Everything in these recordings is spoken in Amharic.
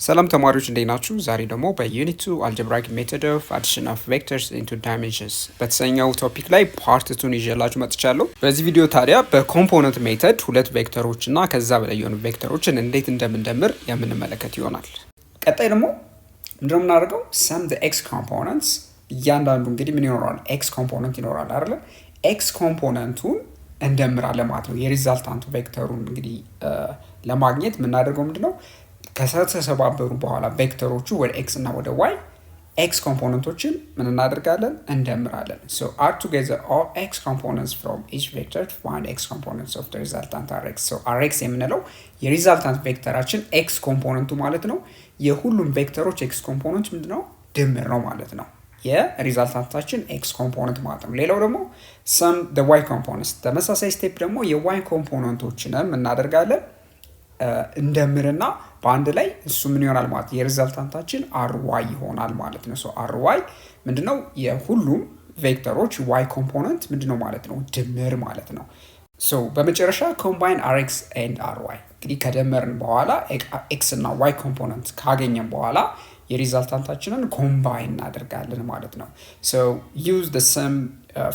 ሰላም ተማሪዎች እንዴት ናችሁ? ዛሬ ደግሞ በዩኒት 2 Algebraic Method of Addition of Vectors into Dimensions በተሰኘው ቶፒክ ላይ ፓርት 2 ይዤላችሁ መጥቻለሁ። በዚህ ቪዲዮ ታዲያ በኮምፖነንት ሜተድ ሁለት ቬክተሮች እና ከዛ በላይ የሆኑ ቬክተሮችን እንዴት እንደምንደምር የምንመለከት ይሆናል። ቀጣይ ደግሞ ምንድነው የምናደርገው? sum the x components እያንዳንዱ እንግዲህ ምን ይኖራል? x ኮምፖነንት ይኖራል አይደል? x ኮምፖነንቱን እንደምራለን ማለት ነው። የሪዛልታንቱ ቬክተሩን እንግዲህ ለማግኘት የምናደርገው ምንድነው? ከተሰባበሩ በኋላ ቬክተሮቹ ወደ x እና ወደ y x ኮምፖነንቶችን ምን እናደርጋለን? እንደምራለን። so add together all x components from each vector to find x components of the resultant rx. so rx የምንለው የሪዛልታንት ቬክተራችን x ኮምፖነንቱ ማለት ነው። የሁሉም ቬክተሮች x ኮምፖነንት ምንድነው? ድምር ነው ማለት ነው። የሪዛልታንታችን x ኮምፖነንት ማለት ነው። ሌላው ደግሞ sum the y components ተመሳሳይ ስቴፕ ደግሞ የy ኮምፖነንቶችንም እናደርጋለን እንደምርና በአንድ ላይ እሱ ምን ይሆናል ማለት የሪዛልታንታችን ry ይሆናል ማለት ነው። ሶ ry ምንድነው? የሁሉም ቬክተሮች y ኮምፖነንት ምንድነው ማለት ነው? ድምር ማለት ነው። ሶ በመጨረሻ combine rx and ry እንግዲህ ከደመርን በኋላ x እና y ኮምፖነንት ካገኘን በኋላ የሪዛልታንታችንን ኮምባይን እናደርጋለን ማለት ነው። so use the sum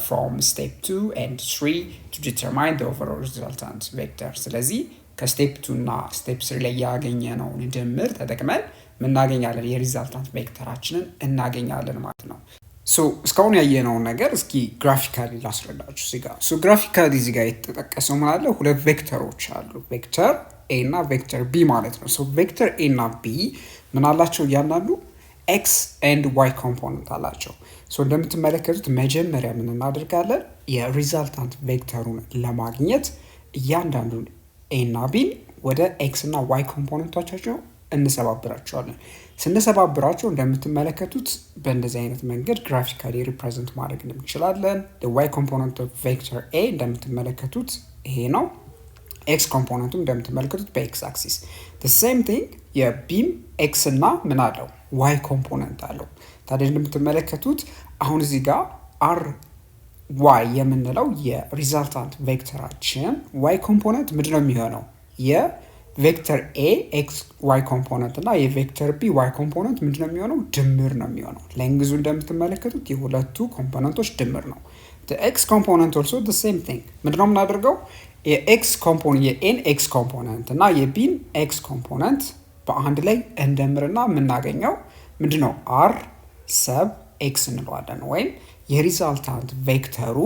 from step 2 and 3 to determine the overall resultant vector. ስለዚህ ከስቴፕ 2 እና ስቴፕ 3 ላይ ያገኘነውን ድምር ተጠቅመን እናገኛለን የሪዛልታንት ቬክተራችንን እናገኛለን ማለት ነው። ሶ እስካሁን ያየነውን ነገር እስኪ ግራፊካሊ ላስረዳችሁ እዚህ ጋር። ሶ ግራፊካሊ እዚህ ጋር የተጠቀሰው ማለት ነው ሁለት ቬክተሮች አሉ፣ ቬክተር a እና ቬክተር b ማለት ነው። ሶ ቬክተር a እና b ምን አላቸው? እያንዳንዱ x and y ኮምፖነንት አላቸው። ሶ እንደምትመለከቱት መጀመሪያ ምን እናደርጋለን? የሪዛልታንት ቬክተሩን ለማግኘት እያንዳንዱን a እና b ወደ x እና y ኮምፖነንቶቻቸው እንሰባብራቸዋለን። ስንሰባብራቸው እንደምትመለከቱት በእንደዚህ አይነት መንገድ ግራፊካሊ ሪፕሬዘንት ማድረግ እንችላለን። the y component of vector a እንደምትመለከቱት ይሄ ነው። x ኮምፖነንቱ እንደምትመለከቱት በx አክሲስ the same thing የbም x እና ምን አለው? y ኮምፖነንት አለው። ታዲያ እንደምትመለከቱት አሁን እዚህ ጋር r y የምንለው የሪዛልታንት ቬክተራችን y ኮምፖነንት ምንድነው የሚሆነው? የቬክተር a x y ኮምፖነንት እና የቬክተር b y ኮምፖነንት ምንድነው የሚሆነው? ድምር ነው የሚሆነው። ለእንግዙ እንደምትመለከቱት የሁለቱ ኮምፖነንቶች ድምር ነው። the x component also the same thing ምንድነው የምናደርገው? የx ኮምፖነንት የn x ኮምፖነንት እና የbን x ኮምፖነንት በአንድ ላይ እንደምርና የምናገኘው ምንድነው? r sub x እንለዋለን ወይም የሪዛልታንት ቬክተሩ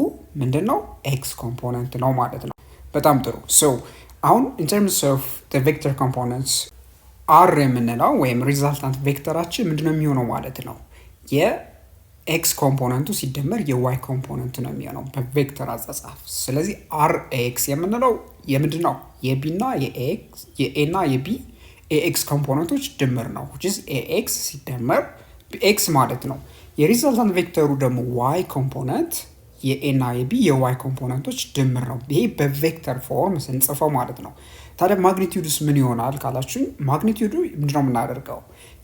ምንድነው? x ኮምፖነንት ነው ማለት ነው። በጣም ጥሩ። so አሁን in terms of the vector components r የምንለው ወይም ሪዛልታንት ቬክተራችን ምንድነው የሚሆነው ማለት ነው? የx ኮምፖነንቱ ሲደመር የy ኮምፖነንት ነው የሚሆነው በቬክተር አጻጻፍ። ስለዚህ rx የምንለው የምንድነው? የb እና የa እና የb ax ኮምፖነንቶች ድምር ነው which is ax ሲደመር bx ማለት ነው። የሪዛልታንት ቬክተሩ ደግሞ y ኮምፖነንት የa እና የb የy ኮምፖነንቶች ድምር ነው። ይሄ በቬክተር ፎርም ስንጽፈው ማለት ነው። ታዲያ ማግኒቲዩድስ ምን ይሆናል ካላችሁኝ፣ ማግኒቲዩዱ ምንድነው የምናደርገው?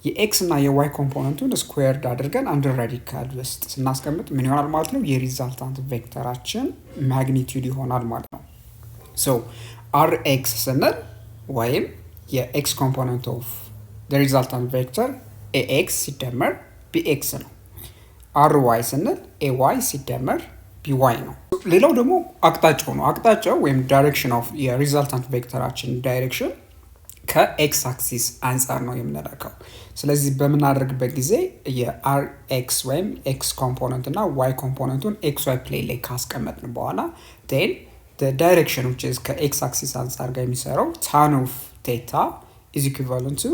የx እና የy ኮምፖነንቱን ስኩዌርድ አድርገን አንደር ራዲካል ውስጥ ስናስቀምጥ ምን ይሆናል ማለት ነው? የሪዛልታንት ቬክተራችን ማግኒቲዩድ ይሆናል ማለት ነው። ሶ rx ስንል ወይም የx ኮምፖነንት ኦፍ the resultant vector ax ሲደመር bx ነው። ry ስንል ay ሲደመር by ነው። ሌላው ደግሞ አቅጣጫው ነው። አቅጣጫው ወይም ዳይሬክሽን ኦፍ የሪዛልታንት ቬክተራችን ዳይሬክሽን ከኤክስ አክሲስ አንጻር ነው የምንለካው። ስለዚህ በምናደርግበት ጊዜ የrx ወይም x ኮምፖነንት እና y ኮምፖነንቱን xy ፕሌን ላይ ካስቀመጥን በኋላ then the direction which is ከኤክስ አክሲስ አንጻር ጋር የሚሰራው tan of theta is equivalent to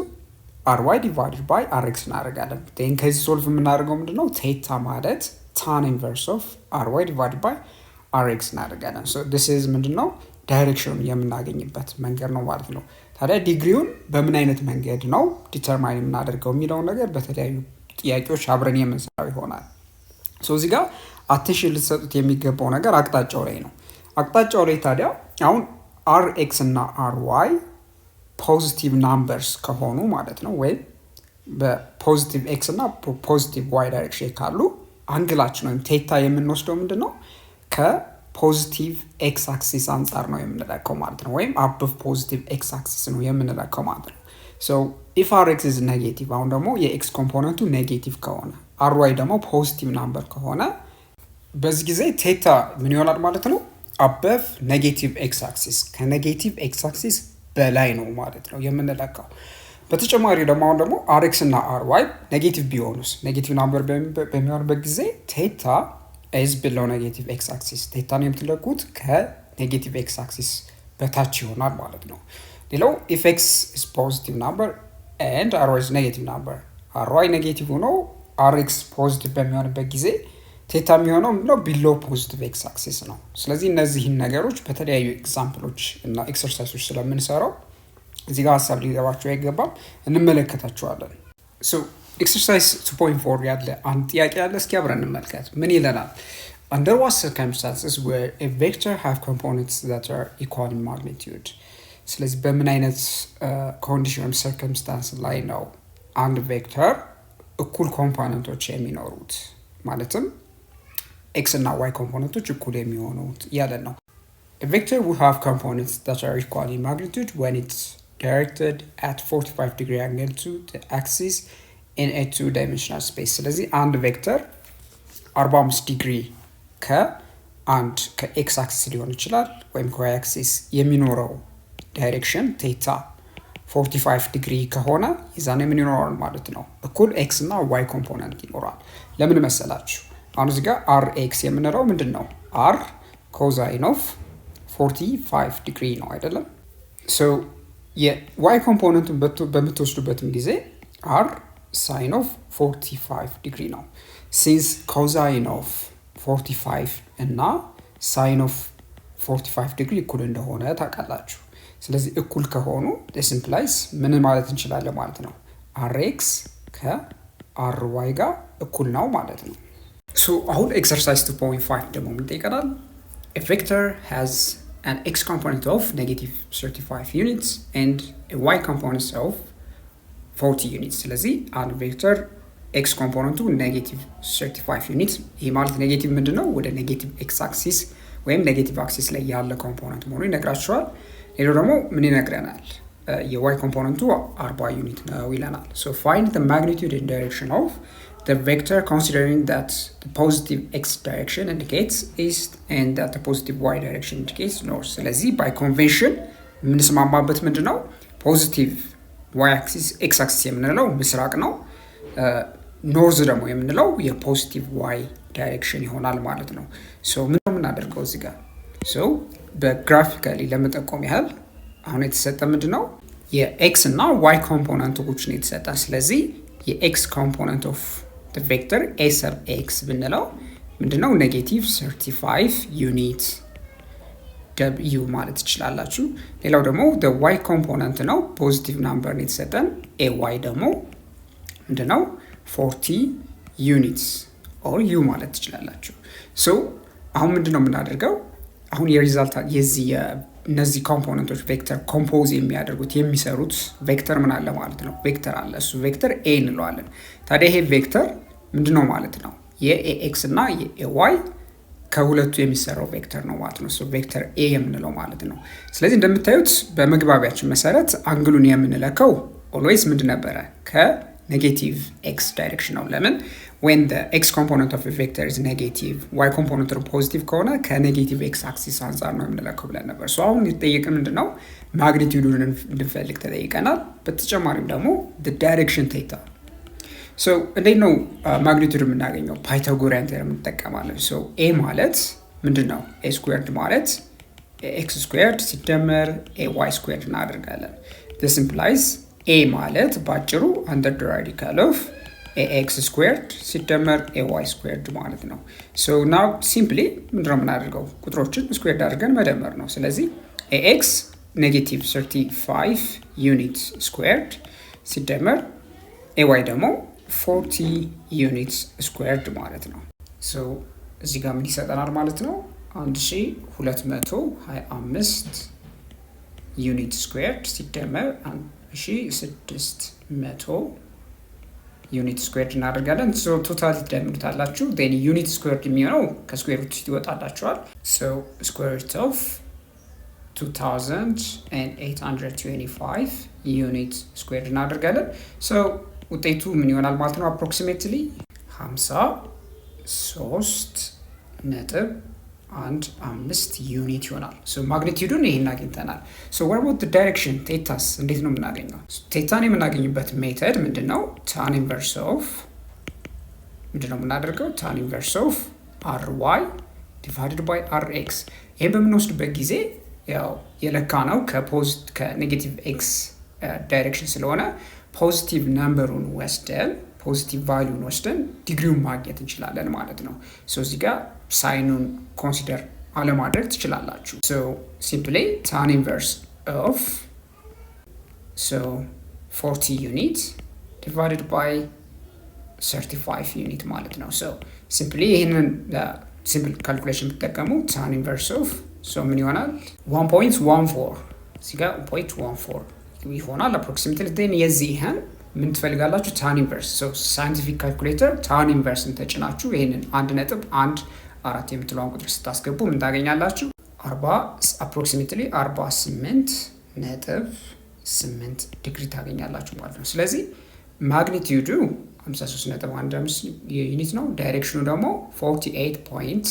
ry divided by rx እናደርጋለን። then ከዚህ ሶልቭ የምናደርገው ምንድነው? ቴታ ማለት tan inverse of ry divided by rx እናደርጋለን። so this is ምንድነው? ዳይሬክሽኑን የምናገኝበት መንገድ ነው ማለት ነው። ታዲያ ዲግሪውን በምን አይነት መንገድ ነው ዲተርማይን የምናደርገው የሚለው ነገር በተለያዩ ጥያቄዎች አብረን የምንሰራው ይሆናል። so እዚህ ጋር አቴንሽን ልትሰጡት የሚገባው ነገር አቅጣጫው ላይ ነው። አቅጣጫው ላይ ታዲያ አሁን rx እና ry ፖዚቲቭ ናምበርስ ከሆኑ ማለት ነው ወይም በፖዚቲቭ x እና ፖዚቲቭ y ዳይሬክሽን ካሉ አንግላችን ወይም ቴታ የምንወስደው ምንድነው? ከፖዚቲቭ x አክሲስ አንጻር ነው የምንለካው ማለት ነው። ወይም አብቭ ፖዚቲቭ x አክሲስ ነው የምንለካው ማለት ነው። so if rx is negative አሁን ደግሞ የx ኮምፖነንቱ ኔጌቲቭ ከሆነ ry ደግሞ ፖዚቲቭ ናምበር ከሆነ በዚህ ጊዜ ቴታ ምን ይሆናል ማለት ነው above negative x axis ከኔጌቲቭ x axis በላይ ነው ማለት ነው የምንለካው። በተጨማሪ ደግሞ አሁን ደግሞ rx እና ry ኔጌቲቭ ቢሆኑስ ኔጌቲቭ ናምበር በሚሆንበት ጊዜ ቴታ is below negative x axis ቴታን የምትለኩት ከኔጌቲቭ x axis በታች ይሆናል ማለት ነው። ሌላው if x is positive number and ry is negative number ry ኔጌቲቭ ሆኖ rx ፖዚቲቭ በሚሆንበት ጊዜ ቴታ የሚሆነው ነው below positive x axis ነው። ስለዚህ እነዚህን ነገሮች በተለያዩ ኤግዛምፕሎች እና ኤክሰርሳይሶች ስለምንሰራው እዚህ ጋር ሐሳብ ሊገባችሁ አይገባም እንመለከታቸዋለን። so exercise 2.4 ያለ አንድ ጥያቄ ያለ እስኪ አብረን እንመልከት። ምን ይለናል? Under what circumstances where a vector have components that are equal in magnitude? ስለዚህ በምን አይነት ኮንዲሽን circumstance ላይ ነው አንድ ቬክተር እኩል ኮምፖነንቶች የሚኖሩት ማለትም x እና y ኮምፖነንቶች እኩል የሚሆኑት ያለ ነው። A vector will have components that are equal in magnitude when it's directed at 45 degree angle to the axis in a two-dimensional space. ስለዚህ አንድ ቬክተር 45 ዲግሪ ከአንድ ከx አክሲስ ሊሆን ይችላል ወይም ከy አክሲስ የሚኖረው ዳይሬክሽን ቴታ 45 ዲግሪ ከሆነ የዛኔ ምን ይኖራል ማለት ነው እኩል x እና y ኮምፖነንት ይኖራል። ለምን መሰላችሁ? አሁን እዚህ ጋር rx የምንለው ምንድነው? r cosine of 45 ዲግሪ ነው አይደለም? so የy ኮምፖነንቱን በምትወስዱበትም ጊዜ r sin of 45 ዲግሪ ነው። since cosine of 45 እና sin of 45 ዲግሪ እኩል እንደሆነ ታውቃላችሁ። ስለዚህ እኩል ከሆኑ this implies ምን ማለት እንችላለን ማለት ነው rx ከry ጋር እኩል ነው ማለት ነው። so አሁን exercise 2.5 ደግሞ ምን ይጠይቀናል? a vector has an x component of negative 35 units and a y component of 40 units. ስለዚህ አንድ ቬክተር x ኮምፖነንቱ ኔጌቲቭ 35 ዩኒት ይሄ ማለት ኔጌቲቭ ምንድነው ወደ ኔጌቲቭ x አክሲስ ወይም ኔጌቲቭ አክሲስ ላይ ያለ ኮምፖነንት መሆኑ ይነግራችኋል። ሌላው ደግሞ ምን ይነግረናል? የy ኮምፖነንቱ 40 ዩኒት ነው ይለናል። so find the magnitude and direction of the vector considering that the positive x direction indicates east and that the positive y direction indicates north. ስለዚህ by convention የምንስማማበት ምንድነው ፖዚቲቭ y axis x axis የምንለው ምስራቅ ነው ኖርዝ ደግሞ የምንለው የፖዚቲቭ y ዳይሬክሽን ይሆናል ማለት ነው። so ምን ነው የምናደርገው እዚህ ጋር? so በግራፊካሊ ለመጠቆም ያህል አሁን የተሰጠ ምንድነው የx እና y ኮምፖነንቶች ነው የተሰጠ። ስለዚህ የx ኮምፖነንት ኦፍ the vector a sub x ብንለው ምንድነው ኔጌቲቭ 35 ዩኒት w ማለት ይችላልላችሁ። ሌላው ደግሞ the y ኮምፖነንት ነው ፖዚቲቭ ናምበር ነው የተሰጠን ay ደግሞ ምንድነው 40 ዩኒትስ or u ማለት ይችላልላችሁ። so አሁን ምንድነው የምናደርገው? አሁን የሪዛልታንት የዚህ እነዚህ ኮምፖነንቶች ቬክተር ኮምፖዝ የሚያደርጉት የሚሰሩት ቬክተር ምን አለ ማለት ነው ቬክተር አለ። እሱ ቬክተር a እንለዋለን። ታዲያ ይሄ ቬክተር ምንድነው ማለት ነው የax እና የay ከሁለቱ የሚሰራው ቬክተር ነው ማለት ነው። so ቬክተር a የምንለው ማለት ነው። ስለዚህ እንደምታዩት በመግባቢያችን መሰረት አንግሉን የምንለካው always ምንድን ነበረ ከኔጌቲቭ x ዳይሬክሽን ነው። ለምን when the x component of a vector is negative y component of positive ከሆነ ከኔጌቲቭ x axis አንፃር ነው የምንለካው ብለን ነበር። so አሁን የተጠየቀን ምንድነው ማግኒቲዩዱን እንድንፈልግ ተጠይቀናል። በተጨማሪም ደግሞ the direction theta so እንዴት ነው ማግኒቲዩድ የምናገኘው? ፓይታጎሪያን ቴረም እንጠቀማለን። so a ማለት ምንድነው a squared ማለት x squared ሲደመር ay squared እናደርጋለን። this implies a ማለት ባጭሩ under the radical of ax squared ሲደመር ay squared ማለት ነው። so now simply ምንድነው የምናደርገው? ቁጥሮችን ስኩዌርድ አድርገን መደመር ነው። ስለዚህ ax negative 35 units squared ሲደመር ay ደግሞ 40 units squared ማለት ነው። so እዚህ ጋር ምን ይሰጠናል ማለት ነው 1225 unit squared ሲደመር 1600 unit squared እናደርጋለን። so total ትደምሩታላችሁ then unit squared የሚሆነው ከስኩዌር ሩት ይወጣላችኋል። so square root of 2825 ዩኒት ስኩዌር እናደርጋለን። ሶ ውጤቱ ምን ይሆናል ማለት ነው? አፕሮክሲሜትሊ 53.15 ዩኒት ይሆናል። ሶ ማግኒቲዩዱን ይሄን አግኝተናል። ሶ what about the direction? ቴታስ እንዴት ነው የምናገኘው? ቴታን የምናገኝበት ሜተድ ምንድነው? tan inverse of ምንድነው የምናደርገው? tan inverse of ry divided by rx። ይሄን በምንወስድበት ጊዜ ያው የለካ ነው ከኔጌቲቭ ኤክስ ዳይሬክሽን ስለሆነ ፖዚቲቭ ነምበሩን ወስደን ፖዚቲቭ ቫልዩን ወስደን ዲግሪውን ማግኘት እንችላለን ማለት ነው። ሶ እዚህ ጋር ሳይኑን ኮንሲደር አለማድረግ ትችላላችሁ። ሶ ሲምፕሊ tan inverse of 40 ዩኒት divided by 35 ዩኒት ማለት ነው። ሶ ሲምፕሊ ይህንን ሲምፕል ካልኩሌሽን ብትጠቀሙ tan inverse of ምን ይሆናል? 1.14 እዚህ ጋር 1.14 ይሆናል አፕሮክሲሜትሊ። ዴን የዚህን ምን ትፈልጋላችሁ? tan inverse። ሳይንቲፊክ ካልኩሌተር tan inverseን ተጭናችሁ ይሄንን 1.14 የምትለውን ቁጥር ስታስገቡ ምን ታገኛላችሁ? አፕሮክሲሜትሊ 48.8 ዲግሪ ታገኛላችሁ ማለት ነው። ስለዚህ ማግኒቲዩዱ 53.15 ዩኒት ነው። ዳይሬክሽኑ ደግሞ 48.8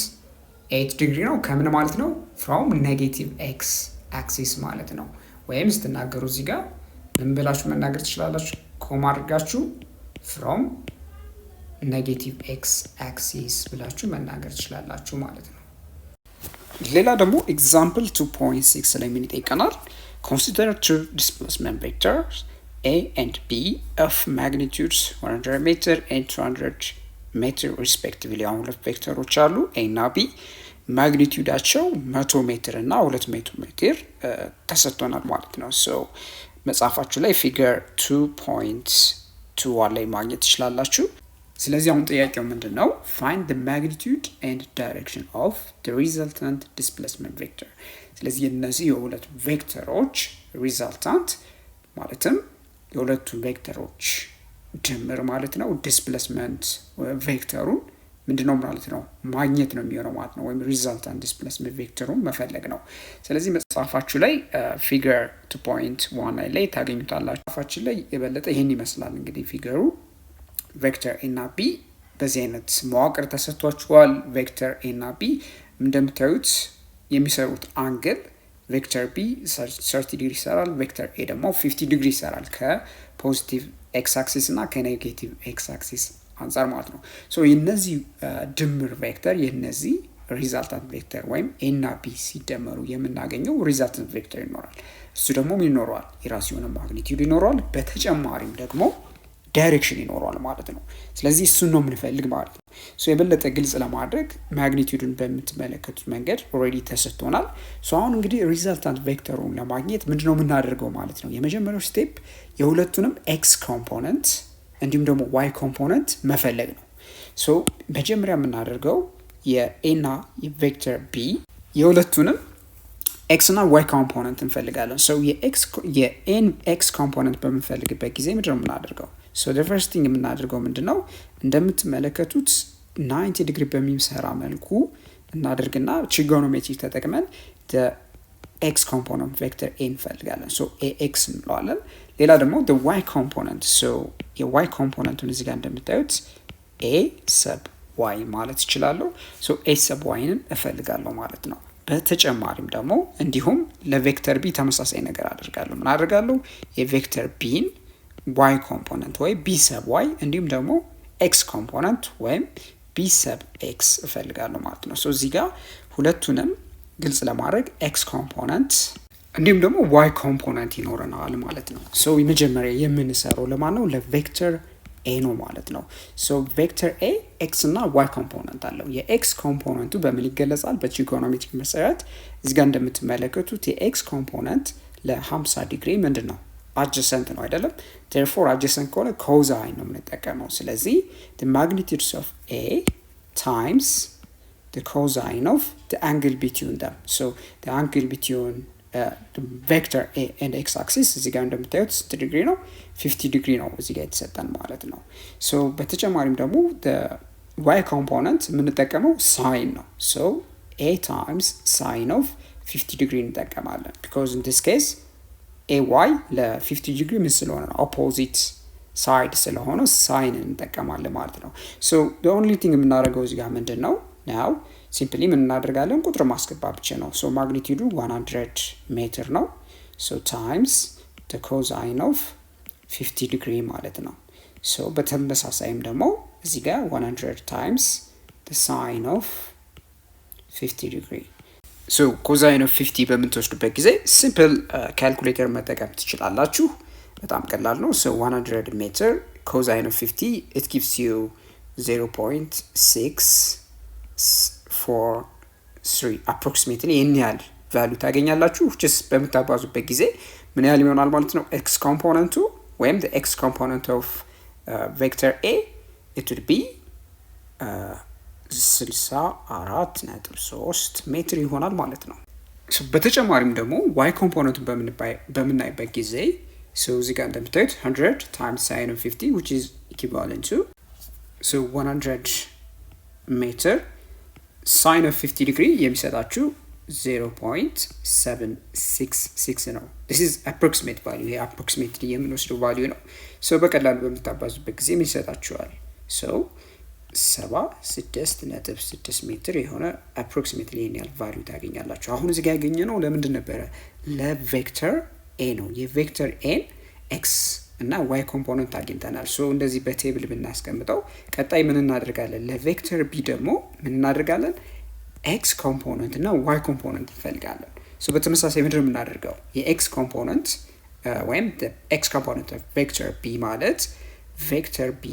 ዲግሪ ነው። ከምን ማለት ነው? ፍሮም ኔጌቲቭ ኤክስ አክሲስ ማለት ነው። ወይም ስትናገሩ እዚህ ጋር ምን ብላችሁ መናገር ትችላላችሁ? ኮማ አድርጋችሁ ፍሮም ኔጌቲቭ ኤክስ አክሲስ ብላችሁ መናገር ትችላላችሁ ማለት ነው። ሌላ ደግሞ ኤግዛምፕል 2.6 ላይ ምን ይጠይቀናል? ኮንሲደር two displacement vectors A and B of magnitudes 100 meter and 200 meter respectively። አሁን ሁለት ቬክተሮች አሉ A እና B ማግኒቲዩዳቸው 100 ሜትር እና 200 ሜትር ተሰጥቶናል ማለት ነው። ሶ መጽሐፋችሁ ላይ ፊገር 2.2 ላይ ማግኘት ትችላላችሁ። ስለዚህ አሁን ጥያቄው ምንድነው? find the magnitude and direction of the resultant displacement vector። ስለዚህ እነዚህ የሁለት ቬክተሮች ሪዛልታንት ማለትም የሁለቱ ቬክተሮች ድምር ማለት ነው። ዲስፕሌስመንት ቬክተሩን ምንድነው ማለት ነው? ማግኘት ነው የሚሆነው ማለት ነው። ወይም ሪዛልታንት ዲስፕሌስመንት ቬክተሩን መፈለግ ነው። ስለዚህ መጽሐፋችሁ ላይ ፊገር 2.1 ላይ ታገኙታላችሁ። መጽሐፋችን ላይ የበለጠ ይሄን ይመስላል። እንግዲህ ፊገሩ ቬክተር ኤ እና ቢ በዚህ አይነት መዋቅር ተሰጥቷቸዋል። ቬክተር ኤ እና ቢ እንደምታዩት የሚሰሩት አንግል ቬክተር ቢ 30 ዲግሪ ይሰራል፣ ቬክተር ኤ ደግሞ 50 ዲግሪ ይሰራል ከፖዚቲቭ ኤክስ አክሲስ እና ከኔጌቲቭ ኤክስ አክሲስ አንጻር ማለት ነው። ሶ የነዚህ ድምር ቬክተር የነዚህ ሪዛልታንት ቬክተር ወይም ኤ እና ቢ ሲደመሩ የምናገኘው ሪዛልታንት ቬክተር ይኖራል። እሱ ደግሞ ምን ይኖረዋል? የራሱ የሆነ ማግኒቲዩድ ይኖረዋል። በተጨማሪም ደግሞ ዳይሬክሽን ይኖረዋል ማለት ነው። ስለዚህ እሱን ነው የምንፈልግ ማለት ነው። ሶ የበለጠ ግልጽ ለማድረግ ማግኒቲዩድን በምትመለከቱት መንገድ ኦልሬዲ ተሰጥቶናል። ሶ አሁን እንግዲህ ሪዛልታንት ቬክተሩን ለማግኘት ምንድነው የምናደርገው ማለት ነው? የመጀመሪያው ስቴፕ የሁለቱንም ኤክስ ኮምፖነንት እንዲሁም ደግሞ ዋይ ኮምፖነንት መፈለግ ነው። ሶ መጀመሪያ የምናደርገው የኤ እና የቬክተር ቢ የሁለቱንም ኤክስ እና ዋይ ኮምፖነንት እንፈልጋለን። ሶ የኤን ኤክስ ኮምፖነንት በምንፈልግበት ጊዜ ምንድነው የምናደርገው? ሶ the first thing የምናደርገው ምንድነው? እንደምትመለከቱት 90 ዲግሪ በሚሰራ መልኩ እናደርግና ትሪጎኖሜትሪ ተጠቅመን the x component vector a እንፈልጋለን። ሶ ax እንለዋለን። ሌላ ደግሞ the y component ሶ የy ኮምፖነንቱን እዚህ ጋር እንደምታዩት a sub y ማለት ይችላልው። ሶ a sub y-ን እፈልጋለሁ ማለት ነው። በተጨማሪም ደግሞ እንዲሁም ለቬክተር ቢ ተመሳሳይ ነገር አደርጋለሁ። ምን አደርጋለሁ? የቬክተር ቢን y ኮምፖነንት ወይ b sub y እንዲሁም ደግሞ x ኮምፖነንት ወይም b sub x እፈልጋለሁ ማለት ነው። ሶ እዚህ ጋር ሁለቱንም ግልጽ ለማድረግ x ኮምፖነንት እንዲሁም ደግሞ y ኮምፖነንት ይኖረናል ማለት ነው። ሶ የመጀመሪያ የምንሰራው ለማን ነው? ለቬክተር a ነው ማለት ነው። ሶ ቬክተር a x እና y ኮምፖነንት አለው። የx ኮምፖነንቱ በምን ይገለጻል? በትሪጎኖሜትሪ መሰረት እዚህ ጋር እንደምትመለከቱት የx ኮምፖነንት ለ50 ዲግሪ ምንድነው? adjacent ነው አይደለም? therefore adjacent ከሆነ cosine ነው የምንጠቀመው። ስለዚህ the magnitude of a times the cosine of the angle between them. So the angle between the vector a and x axis እዚህ ጋር እንደምታዩት 60 ዲግሪ ነው፣ 50 ዲግሪ ነው እዚህ ጋር የተሰጠን ማለት ነው። so በተጨማሪም ደግሞ the y component የምንጠቀመው sin ነው። so a times sin of 50 ዲግሪ እንጠቀማለን because in this case ay ለ50 ዲግሪ ምን ስለሆነ ነው opposite side ስለሆነ ሳይን እንጠቀማለን ማለት ነው። so the only thing የምናደርገው እዚህ ጋር ምንድነው now simply ምን እናደርጋለን ቁጥር ማስገባት ብቻ ነው። so magnitude 100 ሜትር ነው so times the cosine of 50 degree ማለት ነው። so በተመሳሳይም ደግሞ እዚህ ጋር 100 times the sine of 50 degree so cosine of 50 በምትወስዱበት ጊዜ simple calculator መጠቀም ትችላላችሁ። በጣም ቀላል ነው። so 100 meter cosine of 50 it gives you 0.643 approximately ይህን ያህል value ታገኛላችሁ። just በምታባዙበት ጊዜ ምን ያህል ይሆናል ማለት ነው x component ወይም the x component of vector a it would be 64.3 ሜትር ይሆናል ማለት ነው። so በተጨማሪም ደግሞ y component በምናይበት ጊዜ so እዚህ ጋር እንደምታዩት 100 times sine of 50 which is equivalent to so 100 meter sine of 50 degree የሚሰጣችሁ 0.766 ነው። this is approximate value ይሄ approximately የምንወስደው value ነው። so በቀላሉ በምታባዙበት ጊዜ ምን ይሰጣችኋል so 76.6 ሜትር የሆነ approximately ይሄን ያህል value ታገኛላችሁ። አሁን እዚህ ጋር ያገኘነው ለምንድን ነበረ ለቬክተር a ነው። የቬክተር a x እና y ኮምፖነንት አግኝተናል። so እንደዚህ በቴብል ብናስቀምጠው ቀጣይ ምን እናደርጋለን ለቬክተር b ደግሞ ምን እናደርጋለን x ኮምፖነንት እና y ኮምፖነንት እንፈልጋለን። so በተመሳሳይ ምንድን ነው የምናደርገው የx ኮምፖነንት ወይም the x component of vector b ማለት vector b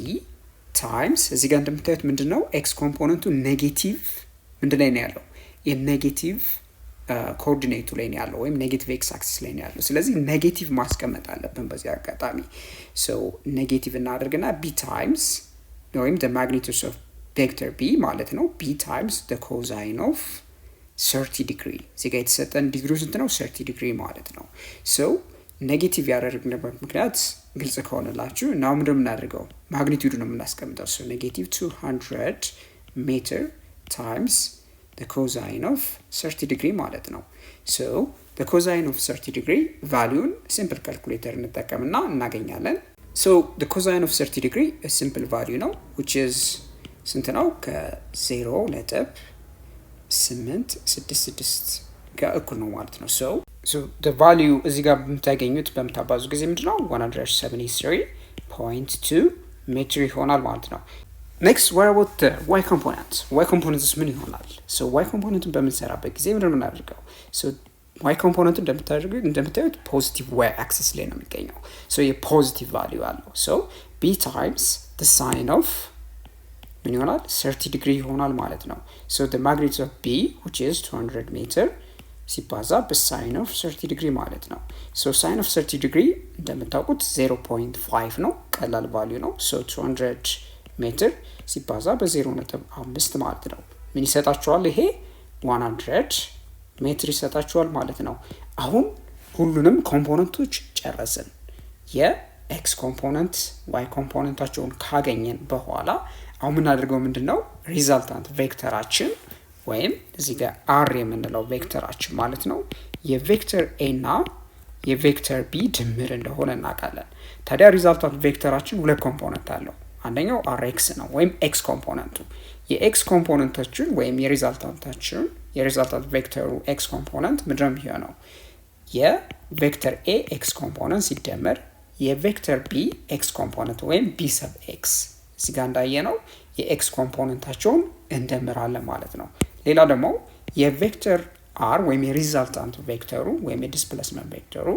times እዚህ ጋር እንደምታዩት ምንድነው x ኮምፖነንቱ ኔጌቲቭ ምንድን ላይ ነው ያለው የኔጌቲቭ ኮኦርዲኔቱ ላይ ነው ያለው ወይም ኔጌቲቭ x አክሲስ ላይ ነው ያለው። ስለዚህ ኔጌቲቭ ማስቀመጥ አለብን በዚህ አጋጣሚ። so ኔጌቲቭ እናደርግና b times ወይም the magnitude of vector b ማለት ነው b times the cosine of 30 degree እዚህ ጋር የተሰጠን ዲግሪው ስንት ነው 30 degree ማለት ነው። so ኔጌቲቭ ያደረግንበት ምክንያት ግልጽ ከሆነላችሁ now ምንድነው የምናደርገው ማግኒቲዩድ ነው የምናስቀምጠው so negative 200 meter times the cosine of 30 degree ማለት ነው። so the cosine of 30 degree value simple calculator እንጠቀምና እናገኛለን። so the cosine of 30 degree a simple value ነው which is ስንት ነው ከ0.866 ጋር እኩል ነው ማለት ነው። so the value እዚህ ጋር በምታገኙት በምታባዙ ጊዜ ምንድነው 173.2 ሜትር ይሆናል ማለት ነው። next what about the y component y component ምን ይሆናል so y component በምንሰራበት ጊዜ ምንድነው የምናደርገው so y component እንደምታዩት ፖዚቲቭ y axis ላይ ነው የሚገኘው so የፖዚቲቭ value አለው so b times the sine of ምን ይሆናል 30 degree ይሆናል ማለት ነው። so the magnitude of b which is 200 meter ሲባዛ በሳይን ኦፍ 30 ዲግሪ ማለት ነው። so sin of 30 degree እንደምታውቁት 0.5 ነው ቀላል ቫልዩ ነው so 200 ሜትር ሲባዛ በ0.5 ማለት ነው ምን ይሰጣችኋል ይሄ 100 ሜትር ይሰጣችኋል ማለት ነው። አሁን ሁሉንም ኮምፖነንቶች ጨረስን። የx ኮምፖነንት y ኮምፖነንታቸውን ካገኘን በኋላ አሁን ምን አድርገው ምንድነው ሪዛልታንት ቬክተራችን ወይም እዚህ ጋር r የምንለው ቬክተራችን ማለት ነው የቬክተር a እና የቬክተር b ድምር እንደሆነ እናውቃለን። ታዲያ ሪዛልታንት ቬክተራችን ሁለት ኮምፖነንት አለው። አንደኛው rx ነው ወይም x ኮምፖነንቱ የx ኮምፖነንታችን ወይም የሪዛልታንት ቬክተሩ x ኮምፖነንት ምንድነው የሚሆነው የቬክተር a x ኮምፖነንት ሲደመር የቬክተር b x ኮምፖነንት ወይም b sub x እዚህ ጋር እንዳየነው የx ኮምፖነንታቸውን እንደምራለን ማለት ነው። ሌላ ደግሞ የቬክተር r ወይም የሪዛልታንት ቬክተሩ ወይም የዲስፕሌስመንት ቬክተሩ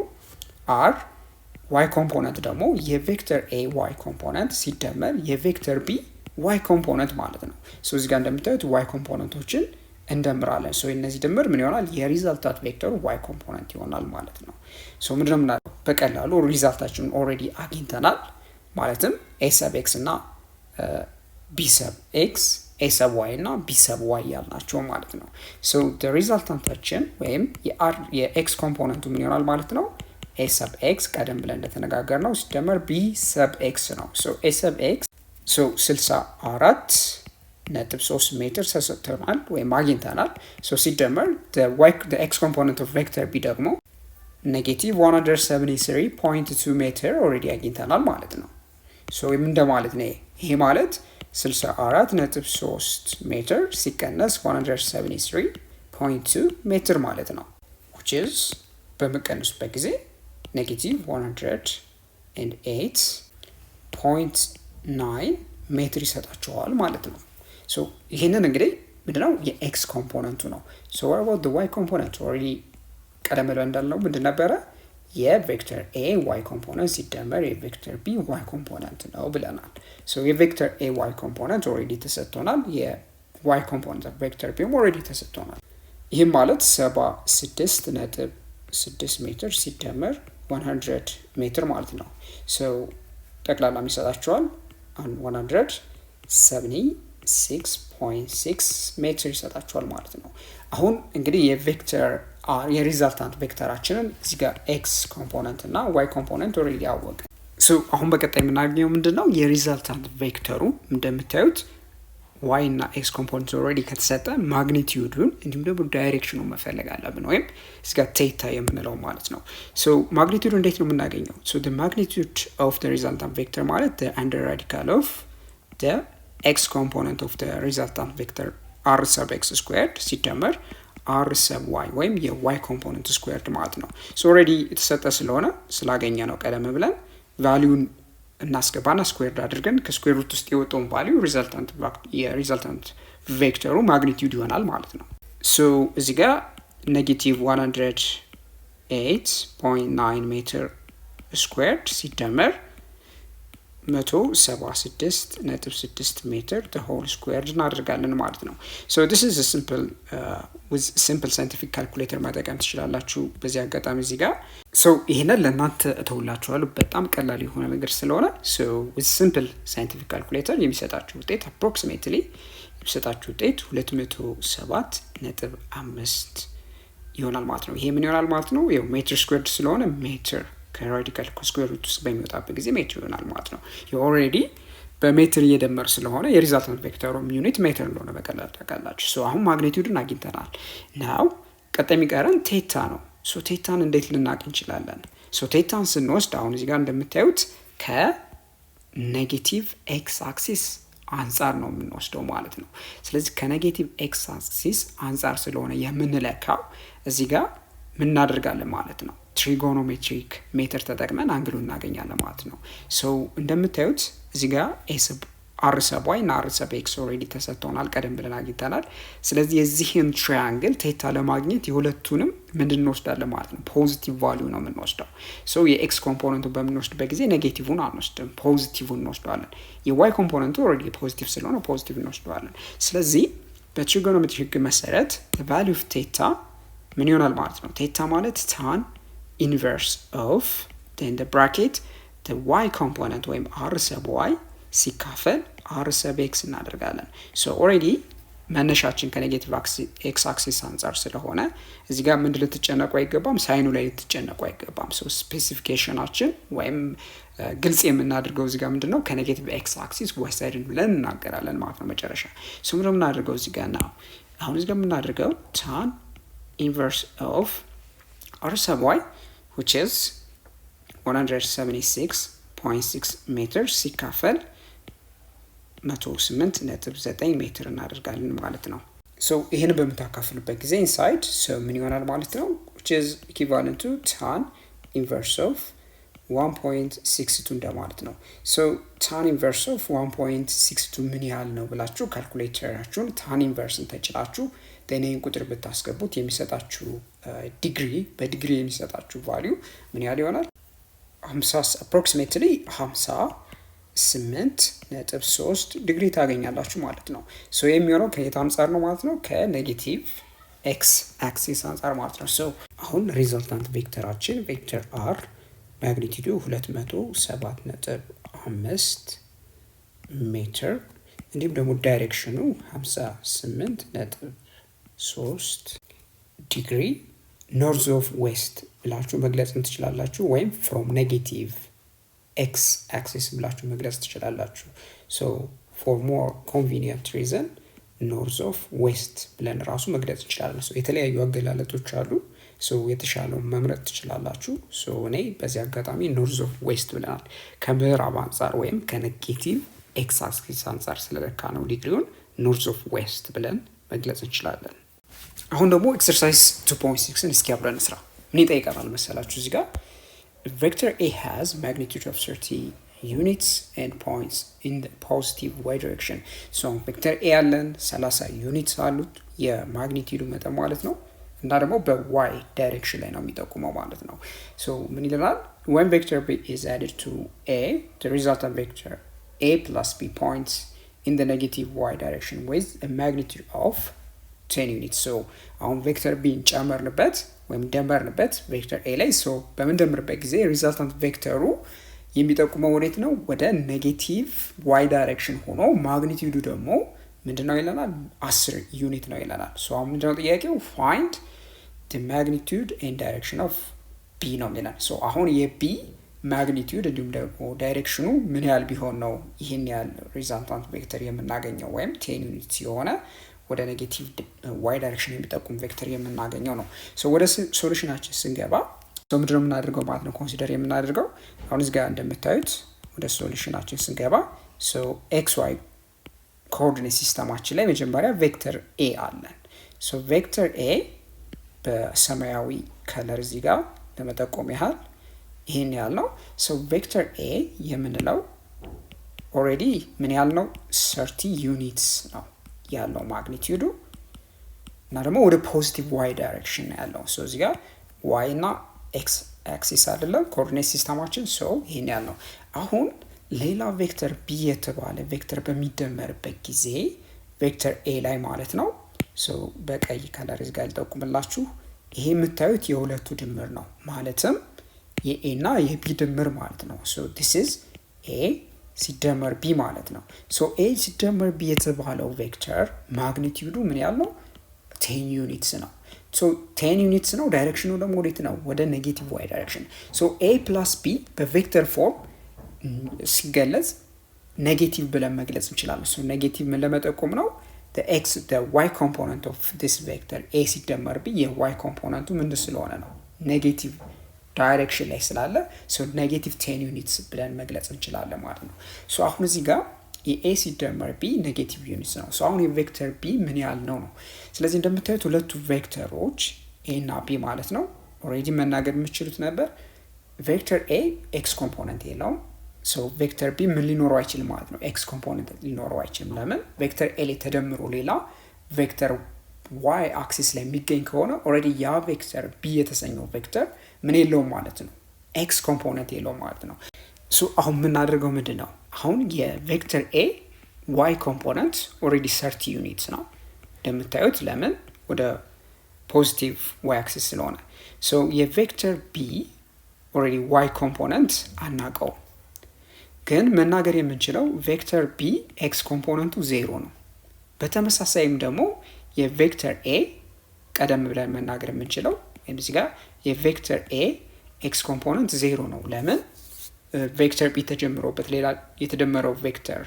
r y ኮምፖነንት ደግሞ የቬክተር a y ኮምፖነንት ሲደመር የቬክተር b y ኮምፖነንት ማለት ነው። ሶ እዚህ ጋር እንደምታዩት y ኮምፖነንቶችን እንደምራለን። ሶ እነዚህ ድምር ምን ይሆናል የሪዛልታንት ቬክተሩ y ኮምፖነንት ይሆናል ማለት ነው። ሶ ምንድነው የምናደርገው በቀላሉ ሪዛልታችንን ኦሬዲ አግኝተናል ማለትም a sub x እና b sub x a sub y እና b sub y ያልናቸው ማለት ነው። ሶ the resultantaችን ወይም የx ኮምፖነንቱ ምን ይሆናል ማለት ነው a sub x ቀደም ብለን እንደተነጋገርነው ሲደመር b sub x ነው። ሶ a sub x ሶ 64 ነጥብ 3 ሜትር ተሰጥተናል ወይም አግኝተናል። ሶ ሲደመር the x component of vector b ደግሞ ኔጌቲቭ 173.2 ሜትር ኦልሬዲ አግኝተናል ማለት ነው። ሶ ምን ማለት ነው? ይሄ ማለት 64.3 ሜትር ሲቀነስ 173.2 ሜትር ማለት ነው። which is በመቀነሱበት ጊዜ ኔጌቲቭ 108.9 ሜትር ይሰጣቸዋል ማለት ነው። ሶ ይሄንን እንግዲህ ምንድነው የኤክስ ኮምፖነንቱ ነው። ሶ what about the y component? ኦልሬዲ ቀደም ብለን እንዳልነው ምንድን ነበረ? የቬክተር ኤ ዋይ ኮምፖነንት ሲደመር የቬክተር ቢ ዋይ ኮምፖነንት ነው ብለናል። ሶ የቬክተር ኤ ዋይ ኮምፖነንት ኦልሬዲ ተሰጥቶናል። የዋይ ኮምፖነንት ቬክተር ቢም ኦልሬዲ ተሰጥቶናል። ይህም ማለት 76.6 ሜትር ሲደመር 100 ሜትር ማለት ነው። ሶ ጠቅላላ ይሰጣቸዋል 176.6 ሜትር ይሰጣቸዋል ማለት ነው። አሁን እንግዲህ የቬክተር አር የሪዛልታንት ቬክተራችንን እዚህ ጋር ኤክስ ኮምፖነንት እና ዋይ ኮምፖነንት ኦልሬዲ አወቀ። ሶ አሁን በቀጣይ የምናገኘው ምንድነው? የሪዛልታንት ቬክተሩ እንደምታዩት ዋይ እና ኤክስ ኮምፖነንት ኦልሬዲ ከተሰጠ ማግኒቲዩዱን እንዲሁም ደግሞ ዳይሬክሽኑን መፈለግ አለብን፣ ወይም እዚህ ጋር ቴታ የምንለው ማለት ነው። ሶ ማግኒቲዩዱ እንዴት ነው የምናገኘው? ሶ the magnitude of the resultant vector ማለት the under radical of the x component of the resultant vector r sub x squared ሲደመር r sub y ወይም የy component squared ማለት ነው። ሶ ኦልሬዲ የተሰጠ ስለሆነ ስላገኘ ነው ቀደም ብለን ቫልዩን እናስገባና ስኩዌርድ አድርገን ከስኩዌር ሩት ውስጥ የወጣውን ቫልዩ የሪዛልታንት ቬክተሩ ማግኒቲዩድ ይሆናል ማለት ነው። ሶ እዚህ ጋር ኔጌቲቭ 108.9 ሜትር ስኩዌርድ ሲደመር 176.6 ሜትር the whole squared እናደርጋለን ማለት ነው። so this is a simple scientific calculator መጠቀም ትችላላችሁ በዚህ አጋጣሚ እዚህ ጋር። so ይሄንን ለእናንተ እተውላችኋለሁ በጣም ቀላል የሆነ ነገር ስለሆነ so with simple scientific calculator የሚሰጣችሁ ውጤት approximately የሚሰጣችሁ ውጤት 207.5 ይሆናል ማለት ነው። ይሄ ምን ይሆናል ማለት ነው? ያው ሜትር ስኩዌርድ ስለሆነ ሜትር ከራዲካል ስኩዌር ሩት ውስጥ በሚወጣበት ጊዜ ሜትር ይሆናል ማለት ነው። ኦልሬዲ በሜትር እየደመር ስለሆነ የሪዛልታንት ቬክተሩ ዩኒት ሜትር እንደሆነ በቀላል ታውቃላችሁ። ሶ አሁን ማግኒቲዩድን አግኝተናል። ናው ቀጣይ የሚቀረን ቴታ ነው። ሶ ቴታን እንዴት ልናውቅ እንችላለን? ሶ ቴታን ስንወስድ አሁን እዚህ ጋር እንደምታዩት ከኔጌቲቭ ኤክስ አክሲስ አንጻር ነው የምንወስደው ማለት ነው። ስለዚህ ከኔጌቲቭ ኤክስ አክሲስ አንጻር ስለሆነ የምንለካው እዚህ ጋር ምን እናደርጋለን ማለት ነው? ትሪጎኖሜትሪክ ሜትር ተጠቅመን አንግሉን እናገኛለን ማለት ነው። ሶ እንደምታዩት እዚህ ጋር አር ሰብ ዋይ እና አር ሰብ ኤክስ ኦልሬዲ ተሰጥቶናል፣ ቀደም ብለን አግኝተናል። ስለዚህ የዚህን ትራያንግል ቴታ ለማግኘት የሁለቱንም ምንድን እንወስዳለን ማለት ነው? ፖዚቲቭ ቫልዩ ነው የምንወስደው። ሶ የኤክስ ኮምፖነንቱ በምንወስድበት ጊዜ ኔጌቲቭን አንወስድም፣ ፖዚቲቭን እንወስደዋለን። የዋይ ኮምፖነንቱ ኦልሬዲ ፖዚቲቭ ስለሆነ ፖዚቲቭ እንወስደዋለን። ስለዚህ በትሪጎኖሜትሪክ ህግ መሰረት ቫልዩ ኦፍ ቴታ ምን ይሆናል ማለት ነው? ቴታ ማለት ታን ኢንቨርስ ኦፍ then the bracket the y component ወይም r sub y ሲካፈል r sub x እናደርጋለን። so already መነሻችን ከኔጌቲቭ x axis አንጻር ስለሆነ እዚህ ጋር ምን ልትጨነቁ አይገባም፣ ሳይኑ ላይ ልትጨነቁ አይገባም። so ስፔሲፊኬሽናችን ወይም ግልጽ የምናደርገው እዚህ ጋር ምንድነው ከኔጌቲቭ x axis y side ብለን እናገራለን ማለት ነው መጨረሻ። so ምን እናደርገው እዚህ ጋር ነው አሁን እዚህ ጋር የምናደርገው tan inverse of r sub y which is 176.6 ሜትር ሲካፈል 108.9 ሜትር እናደርጋለን ማለት ነው። ሶ ይሄን በመታካፍሉበት ጊዜ ኢንሳይድ ሶ ምን ይሆናል ማለት ነው? which is equivalent to tan inverse of 1.62 እንደማለት ነው። ሶ tan inverse of 1.62 ምን ያህል ነው ብላችሁ ካልኩሌተራችሁን tan inverseን ተጭላችሁ ደኔን ቁጥር ብታስገቡት የሚሰጣችሁ ዲግሪ በዲግሪ የሚሰጣችሁ ቫልዩ ምን ያህል ይሆናል? 50 approximately 58.3 ዲግሪ ታገኛላችሁ ማለት ነው። ሶ የሚሆነው ከየት አንጻር ነው ማለት ነው? ከኔጌቲቭ ኤክስ አክሲስ አንጻር ማለት ነው። ሶ አሁን ሪዛልታንት ቬክተራችን ቬክተር አር ማግኒቲዩዱ 207.5 ሜትር እንዲሁም ደግሞ ዳይሬክሽኑ 58.3 ዲግሪ ኖርዝ ኦፍ ዌስት ብላችሁ መግለጽ ትችላላችሁ፣ ወይም ፍሮም ኔጌቲቭ ኤክስ አክሲስ ብላችሁ መግለጽ ትችላላችሁ። ሶ for more convenient reason north of west ብለን ራሱ መግለጽ እንችላለን። ሶ የተለያዩ አገላለጦች አሉ። ሶ የተሻለው መምረጥ ትችላላችሁ። ሶ እኔ በዚህ አጋጣሚ ኖርዝ ኦፍ ዌስት ብለናል። ከምዕራብ አንፃር ወይም ከኔጌቲቭ ኤክስ አክሲስ አንፃር ስለለካ ነው ዲግሪውን ኖርዝ ኦፍ ዌስት ብለን መግለጽ እንችላለን። አሁን ደግሞ ኤክሰርሳይዝ 2.6ን እስኪ አብረን እንስራ። ምን ይጠይቀናል መሰላችሁ? እዚህ ጋር vector A has magnitude of 30 units and points in the positive y direction. so vector A አለን 30 ዩኒትስ አሉት የማግኒቲዩዱ መጠን ማለት ነው እና ደግሞ በy ዳይሬክሽን ላይ ነው የሚጠቁመው ማለት ነው። so ምን ይላል? when vector B is added to A the resultant vector A plus B points in the negative y direction with a magnitude of 10 units. so አሁን ቬክተር B እንጨምርንበት ወይም ደመርንበት ቬክተር A ላይ so በምንደምርበት ጊዜ ሪዛልታንት ቬክተሩ የሚጠቁመው ወዴት ነው? ወደ ኔጌቲቭ y ዳይሬክሽን ሆኖ ማግኒቲዩዱ ደግሞ ምንድነው ይለናል? 10 ዩኒት ነው ይለናል። so አሁን ምንድነው ጥያቄው? find the magnitude and direction of B ነው ይለናል። so አሁን የB ማግኒቲዩድ እንዲሁም ደግሞ ዳይሬክሽኑ ምን ያህል ቢሆን ነው ይሄን ያህል ሪዛልታንት ቬክተር የምናገኘው ወይም 10 ዩኒት ሲሆን ወደ ኔጌቲቭ y ዳይሬክሽን የሚጠቁም ቬክተር የምናገኘው ነው። so ወደ ሶሉሽናችን ስንገባ so ምንድነው የምናደርገው ማለት ነው? ኮንሲደር የምናደርገው አሁን እዚህ ጋር እንደምታዩት ወደ ሶሉሽናችን ስንገባ so xy ኮኦርዲኔት ሲስተማችን ላይ መጀመሪያ ቬክተር A አለን። so ቬክተር A በሰማያዊ ከለር እዚህ ጋር ለመጠቆም ያህል ይሄን ያህል ነው። so ቬክተር A የምንለው ኦሬዲ ምን ያህል ነው? 30 ዩኒትስ ነው ያለው ማግኒቲዩዱ እና ደግሞ ወደ ፖዚቲቭ y ዳይሬክሽን ነው ያለው። so እዚህ ጋር y እና x አክሲስ አይደለም ኮኦርዲኔት ሲስተማችን so ይሄን ያለው። አሁን ሌላ ቬክተር B የተባለ ቬክተር በሚደመርበት ጊዜ ቬክተር A ላይ ማለት ነው so በቀይ ከለር እዚህ ጋር ልጠቁምላችሁ ይሄ የምታዩት የሁለቱ ድምር ነው ማለትም የA እና የB ድምር ማለት ነው። so this is A ሲደመር B ማለት ነው። so A ሲደመር B የተባለው ቬክተር ማግኒቲዩዱ ምን ያለው 10 ዩኒትስ ነው። so 10 ዩኒትስ ነው። ዳይሬክሽኑ ደግሞ ወዴት ነው? ወደ ኔጌቲቭ y ዳይሬክሽን። so A plus B በቬክተር ፎርም ሲገለጽ ኔጌቲቭ ብለን መግለጽ እንችላለን። so ኔጌቲቭ ምን ለመጠቆም ነው? the y component of this vector A ሲደመር B የy ኮምፖነንቱ ምንድን ስለሆነ ነው? ኔጌቲቭ ዳይሬክሽን ላይ ስላለ so ኔጌቲቭ 10 ዩኒትስ ብለን መግለጽ እንችላለን ማለት ነው። so አሁን እዚህ ጋር የA ሲደመር B ኔጌቲቭ ዩኒትስ ነው። so አሁን የቬክተር B ምን ያህል ነው ነው? ስለዚህ እንደምታዩት ሁለቱ ቬክተሮች A እና B ማለት ነው ኦሬዲ መናገር የምትችሉት ነበር። ቬክተር A x ኮምፖነንት የለውም። so ቬክተር B ምን ሊኖረው አይችልም ማለት ነው? x ኮምፖነንት ሊኖረው አይችልም። ለምን? ቬክተር A ላይ ተደምሮ ሌላ ቬክተር y አክሲስ ላይ የሚገኝ ከሆነ ኦሬዲ ያ ቬክተር B የተሰኘው ቬክተር ምን የለውም ማለት ነው? x ኮምፖነንት የለውም ማለት ነው። so አሁን የምናደርገው ምንድን ነው? አሁን የቬክተር A y ኮምፖነንት ኦሬዲ 30 ዩኒትስ ነው እንደምታዩት። ለምን? ወደ ፖዚቲቭ y አክሲስ ስለሆነ። so የቬክተር B ኦሬዲ y ኮምፖነንት አናውቀው፣ ግን መናገር የምንችለው ቬክተር B x ኮምፖነንቱ 0 ነው። በተመሳሳይም ደግሞ የቬክተር A ቀደም ብለን መናገር የምንችለው ወይም እዚህ ጋር የቬክተር A x ኮምፖነንት 0 ነው። ለምን? ቬክተር B ተጀምሮበት ሌላ የተደመረው ቬክተር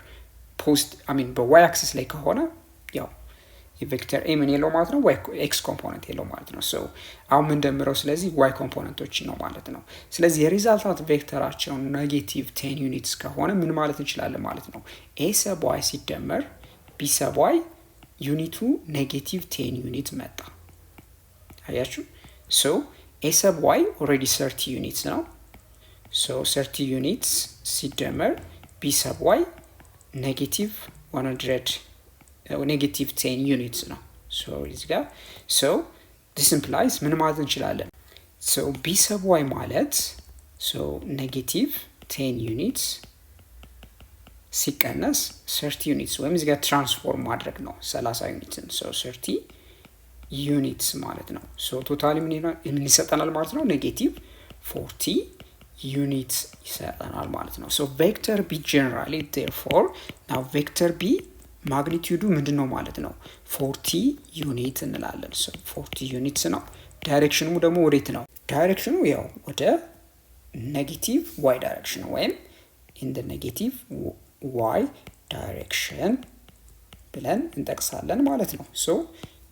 በy አክሲስ ላይ ከሆነ ያው የቬክተር A ምን የለው ማለት ነው? x ኮምፖነንት የለው ማለት ነው። so አሁን ምን ደምረው ስለዚህ y ኮምፖነንቶች ነው ማለት ነው። ስለዚህ የሪዛልታንት ቬክተራቸው ኔጌቲቭ 10 ዩኒትስ ከሆነ ምን ማለት እንችላለን ማለት ነው? A ሰብ y ሲደመር B ሰብ y ዩኒቱ ኔጌቲቭ 10 ዩኒት መጣ። አያችሁ? so A ሰብ y ኦሬዲ 30 ዩኒትስ ነው። so 30 ዩኒትስ ሲደመር B ሰብ y ኔጌቲቭ 10 ዩኒትስ ነው። so እዚህ ጋር so this implies ምን ማለት እንችላለን? so B ሰብ y ማለት so ኔጌቲቭ 10 ዩኒትስ ሲቀነስ 30 ዩኒትስ ወይም እዚህ ጋር ትራንስፎርም ማድረግ ነው 30 ዩኒትስን so 30 ዩኒትስ ማለት ነው። so ቶታሊ ምን ይሰጠናል ማለት ነው? ኔጌቲቭ 40 ዩኒትስ ይሰጠናል ማለት ነው። so vector B generally therefore now vector B ማግኒቲዩዱ ምንድነው ማለት ነው? 40 ዩኒት እንላለን። so 40 ዩኒትስ ነው። ዳይሬክሽኑ ደግሞ ወዴት ነው? ዳይሬክሽኑ ያው ወደ ኔጌቲቭ y ዳይሬክሽን ወይም in the negative y ዳይሬክሽን ብለን እንጠቅሳለን ማለት ነው። ሶ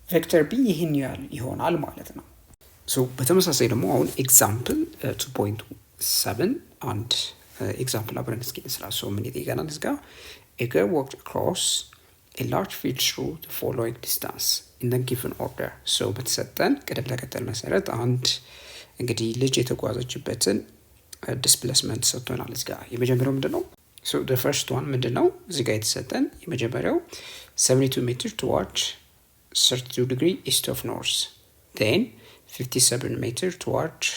ቬክተር ቢ ይህን ይሆናል ማለት ነው። ሶ በተመሳሳይ ደግሞ አሁን ኤግዛምፕል 2.7 አንድ ኤግዛምፕል አብረን እስኪ እንስራ። ሶ ምን ይጠይቀናል እዚህ ጋር a girl walked across a large field through the following distance in the given order. ሶ በተሰጠን ቅደም ተከተል መሰረት አንድ እንግዲህ ልጅ የተጓዘችበትን ዲስፕሌስመንት ሰጥቶናል እዚህ ጋር። የመጀመሪያው ምንድነው? ሶ the first one ምንድነው እዚህ ጋር የተሰጠን የመጀመሪያው 72 meter towards 32 degree east of north, then 57 meter towards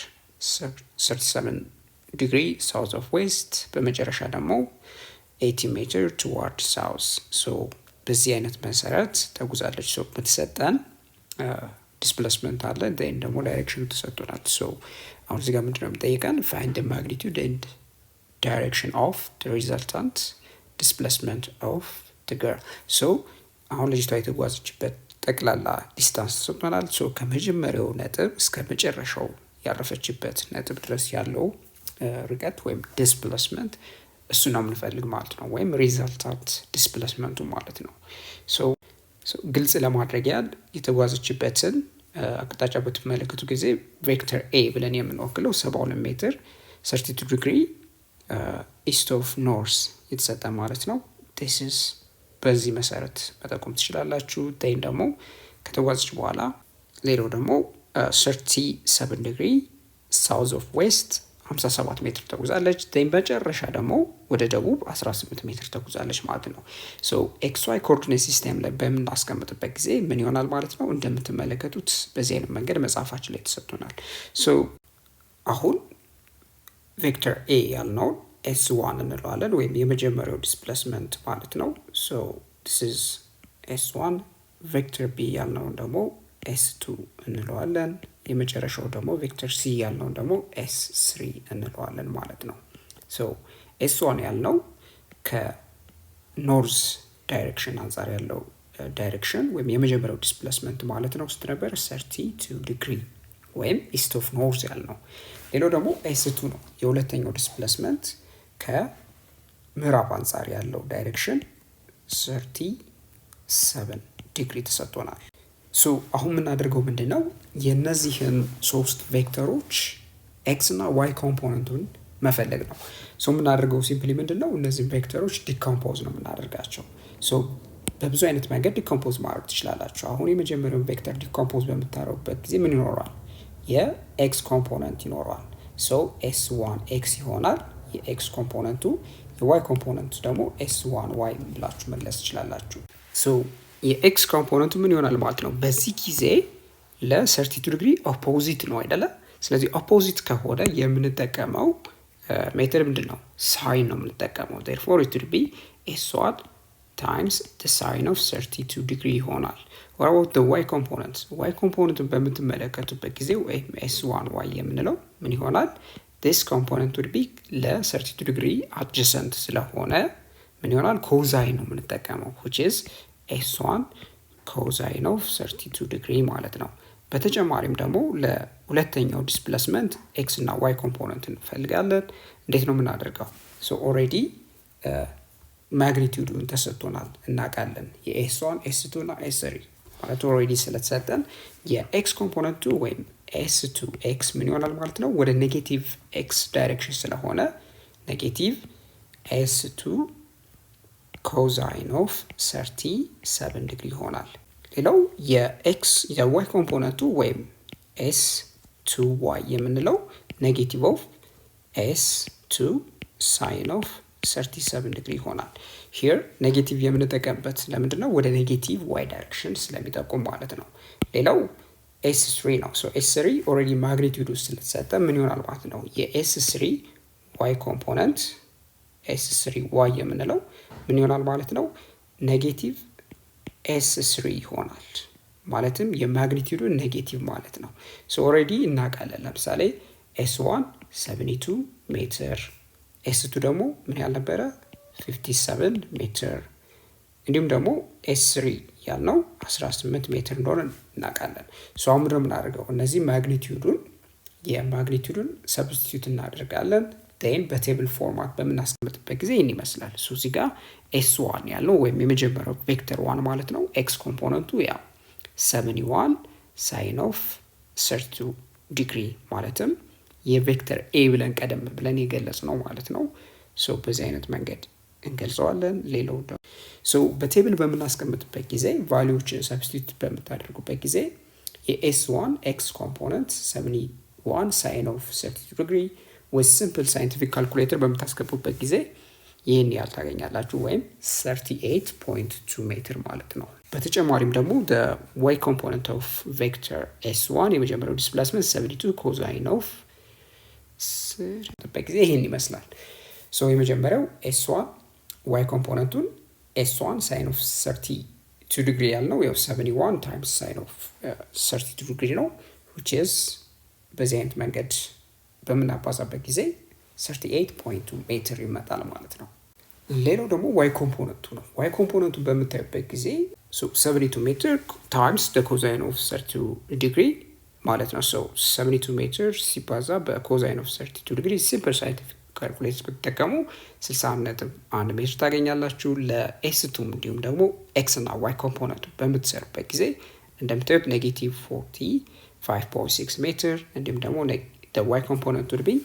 37 degree south of west, በመጨረሻ ደግሞ 80 meter towards south. ሶ በዚህ አይነት መሰረት ተጉዛለች። ሶ በተሰጠን ዲስፕሌስመንት አለ then ደግሞ ዳይሬክሽኑ ተሰጥቶናል። ሶ አሁን እዚህ ጋር ምንድነው የሚጠይቀን? find the magnitude and direction of the resultant displacement of the girl. ሶ አሁን ልጅቷ የተጓዘችበት ጠቅላላ ዲስታንስ ተሰጥቶናል። ሶ ከመጀመሪያው ነጥብ እስከ መጨረሻው ያረፈችበት ነጥብ ድረስ ያለው ርቀት ወይም ዲስፕሌስመንት እሱ ነው የምንፈልግ ማለት ነው፣ ወይም ሪዛልታንት ዲስፕሌስመንቱ ማለት ነው። ሶ ግልጽ ለማድረግ ያህል የተጓዘችበትን አቅጣጫ በተመለከቱ ጊዜ ቬክተር ኤ ብለን የምንወክለው 72 ሜትር 32 ዲግሪ ኢስት ኦፍ ኖርስ የተሰጠ ማለት ነው። this is በዚህ መሰረት መጠቆም ትችላላችሁ። ቴን ደግሞ ከተጓዘች በኋላ ሌላው ደግሞ 37 ዲግሪ ሳውዝ ኦፍ ዌስት 57 ሜትር ተጉዛለች። ቴን በመጨረሻ ደግሞ ወደ ደቡብ 18 ሜትር ተጉዛለች ማለት ነው። ሶ ኤክስ ዋይ ኮኦርዲኔት ሲስተም ላይ በምናስቀምጥበት ጊዜ ምን ይሆናል ማለት ነው? እንደምትመለከቱት በዚህ አይነት መንገድ መጽሐፋችን ላይ ተሰጥቶናል። ሶ አሁን ቬክተር ኤ ያልነው S1 እንለዋለን፣ ወይም የመጀመሪያው ዲስፕሌስመንት ማለት ነው። ሶ this is S1። ቬክተር ቢ ያልነው ደግሞ S2 እንለዋለን። የመጨረሻው ደግሞ ቬክተር ሲ ያልነው ደግሞ S3 እንለዋለን ማለት ነው። ሶ S1 ያልነው ከኖርዝ ዳይሬክሽን አንጻር ያለው ዳይሬክሽን ወይም የመጀመሪያው ዲስፕሌስመንት ማለት ነው ስንት ነበር? 32 ዲግሪ ወይም ኢስት ኦፍ ኖርዝ ያልነው። ሌላው ደግሞ S2 ነው፣ የሁለተኛው ዲስፕሌስመንት ከምዕራብ አንጻር ያለው ዳይሬክሽን 37 ዲግሪ ተሰጥቶናል። ሶ አሁን የምናደርገው ምንድነው? የነዚህን ሶስት ቬክተሮች ኤክስ እና ዋይ ኮምፖነንቱን መፈለግ ነው። ሶ የምናደርገው ሲምፕሊ ምንድነው? እነዚህን ቬክተሮች ዲኮምፖዝ ነው የምናደርጋቸው። ሶ በብዙ አይነት መንገድ ዲኮምፖዝ ማድረግ ትችላላችሁ። አሁን የመጀመሪያውን ቬክተር ዲኮምፖዝ በምታደርጉበት ጊዜ ምን ይኖረዋል? የኤክስ ኮምፖነንት ይኖረዋል። ሶ S1 ኤክስ ይሆናል የኤክስ ኮምፖነንቱ። የዋይ ኮምፖነንቱ ደግሞ S1 ዋይ ብላችሁ መለስ ትችላላችሁ። ሶ የኤክስ ኮምፖነንቱ ምን ይሆናል ማለት ነው? በዚህ ጊዜ ለ32 ዲግሪ ኦፖዚት ነው አይደለ? ስለዚህ ኦፖዚት ከሆነ የምንጠቀመው ሜተድ ምንድን ነው? ሳይን ነው የምንጠቀመው። therefore it will be S1 times the sine of 32 degree ይሆናል። what about the y component? y component በምትመለከቱበት ጊዜ ወይም S1 y የምንለው ምን ይሆናል? this component would be ለ32 degree adjacent ስለሆነ ምን ይሆናል? ኮዛይን ነው የምንጠቀመው, which is S1 cosine of 32 degree ማለት ነው። በተጨማሪም ደግሞ ለሁለተኛው ዲስፕሌስመንት ኤክስ እና ዋይ ኮምፖነንት እንፈልጋለን። እንዴት ነው የምናደርገው? ሶ ኦልሬዲ ማግኒቲዩዱን ተሰጥቶናል እናውቃለን። የኤስ1 ኤስ2 እና ኤስ3 ማለት ኦልሬዲ ስለተሰጠን የኤክስ ኮምፖነንቱ ወይም ኤስ2 ኤክስ ምን ይሆናል ማለት ነው? ወደ ኔጌቲቭ ኤክስ ዳይሬክሽን ስለሆነ ኔጌቲቭ ኤስ2 ኮዛይን ኦፍ 37 ዲግሪ ይሆናል። ሌላው የኤክስ የዋይ ኮምፖነንቱ ወይም ኤስ2 ዋይ የምንለው ኔጌቲቭ ኦፍ ኤስ2 ሳይን ኦፍ 37 ዲግሪ ይሆናል። ሂር ኔጌቲቭ የምንጠቀምበት ለምንድን ነው? ወደ ኔጌቲቭ ዋይ ዳይሬክሽን ስለሚጠቁም ማለት ነው። ሌላው ኤስ3 ነው። ሶ ኤስ3 ኦልሬዲ ማግኒቲዩዱ ስለተሰጠ ምን ይሆናል ማለት ነው? የኤስ3 ዋይ ኮምፖነንት ኤስ3 ዋይ የምንለው ምን ይሆናል ማለት ነው? ኔጌቲቭ ኤስ3 ይሆናል። ማለትም የማግኒቲዩዱ ኔጌቲቭ ማለት ነው። ሶ ኦልሬዲ እናውቃለን። ለምሳሌ ኤስ1 72 ሜትር፣ ኤስ2 ደግሞ ምን ያህል ነበረ? 57 ሜትር። እንዲሁም ደግሞ ኤስ3 ያልነው 18 ሜትር እንደሆነ እናውቃለን። ሶ አሁን ምንድነው የምናደርገው? እነዚህ የማግኒቲዩዱን ሰብስቲቱት እናደርጋለን። then በቴብል ፎርማት በምናስቀምጥበት ጊዜ ይህን ይመስላል። ሶ እዚህ ጋር s1 ያለው ወይም የመጀመሪያው ቬክተር 1 ማለት ነው። x ኮምፖነንቱ ያው 71 sin of 32 ዲግሪ ማለትም የቬክተር a ብለን ቀደም ብለን የገለጽ ነው ማለት ነው። ሶ በዚህ አይነት መንገድ እንገልጸዋለን። ሌላው ሶ በቴብል በምናስቀምጥበት ጊዜ ቫልዩዎችን ሰብስቲቱት በምታደርጉበት ጊዜ የs1 x ኮምፖነንት 71 sin of 32 ዲግሪ with simple scientific calculator በምታስገቡበት ጊዜ ይህን ያህል ታገኛላችሁ ወይም 38.2 ሜትር ማለት ነው። በተጨማሪም ደግሞ the y component of vector s1 የመጀመሪያው displacement 72 cosine of በጊዜ ይህን ይመስላል። ሶ የመጀመሪያው s1 y ኮምፖነንቱን s1 sin of 32 ዲግሪ ያልነው ያው 71 times sin of 32 ዲግሪ ነው which is በዚህ አይነት መንገድ በምናባዛበት ጊዜ 38.2 ሜትር ይመጣል ማለት ነው። ሌላው ደግሞ y ኮምፖነንቱ ነው። y ኮምፖነንቱን በምታዩበት ጊዜ 72 ሜትር times the cosine of 32 ዲግሪ ማለት ነው። so 72 ሜትር ሲባዛ በኮዛይን ኦፍ 32 ዲግሪ ሲምፕል ሳይንቲፊክ ካልኩሌተር ብትጠቀሙ 61.1 ሜትር ታገኛላችሁ። ለኤስ2 እንዲሁም ደግሞ ኤክስ እና ዋይ ኮምፖነንቱ በምትሰሩበት ጊዜ እንደምታዩት ኔጌቲቭ 45.6 ሜትር እንዲሁም ደግሞ ዋይ ኮምፖነንቱ ድብኝ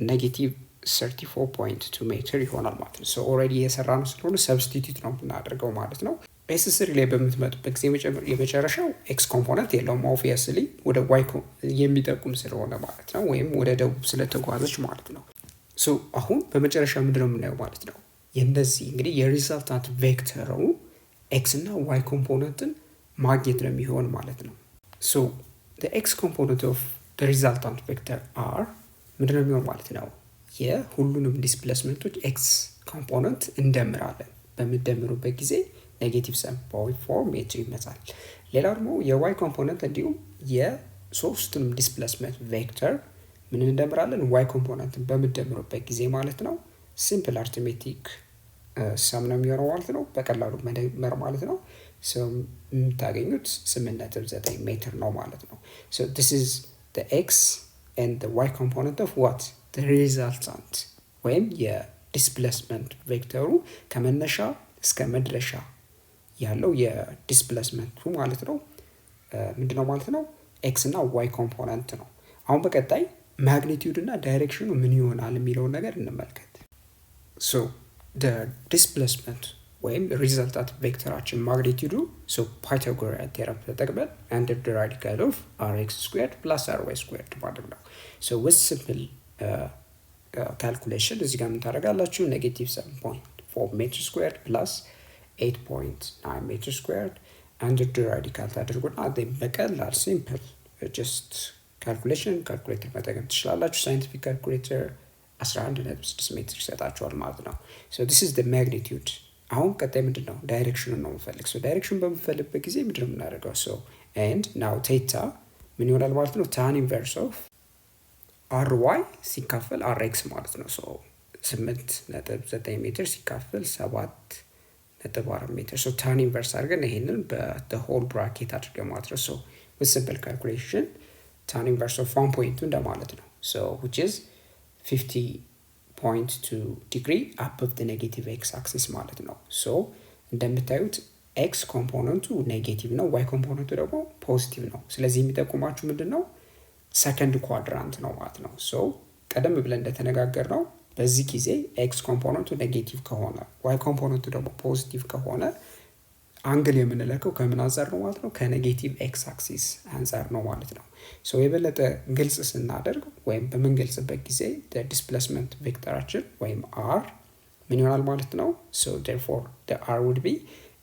ኔጌቲቭ 34.2 ሜትር ይሆናል ማለት ነው። ሶ ኦልሬዲ የሰራ ነው ስለሆነ ሰብስቲቱት ነው የምናደርገው ማለት ነው። ኤስ3 ላይ በምትመጡበት ጊዜ የመጨረሻው ኤክስ ኮምፖነንት የለውም ኦብቪየስሊ ወደ ዋይ የሚጠቁም ስለሆነ ማለት ነው፣ ወይም ወደ ደቡብ ስለተጓዘች ማለት ነው። ሶ አሁን በመጨረሻ ምንድነው የምናየው ማለት ነው፣ የእነዚህ እንግዲህ የሪዛልታንት ቬክተሩ ኤክስ እና ዋይ ኮምፖነንትን ማግኘት ነው የሚሆን ማለት ነው። ሶ the x component of the resultant vector r ምንድነው የሚሆን ማለት ነው፣ የሁሉንም ዲስፕሌስመንቶች ኤክስ ኮምፖነንት እንደምራለን። በምደምሩበት ጊዜ ኔጌቲቭ 7.4 ሜትር ይመጣል። ሌላው ደግሞ የዋይ ኮምፖነንት እንዲሁም የሶስቱንም ዲስፕሌስመንት ቬክተር ምን እንደምራለን፣ ዋይ ኮምፖነንትን በምደምሩበት ጊዜ ማለት ነው ሲምፕል አርትሜቲክ ሰም ነው የሚሆነው ማለት ነው። በቀላሉ መደመር ማለት ነው። የምታገኙት 8.9 ሜትር ነው ማለት ነው። so this is the x and the y component of what the resultant ወይም የዲስፕሌስመንት ቬክተሩ ከመነሻ እስከ መድረሻ ያለው የዲስፕሌስመንቱ ማለት ነው ምንድነው ማለት ነው፣ ኤክስ እና ዋይ ኮምፖነንት ነው። አሁን በቀጣይ ማግኒቲዩድ እና ዳይሬክሽኑ ምን ይሆናል የሚለውን ነገር እንመልከት። so the displacement ወይም ሪዛልታንት ቬክተራችን ማግኒቲዩዱ so ፓይታጎሪያን ቴረም ተጠቅመን under the radical of rx squared plus ry squared ማድረግ ነው። so with simple calculation እዚህ ጋር ምን ታደርጋላችሁ፣ ኔጌቲቭ 7.4 ሜትር ስኩዌርድ ፕላስ 8.9 ሜትር ስኩዌርድ under the radical ታደርጉና በቀላል ሲምፕል just ካልኩሌተር መጠቀም ትችላላችሁ። ሳይንቲፊክ ካልኩሌተር 11.6 ሜትር ይሰጣችኋል ማለት ነው። so this is the magnitude። አሁን ቀጣይ ምንድነው ዳይሬክሽኑን ነው የምፈልግ። so ዳይሬክሽን በምፈልግበት ጊዜ ምንድነው የምናደርገው፣ so and now theta ምን ይሆናል ማለት ነው፣ tan inverse of ry ሲካፈል rx ማለት ነው። so 8.9 ሜትር ሲካፈል 7.4 ሜትር so tan inverse አድርገን ይሄንን the whole bracket አድርገን ማለት ነው። so with simple calculation tan inverse of 1.2 እንደማለት ነው። so which is 50.2 degree above the negative x axis ማለት ነው። so እንደምታዩት x ኮምፖነንቱ ኔጌቲቭ ነው፣ y ኮምፖነንቱ ደግሞ ፖዚቲቭ ነው። ስለዚህ የሚጠቁማችሁ ምንድነው ሰከንድ ኳድራንት ነው ማለት ነው። so ቀደም ብለን እንደተነጋገር ነው በዚህ ጊዜ x ኮምፖነንቱ ኔጌቲቭ ከሆነ y ኮምፖነንቱ ደግሞ ፖዚቲቭ ከሆነ አንግል የምንለከው ከምን አንፃር ነው ማለት ነው፣ ከኔጌቲቭ ኤክስ አክሲስ አንፃር ነው ማለት ነው። ሶ የበለጠ ግልጽ ስናደርግ ወይም በምንገልጽበት ጊዜ ዲስፕሌስመንት ቬክተራችን ወይም r ምን ይሆናል ማለት ነው። so therefore the r would be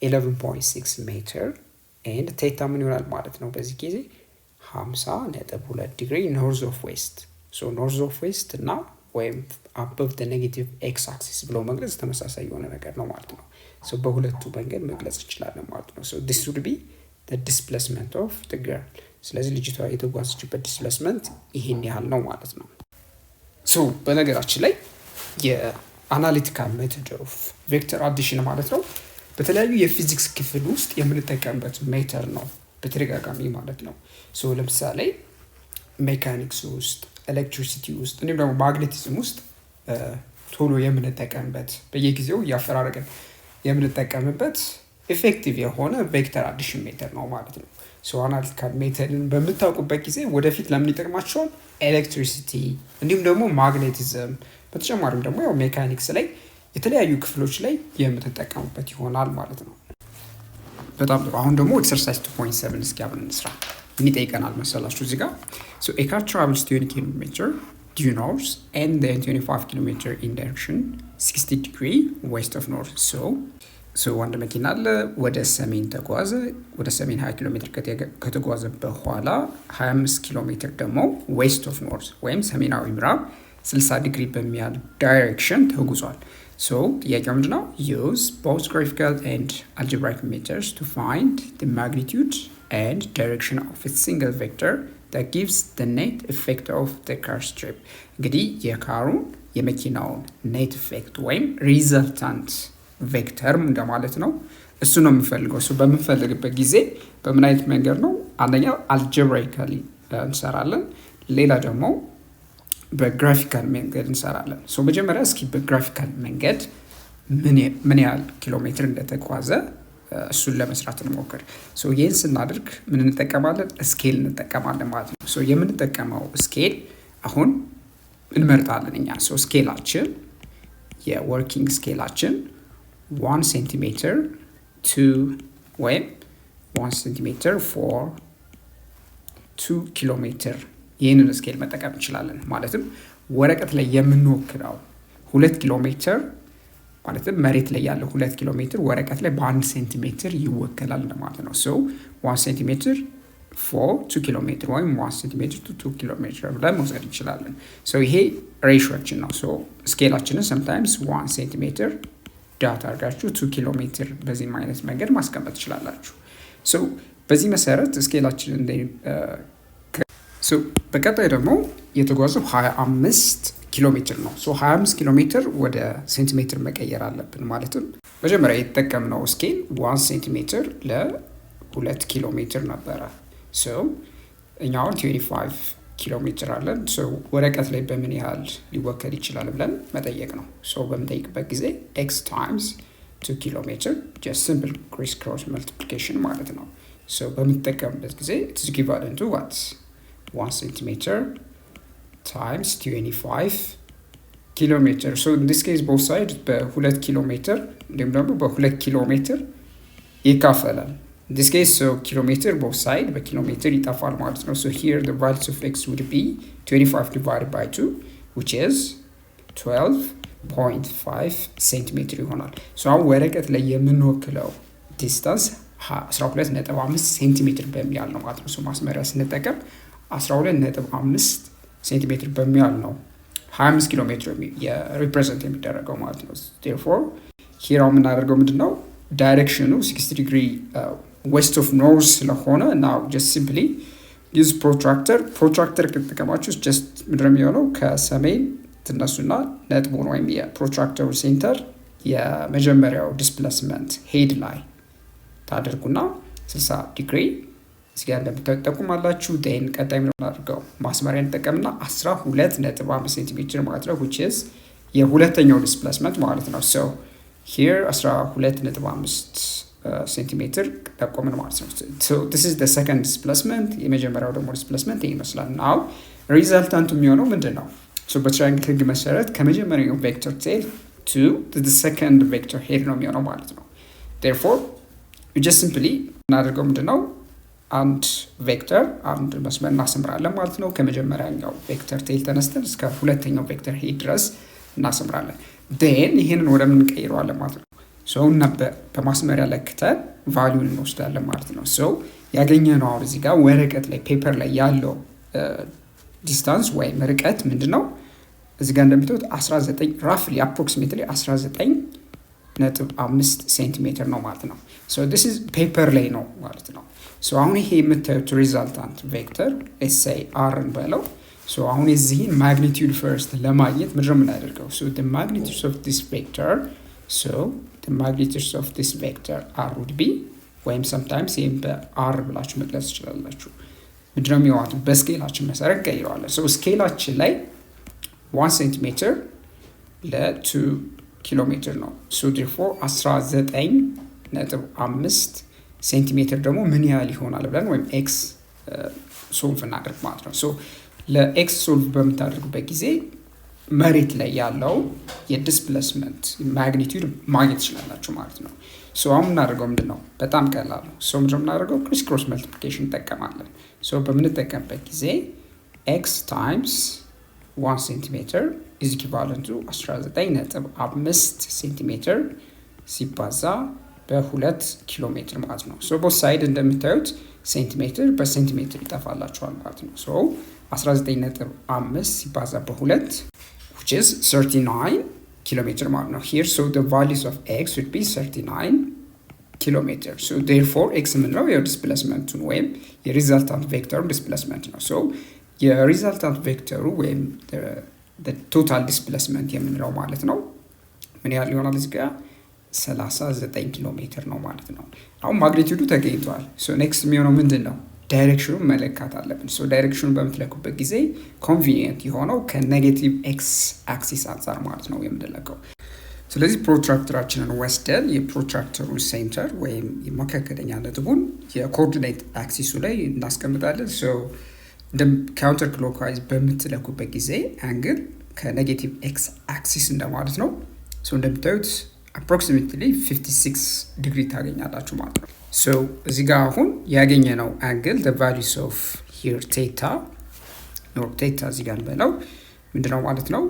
11.6 ሜትር and theta ምን ይሆናል ማለት ነው በዚህ ጊዜ 50.2 ዲግሪ ኖርዝ ኦፍ ዌስት። so ኖርዝ ኦፍ ዌስት እና ወይም above the negative x axis ብሎ መግለጽ ተመሳሳይ የሆነ ነገር ነው ማለት ነው። so በሁለቱ መንገድ መግለጽ እንችላለን ማለት ነው። so this would be the displacement of the girl። ስለዚህ ልጅቷ የተጓዘችበት ዲስፕሌስመንት ይሄን ያህል ነው ማለት ነው። so በነገራችን ላይ የአናሊቲካል ሜተድ ኦፍ ቬክተር አዲሽን ማለት ነው በተለያዩ የፊዚክስ ክፍል ውስጥ የምንጠቀምበት ሜተድ ነው በተደጋጋሚ ማለት ነው። so ለምሳሌ ሜካኒክስ ውስጥ፣ ኤሌክትሪሲቲ ውስጥ እንዲሁም ደግሞ ማግኔቲዝም ውስጥ ቶሎ የምንጠቀምበት በየጊዜው እያፈራረቅን የምንጠቀምበት ኢፌክቲቭ የሆነ ቬክተር አዲሽን ሜተድ ነው ማለት ነው። ሶ አናሊቲካል ሜተድን በምታውቁበት ጊዜ ወደፊት ለምን ይጠቅማቸዋል? ኤሌክትሪሲቲ እንዲሁም ደግሞ ማግኔቲዝም በተጨማሪም ደግሞ ያው ሜካኒክስ ላይ የተለያዩ ክፍሎች ላይ የምትጠቀሙበት ይሆናል ማለት ነው። በጣም ጥሩ። አሁን ደግሞ ኤክሰርሳይዝ 2.7 እስኪ አብረን እንስራ። ምን ይጠይቀናል መሰላችሁ እዚህ ጋር so a car travels 20 km due north and then 25 km in direction 60 degree west of north. so አንድ መኪና አለ ወደ ሰሜን ተጓዘ። ወደ ሰሜን 20 ኪሎ ሜትር ከተጓዘ በኋላ 25 ኪሎ ሜትር ደግሞ ዌስት ኦፍ ኖርዝ ወይም ሰሜናዊ ምዕራብ 60 ዲግሪ በሚያል ዳይሬክሽን ተጉዟል። so ጥያቄው ምንድነው? use both graphical and algebraic methods to find the magnitude and direction of a single vector that gives the net effect of the car strip. እንግዲህ የካሩን የመኪናውን net effect ወይም resultant ቬክተር እንደማለት ነው። እሱ ነው የምፈልገው። እሱ በምንፈልግበት ጊዜ በምን አይነት መንገድ ነው? አንደኛው አልጀብራይካሊ እንሰራለን፣ ሌላ ደግሞ በግራፊካል መንገድ እንሰራለን። ሶ መጀመሪያ እስኪ በግራፊካል መንገድ ምን ያህል ኪሎ ሜትር እንደተጓዘ እሱን ለመስራት እንሞክር። ሶ ይህን ስናደርግ ምን እንጠቀማለን? ስኬል እንጠቀማለን ማለት ነው። ሶ የምንጠቀመው ስኬል አሁን እንመርጣለን እኛ። ሶ ስኬላችን የወርኪንግ ስኬላችን 1 centimeter to ወይም 1 centimeter for 2 kilometer ይህንን ስኬል መጠቀም እንችላለን። ማለትም ወረቀት ላይ የምንወክለው 2 ኪሎ ሜትር ማለትም መሬት ላይ ያለው 2 ኪሎ ሜትር ወረቀት ላይ በ1 ሴንቲሜትር ይወከላል ማለት ነው። so 1 centimeter for 2 kilometer ወይም 1 centimeter to 2 kilometer ብለን መውሰድ እንችላለን። so ይሄ ሬሾችን ነው። so ስኬላችንን sometimes 1 centimeter ዳታ አድርጋችሁ 2 ኪሎ ሜትር በዚህ አይነት መንገድ ማስቀመጥ ትችላላችሁ። ሶ በዚህ መሰረት ስኬላችንን በቀጣይ ደግሞ የተጓዘው 25 ኪሎ ሜትር ነው። ሶ 25 ኪሎ ሜትር ወደ ሴንቲሜትር መቀየር አለብን። ማለትም መጀመሪያ የተጠቀምነው ስኬል 1 ሴንቲሜትር ለ2 ኪሎ ሜትር ነበረ። ሶ እኛውን 25 ኪሎ ሜትር አለን። ሶ ወረቀት ላይ በምን ያህል ሊወከል ይችላል ብለን መጠየቅ ነው። ሶ በምንጠይቅበት ጊዜ x times 2 ኪሎ ሜትር just simple criss-cross multiplication ማለት ነው። ሶ በምንጠቀምበት ጊዜ it is equivalent to what 1 centimeter times 25 ኪሎ ሜትር። ሶ in this case both sides በ2 ኪሎ ሜትር እንዲሁም ደግሞ በ2 ኪሎ ሜትር ይካፈላል። In this case, so kilometer both side by kilometer ይጠፋል ማለት ነው። So here the values of x would be 25 divided by 2 which is 12.5 centimeter ይሆናል። So አሁን ወረቀት ላይ የምንወክለው ዲስታንስ 12.5 ሴንቲሜትር በሚያል ነው ማለት ነው። So ማስመሪያ ስንጠቀም 12.5 ሴንቲሜትር በሚያል ነው 25 ኪሎ ሜትር የሪፕሬዘንት የሚደረገው ማለት ነው። Therefore here አሁን የምናደርገው ምንድነው? ዳይሬክሽኑ 60 ዲግሪ ዌስት ኦፍ ኖርዝ ስለሆነ now just simply use protractor ከተጠቀማችሁ just ምንድነው የሚሆነው? ከሰሜን ትነሱና ነጥቡን ወይም የፕሮትራክተሩ ሴንተር የመጀመሪያው ዲስፕሌስመንት ሄድ ላይ ታደርጉና 60 ዲግሪ እዚህ ጋር እንደምትጠቁማላችሁ። then ቀጣይ ምን እናደርገው? ማስመሪያ እንጠቀምና 12.5 ሴንቲሜትር ማለት ነው which is የሁለተኛው ዲስፕሌስመንት ማለት ነው። so here 12.5 ሴንቲሜትር ጠቆምን ማለት ነው። so this is the second displacement። የመጀመሪያው ደግሞ ዲስፕሌስመንት ይመስላል። now resultant የሚሆነው ምንድነው? so በትራያንግል ህግ መሰረት ከመጀመሪያው ቬክተር ቴል to the second vector head ነው የሚሆነው ማለት ነው። therefore we just simply እናደርገው ምንድነው? አንድ ቬክተር አንድ መስመር እናስምራለን ማለት ነው። ከመጀመሪያው ቬክተር ቴል ተነስተን እስከ ሁለተኛው ቬክተር ሄድ ድረስ እናስምራለን። then ይሄንን ወደ ምን ቀይረዋለን ማለት ነው። so በማስመሪያ ለክተን ቫልዩን እንወስዳለን ማለት ነው። so ያገኘነው አሁን እዚህ ጋር ወረቀት ላይ ፔፐር ላይ ያለው ዲስታንስ ወይም ርቀት ምንድነው? እዚህ ጋር እንደምታዩት 19 ራፍሊ አፕሮክሲሜትሊ 19.5 ሴንቲሜትር ነው ማለት ነው። so this is ፔፐር ላይ ነው ማለት ነው። so አሁን ይሄ የምታዩት ሪዛልታንት ቬክተር let's say r እንበለው። so አሁን የዚህን ማግኒቲዩድ ፈርስት ለማግኘት ምንድነው የምናደርገው? so the magnitude of this vector the magnitude of this vector r would be ወይም sometimes ይሄን በr ብላችሁ መግለጽ ትችላላችሁ። ምንድነው የሚሆነው? በስኬላችን መሰረት ቀይረዋለን። so ስኬላችን ላይ 1 centimeter ለ2 ኪሎ ሜትር ነው። ሶ therefore 19.5 ሴንቲሜትር ደግሞ ምን ያህል ይሆናል ብለን ወይም ኤክስ ሶልቭ እናደርግ ማለት ነው። ሶ ለኤክስ ሶልቭ በምታደርጉበት ጊዜ መሬት ላይ ያለው የዲስፕሌስመንት ማግኒቲዩድ ማግኘት ትችላላችሁ ማለት ነው። ሶ አሁን የምናደርገው ምንድን ነው? በጣም ቀላል ነው። ሶ ምንድን ነው የምናደርገው? ክሪስ ክሮስ መልቲፕሊኬሽን እንጠቀማለን። ሶ በምንጠቀምበት ጊዜ ኤክስ ታይምስ 1 ሴንቲሜትር ኢዝ ኢኩቫለንት ቱ 19.5 ሴንቲሜትር ሲባዛ በ2 ኪሎ ሜትር ማለት ነው። ሶ ቦት ሳይድ እንደምታዩት ሴንቲሜትር በሴንቲሜትር ይጠፋላችኋል ማለት ነው። ሶ 19.5 ሲባዛ በ2 which is 39 kilometer ማለት ነው here. So the values of x would be 39 kilometer. So therefore x የምንለው የዲስፕሌስመንቱን ወይም የሪዛልታንት ቬክተሩ ዲስፕሌስመንት ነው። ሶ የሪዛልታንት ቬክተሩ ወይም the total displacement የምንለው ማለት ነው ምን ያህል ይሆናል? እዚህ ጋር 39 ኪሎ ሜትር ነው ማለት ነው። አሁን ማግኒቲዩዱ ተገኝቷል። ሶ ኔክስት የሚሆነው ምንድን ነው? ዳይሬክሽኑን መለካት አለብን። ሶ ዳይሬክሽኑን በምትለኩበት ጊዜ ኮንቪኒየንት የሆነው ከኔጌቲቭ ኤክስ አክሲስ አንጻር ማለት ነው የምንለካው። ስለዚህ ፕሮትራክተራችንን ወስደን የፕሮትራክተሩ ሴንተር ወይም የመካከለኛ ነጥቡን የኮኦርዲኔት አክሲሱ ላይ እናስቀምጣለን። ሶ ካውንተር ክሎክዋይዝ በምትለኩበት ጊዜ አንግል ከኔጌቲቭ ኤክስ አክሲስ እንደማለት ነው። ሶ እንደምታዩት አፕሮክሲሜትሊ 56 ዲግሪ ታገኛላችሁ ማለት ነው። ሶ እዚህ ጋር አሁን ያገኘነው አንግል the values of here theta or theta እዚህ ጋር እንበለው ምንድነው ማለት ነው?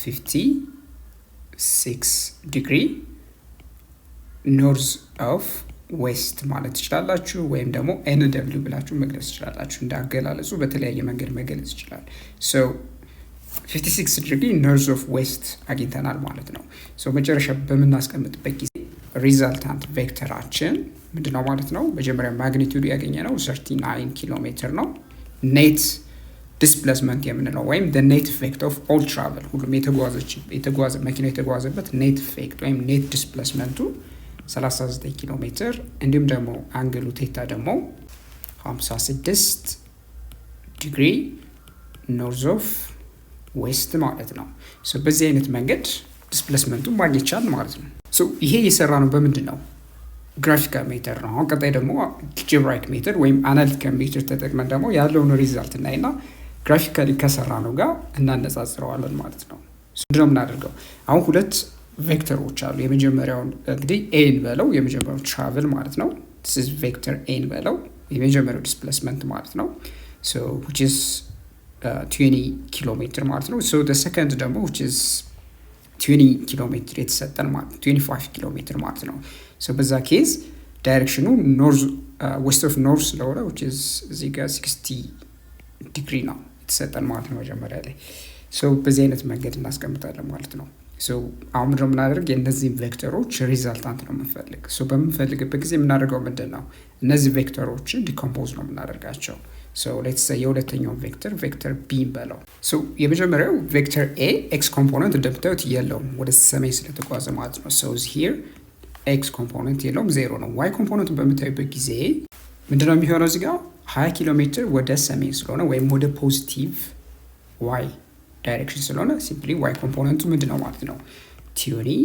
56 ዲግሪ ኖርዝ ኦፍ ዌስት ማለት ትችላላችሁ፣ ወይም ደግሞ NW ብላችሁ መግለጽ ትችላላችሁ። እንዳገላለጹ በተለያየ መንገድ መግለጽ ይችላል። ሶ 56 ዲግሪ ኖርዝ ኦፍ ዌስት አግኝተናል ማለት ነው። ሶ መጨረሻ በምናስቀምጥበት ጊዜ ሪዛልታንት ቬክተራችን ምንድነው ማለት ነው? መጀመሪያ ማግኒቲዩድ ያገኘነው 39 ኪሎ ሜትር ነው። ኔት ዲስፕሌስመንት የምንለው ወይም the net effect of all travel ሁሉም መኪና የተጓዘበት ኔት ኢፌክት ወይም ኔት ዲስፕሌስመንቱ 39 ኪሎ ሜትር እንዲሁም ደግሞ አንግሉ ቴታ ደግሞ 56 ዲግሪ ኖርዝ ኦፍ ዌስት ማለት ነው። ሶ በዚህ አይነት መንገድ ዲስፕሌስመንቱን ማግኘት ይቻላል ማለት ነው። ሶ ይሄ የሰራ ነው በምንድን ነው? ግራፊካል ሜተድ ነው። አሁን ቀጣይ ደግሞ አልጀብራይክ ሜተድ ወይም አናሊቲካል ሜተድ ተጠቅመን ደግሞ ያለውን ሪዛልት እናይና ግራፊካሊ ከሰራ ነው ጋር እናነጻጽረዋለን ማለት ነው። ምንድነው የምናደርገው? አሁን ሁለት ቬክተሮች አሉ። የመጀመሪያውን እንግዲህ ኤን በለው የመጀመሪያው ትራቨል ማለት ነው። this is ቬክተር ኤን በለው የመጀመሪያው ዲስፕሌስመንት ማለት ነው። so which is 20 ኪሎ ሜትር ማለት ነው። so the second ደግሞ which is 20 ኪሎ ሜትር የተሰጠን ማለት 25 ኪሎ ሜትር ማለት ነው። so በዛ ኬዝ ዳይሬክሽኑ ኖርዝ ዌስት ኦፍ ኖርዝ ስለሆነ which is እዚህ ጋር 60 ዲግሪ ነው የተሰጠን ማለት ነው መጀመሪያ ላይ። so በዚህ አይነት መንገድ እናስቀምጣለን ማለት ነው። so አሁን ደግሞ የምናደርግ የእነዚህ ቬክተሮች ሪዛልታንት ነው የምንፈልግ። so በምንፈልግበት ጊዜ የምናደርገው ምንድን ነው? እነዚህ ቬክተሮችን ዲኮምፖዝ ነው የምናደርጋቸው። so let's say የሁለተኛው ቬክተር ቢ በለው። so የመጀመሪያው ቬክተር ኤ ኤክስ ኮምፖነንት እንደምታዩት የለውም ወደ ሰሜን ስለተጓዘ ማለት ነው። so here ኤክስ ኮምፖነንት የለውም፣ ዜሮ ነው። ዋይ ኮምፖነንት በምታዩበት ጊዜ ምንድነው የሚሆነው? እዚህ ጋር 20 ኪሎ ሜትር ወደ ሰሜን ስለሆነ ወይም ወደ ፖዚቲቭ ዋይ ዳይሬክሽን ስለሆነ ሲምፕሊ ዋይ ኮምፖነንቱ ምንድነው ማለት ነው? 20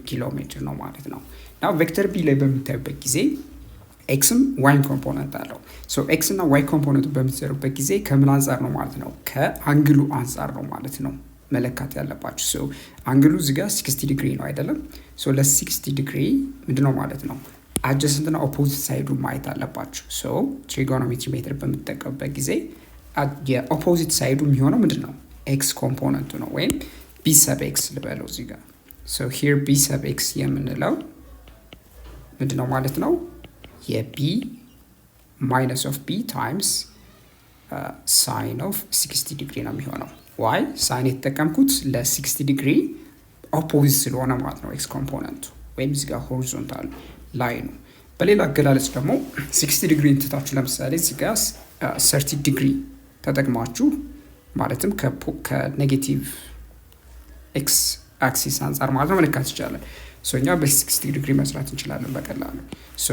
ኪሎ ሜትር ነው ማለት ነው። ናው ቬክተር ቢ ላይ በምታዩበት ጊዜ ኤክስም ዋይ ኮምፖነንት አለው። ሶ ኤክስ እና ዋይ ኮምፖነንቱ በምትሰሩበት ጊዜ ከምን አንጻር ነው ማለት ነው? ከአንግሉ አንጻር ነው ማለት ነው መለካት ያለባችሁ። ሶ አንግሉ እዚህ ጋር 60 ዲግሪ ነው አይደለም? ሶ ለ60 ዲግሪ ምንድነው ማለት ነው? አጀሰንት እና ኦፖዚት ሳይዱ ማየት አለባችሁ። ሶ ትሪጎኖሜትሪ ሜትር በምትጠቀሙበት ጊዜ የኦፖዚት ሳይዱ የሚሆነው ምንድነው? ኤክስ ኮምፖነንቱ ነው፣ ወይም ቢ ሰብ ኤክስ ልበለው እዚህ ጋር። ሶ ሂር ቢ ሰብ ኤክስ የምንለው ምንድነው ማለት ነው? የቢ ማይነስ ኦፍ ቢ ታይምስ ሳይን ኦፍ 60 ዲግሪ ነው የሚሆነው። ዋይ ሳይን የተጠቀምኩት ለ60 ዲግሪ ኦፖዚት ስለሆነ ማለት ነው ኤክስ ኮምፖነንቱ፣ ወይም እዚህ ጋር ሆሪዞንታል ላይኑ። በሌላ አገላለጽ ደግሞ 60 ዲግሪ እንትታችሁ ለምሳሌ እዚህ ጋር 30 ዲግሪ ተጠቅማችሁ ማለትም ከኔጌቲቭ ኤክስ አክሲስ አንጻር ማለት ነው መለካት ይቻላል። ሶ እኛ በ60 ዲግሪ መስራት እንችላለን በቀላሉ። ሶ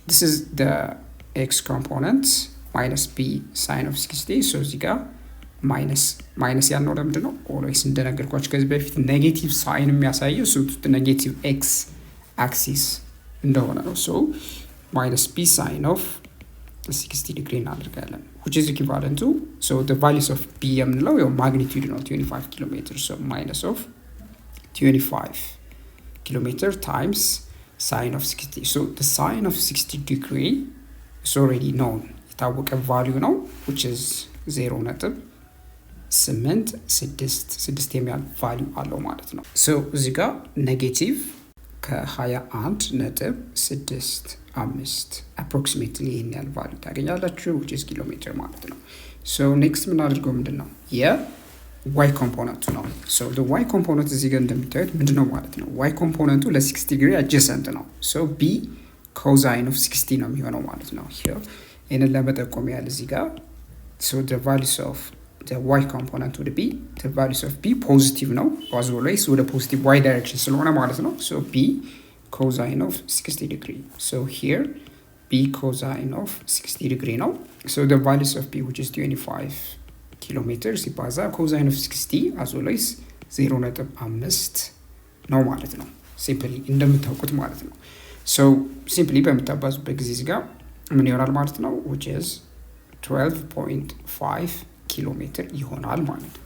this is the x component minus b sin of 60. so እዚህ ጋር ማይነስ ያልነው ለምንድን ነው? ኦልዌይስ እንደነገርኳችሁ ከዚህ በፊት ኔጌቲቭ ሳይን የሚያሳየው ኔጌቲቭ ኤክስ አክሲስ እንደሆነ ነው። ሶ ማይነስ ቢ ሳይን ኦፍ 60 ዲግሪ እናደርጋለን which is equivalent to so the values of b የምንለው ያው ማግኒቲዩድ ነው 25 ኪሎ ሜትር so minus of 25 ኪሎ ሜትር times sine of 60 so the sine of 60 degree is already known የታወቀ ቫልዩ ነው which is 0.866 የሚያል ቫልዩ አለው ማለት ነው። so እዚህ ጋር ኔጌቲቭ ከ21.65 approximately ይሄን ያህል ቫልዩ ታገኛላችሁ which is ኪሎ ሜትር ማለት ነው። so next ምን አድርገው ምንድነው y ኮምፖነንቱ ነው። so the y ኮምፖነንት እዚህ ጋር እንደምታዩት ምንድነው ማለት ነው? y ኮምፖነንቱ ለ60 ዲግሪ adjacent ነው። so b cosine of 60 ነው የሚሆነው ማለት ነው። here ይሄንን ለመጠቆም ያህል እዚህ ጋር so the values of the y component would be the values of b positive ነው as always ወደ positive y direction ስለሆነ ማለት ነው። so b cosine of 60 degree so here b cosine of 60 degree ነው. so the values of b which is 25 kilometers ሲባዛ cosine of 60 as always 0.5 ነው ማለት ነው። simply እንደምታውቁት ማለት ነው። so simply በመታባዙበት ጊዜ እዚህ ጋር ምን ይሆናል ማለት ነው? which is 12.5 ኪሎ ሜትር ይሆናል ማለት ነው።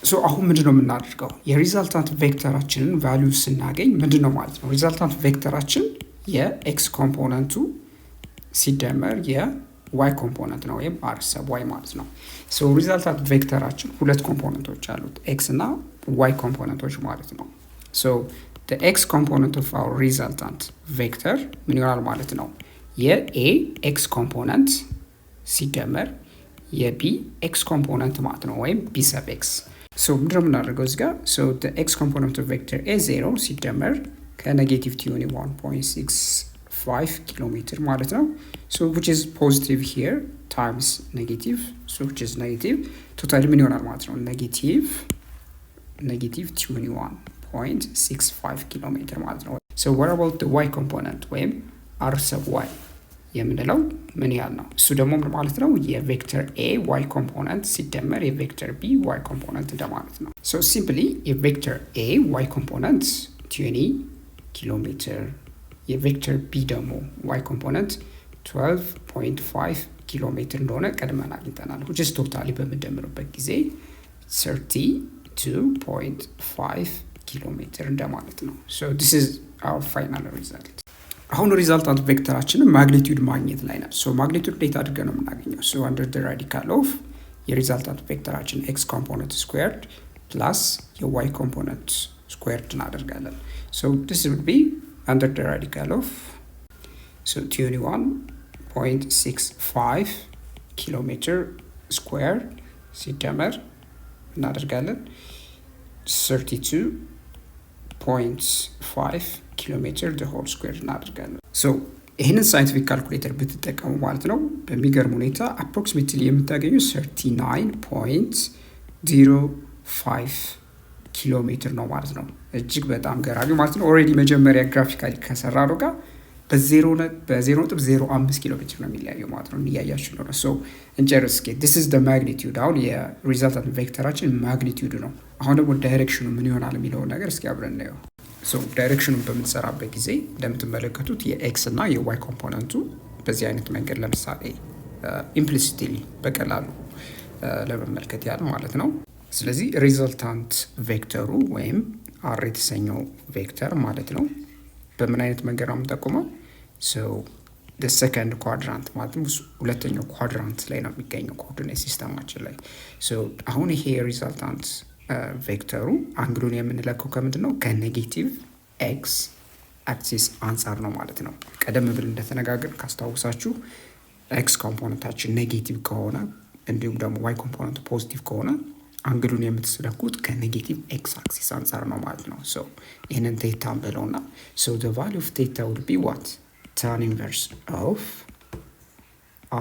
ሶ አሁን ምንድነው የምናደርገው? የሪዛልታንት ቬክተራችንን ቫልዩ ስናገኝ ምንድነው ማለት ነው? ሪዛልታንት ቬክተራችን የኤክስ ኮምፖነንቱ ሲደመር የዋይ ኮምፖነንት ነው ወይም አር ሰብ ዋይ ማለት ነው። ሶ ሪዛልታንት ቬክተራችን ሁለት ኮምፖነንቶች አሉት ኤክስ እና ዋይ ኮምፖነንቶች ማለት ነው። ሶ the x component of our resultant vector ምን ይሆናል ማለት ነው? የኤ ኤክስ ኮምፖነንት ሲደመር የቢ ኤክስ ኮምፖነንት ማለት ነው ወይም ቢ ሰብ ኤክስ። ሶ ምንድነው የምናደርገው እዚህ ጋር? ሶ the x component of vector a 0 ሲደመር ከኔጌቲቭ 21.65 ኪሎ ሜትር ማለት ነው። so which is positive here times negative so which is negative ቶታሊ ምን ይሆናል ማለት ነው? ኔጌቲቭ 21.65 ኪሎ ሜትር ማለት ነው። so what about the y component ወይም r sub y የምንለው ምን ያህል ነው? እሱ ደግሞ ምን ማለት ነው? የቬክተር a y ኮምፖነንት ሲደመር የቬክተር b y ኮምፖነንት እንደማለት ነው። so simply የቬክተር a y ኮምፖነንት 20 ኪሎ ሜትር የቬክተር b ደግሞ y ኮምፖነንት 12.5 ኪሎ ሜትር እንደሆነ ቀድመን አግኝተናል which is ቶታሊ በመደመርበት ጊዜ 32.5 ኪሎ ሜትር እንደማለት ነው። so this is our final result። አሁን ሪዛልታንት ቬክተራችንን ማግኒቲዩድ ማግኘት ላይ ነው። ሶ ማግኒቲዩድ እንዴት አድርገን ነው የምናገኘው? ሶ አንደር ዘ ራዲካል ኦፍ የሪዛልታንት ቬክተራችን ኤክስ ኮምፖነንት ስኩዌርድ ፕላስ የዋይ ኮምፖነንት ስኩዌርድ እናደርጋለን። ሶ ዲስ ውድ ቢ አንደር ዘ ራዲካል ኦፍ 21.65 ኪሎ ሜትር ስኩዌር ሲደመር እናደርጋለን 32.5 ኪሎ ሜትር the whole square እናደርጋለን። ሶ ይህንን ሳይንቲፊክ ካልኩሌተር ብትጠቀሙ ማለት ነው በሚገርም ሁኔታ አፕሮክሲሜትሊ የምታገኙ 39.05 ኪሎ ሜትር ነው ማለት ነው። እጅግ በጣም ገራሚ ማለት ነው። ኦልሬዲ መጀመሪያ ግራፊካሊ ከሰራ ነው ጋር በ0.05 ኪሎ ሜትር ነው የሚለያየው ማለት ነው። እንያያችሁ ነው። ሶ እንጨርስ። this is the magnitude አሁን የሪዛልታንት ቬክተራችን ማግኒቲዩድ ነው። አሁን ደግሞ ዳይሬክሽኑ ምን ይሆናል የሚለውን ነገር እስኪ አብረን እናየው። ሶ ዳይሬክሽኑን በምንሰራበት ጊዜ እንደምትመለከቱት የኤክስ እና የዋይ ኮምፖነንቱ በዚህ አይነት መንገድ ለምሳሌ ኢምፕሊሲትሊ በቀላሉ ለመመልከት ያህል ማለት ነው። ስለዚህ ሪዛልታንት ቬክተሩ ወይም አር የተሰኘው ቬክተር ማለት ነው በምን አይነት መንገድ ነው የምንጠቁመው? ሶ the second quadrant ማለት ነው ሁለተኛው ኳድራንት ላይ ነው የሚገኘው ኮኦርዲኔት ሲስተማችን ላይ። ሶ አሁን ይሄ ሪዛልታንት ቬክተሩ አንግሉን የምንለካው ከምንድን ነው? ከኔጌቲቭ ኤክስ አክሲስ አንጻር ነው ማለት ነው። ቀደም ብለን እንደተነጋገር ካስታውሳችሁ ኤክስ ኮምፖነንታችን ኔጌቲቭ ከሆነ እንዲሁም ደግሞ ዋይ ኮምፖነንቱ ፖዚቲቭ ከሆነ አንግሉን የምትስለኩት ከኔጌቲቭ ኤክስ አክሲስ አንጻር ነው ማለት ነው። ሶ ይህንን ቴታ ብለውና ሶ the value of theta would be what? tan inverse of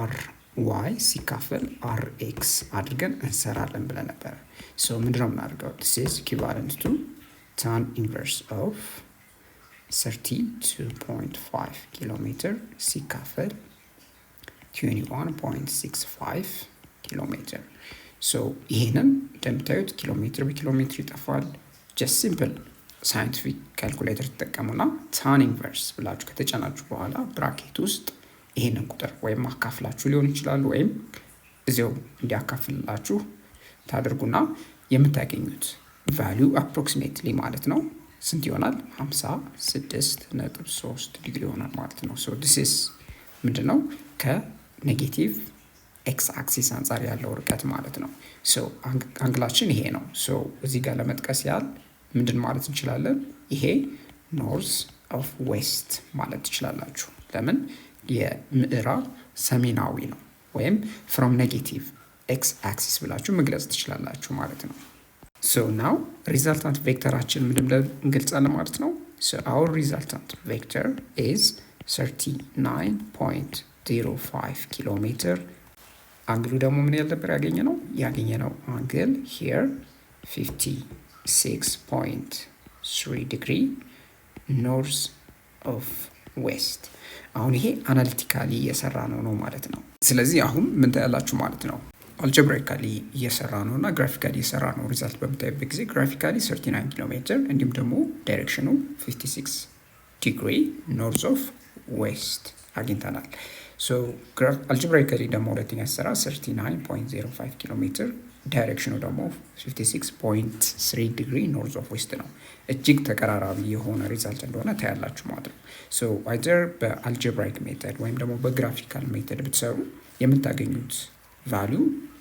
r y ሲካፈል r x አድርገን እንሰራለን ብለን ነበር። ሶ ምንድነው የምናደርገው? this is equivalent to tan inverse of 32.5 ኪሎ ሜትር ሲካፈል 21.65 ኪሎ ሜትር ሶ ይሄንን እንደምታዩት ኪሎ ሜትር በኪሎ ሜትር ይጠፋል። ጀስት ሲምፕል ሳይንቲፊክ ካልኩሌተር ተጠቀሙና ታን ኢንቨርስ ብላችሁ ከተጫናችሁ በኋላ ብራኬት ውስጥ ይሄንን ቁጥር ወይም አካፍላችሁ ሊሆን ይችላል ወይም እዚያው እንዲያካፍልላችሁ ታደርጉና የምታገኙት ቫልዩ አፕሮክሲሜትሊ ማለት ነው ስንት ይሆናል? 56.3 ዲግሪ ይሆናል ማለት ነው። ሶ ዲስ ኢዝ ምንድነው ከኔጌቲቭ ኤክስ አክሲስ አንጻር ያለው ርቀት ማለት ነው። ሶ አንግላችን ይሄ ነው። ሶ እዚህ ጋር ለመጥቀስ ያህል ምንድን ማለት እንችላለን? ይሄ ኖርዝ ኦፍ ዌስት ማለት ትችላላችሁ። ለምን? የምዕራብ ሰሜናዊ ነው። ወይም ፍሮም ኔጌቲቭ ኤክስ አክሲስ ብላችሁ መግለጽ ትችላላችሁ ማለት ነው። ሶ ናው ሪዛልታንት ቬክተራችን ምንድን ብለን እንገልጻለን ማለት ነው። ሶ አወር ሪዛልታንት ቬክተር ኢዝ 39.05 ኪሎ ሜትር። አንግሉ ደግሞ ምን ያህል ነበር ያገኘነው አንግል ሂር 56.3 ዲግሪ ኖርዝ ኦፍ ዌስት። አሁን ይሄ አናሊቲካሊ እየሰራ ነው ማለት ነው። ስለዚህ አሁን ምን ታያላችሁ ማለት ነው? አልጀብራይካሊ እየሰራ ነው እና ግራፊካሊ እየሰራ ነው። ሪዛልት በምታዩበት ጊዜ ግራፊካሊ 39 ኪሎ ሜትር እንዲሁም ደግሞ ዳይሬክሽኑ 56 ዲግሪ ኖርዝ ኦፍ ዌስት አግኝተናል። ሶ አልጀብራይካሊ ደግሞ ሁለተኛ ሲሰራ 39.05 ኪሎ ሜትር ዳይሬክሽኑ ደግሞ 56.3 ዲግሪ ኖርዝ ኦፍ ዌስት ነው። እጅግ ተቀራራቢ የሆነ ሪዛልት እንደሆነ ታያላችሁ ማለት ነው። ሶ አይዘር በአልጀብራይክ ሜተድ ወይም ደግሞ በግራፊካል ሜተድ ብትሰሩ የምታገኙት ቫልዩ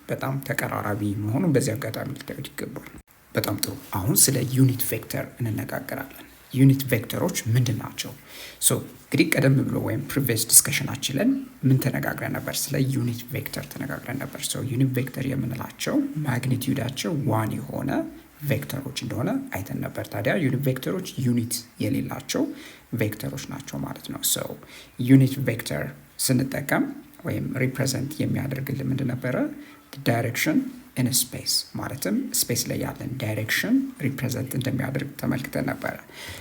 በጣም ተቀራራቢ መሆኑን በዚህ አጋጣሚ ልታዩት ይገባል። በጣም ጥሩ። አሁን ስለ ዩኒት ቬክተር እንነጋገራለን። ዩኒት ቬክተሮች ምንድን ናቸው? ሶ እንግዲህ ቀደም ብሎ ወይም ፕሪቪየስ ዲስከሽናችን ላይ ምን ተነጋግረን ነበር? ስለ ዩኒት ቬክተር ተነጋግረን ነበር። ሶ ዩኒት ቬክተር የምንላቸው ማግኒቲዩዳቸው 1 የሆነ ቬክተሮች እንደሆነ አይተን ነበር። ታዲያ ዩኒት ቬክተሮች ዩኒት የሌላቸው ቬክተሮች ናቸው ማለት ነው። ሶ ዩኒት ቬክተር ስንጠቀም ወይም ሪፕሬዘንት የሚያደርግልን ምንድን ነበረ? ዳይሬክሽን ኢን ስፔስ ማለትም ስፔስ ላይ ያለን ዳይሬክሽን ሪፕሬዘንት እንደሚያደርግ ተመልክተን ነበረ።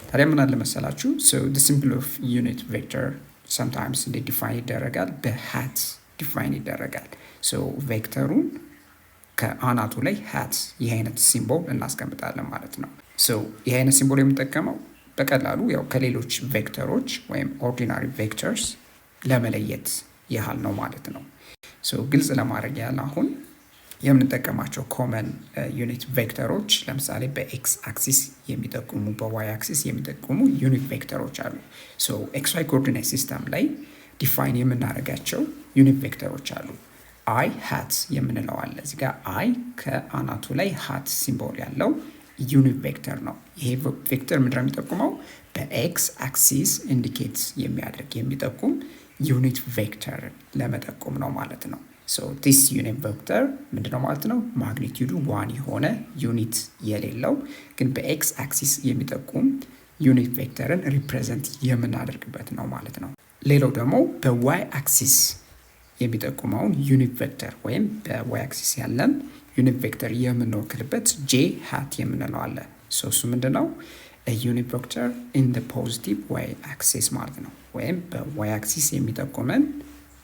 ታዲያ ምን አለ መሰላችሁ? ሶ the symbol of unit vector sometimes እንዴት ዲፋይን ይደረጋል? በሃት ዲፋይን ይደረጋል። ሶ ቬክተሩን ከአናቱ ላይ ሃት ይህ አይነት ሲምቦል እናስቀምጣለን ማለት ነው። ሶ ይህ አይነት ሲምቦል የምንጠቀመው በቀላሉ ያው ከሌሎች ቬክተሮች ወይም ኦርዲናሪ ቬክተርስ ለመለየት ያህል ነው ማለት ነው። ሶ ግልጽ ለማድረግ ያህል አሁን የምንጠቀማቸው ኮመን ዩኒት ቬክተሮች ለምሳሌ በኤክስ አክሲስ የሚጠቁሙ በዋይ አክሲስ የሚጠቁሙ ዩኒት ቬክተሮች አሉ። ሶ ኤክስ ዋይ ኮኦርዲኔት ሲስተም ላይ ዲፋይን የምናደርጋቸው ዩኒት ቬክተሮች አሉ። አይ ሃት የምንለው አለ። እዚህ ጋር አይ ከአናቱ ላይ ሃት ሲምቦል ያለው ዩኒት ቬክተር ነው። ይሄ ቬክተር ምንድነው የሚጠቁመው? በኤክስ አክሲስ ኢንዲኬት የሚጠቁም ዩኒት ቬክተር ለመጠቆም ነው ማለት ነው። ሶ ዲስ ዩኒት ቬክተር ምንድነው ማለት ነው? ማግኒቲዩዱ 1 የሆነ ዩኒት የሌለው ግን በኤክስ አክሲስ የሚጠቁም ዩኒት ቬክተርን ሪፕሬዘንት የምናደርግበት ነው ማለት ነው። ሌላው ደግሞ በዋይ አክሲስ የሚጠቁመውን ዩኒት ቬክተር ወይም በዋይ አክሲስ ያለን ዩኒት ቬክተር የምንወክልበት ጄ ሃት የምንለው አለ። ሶ እሱ ምንድነው? ዩኒት ቬክተር ኢን ዘ ፖዚቲቭ ዋይ አክሲስ ማለት ነው። ወይም በዋይ አክሲስ የሚጠቁመን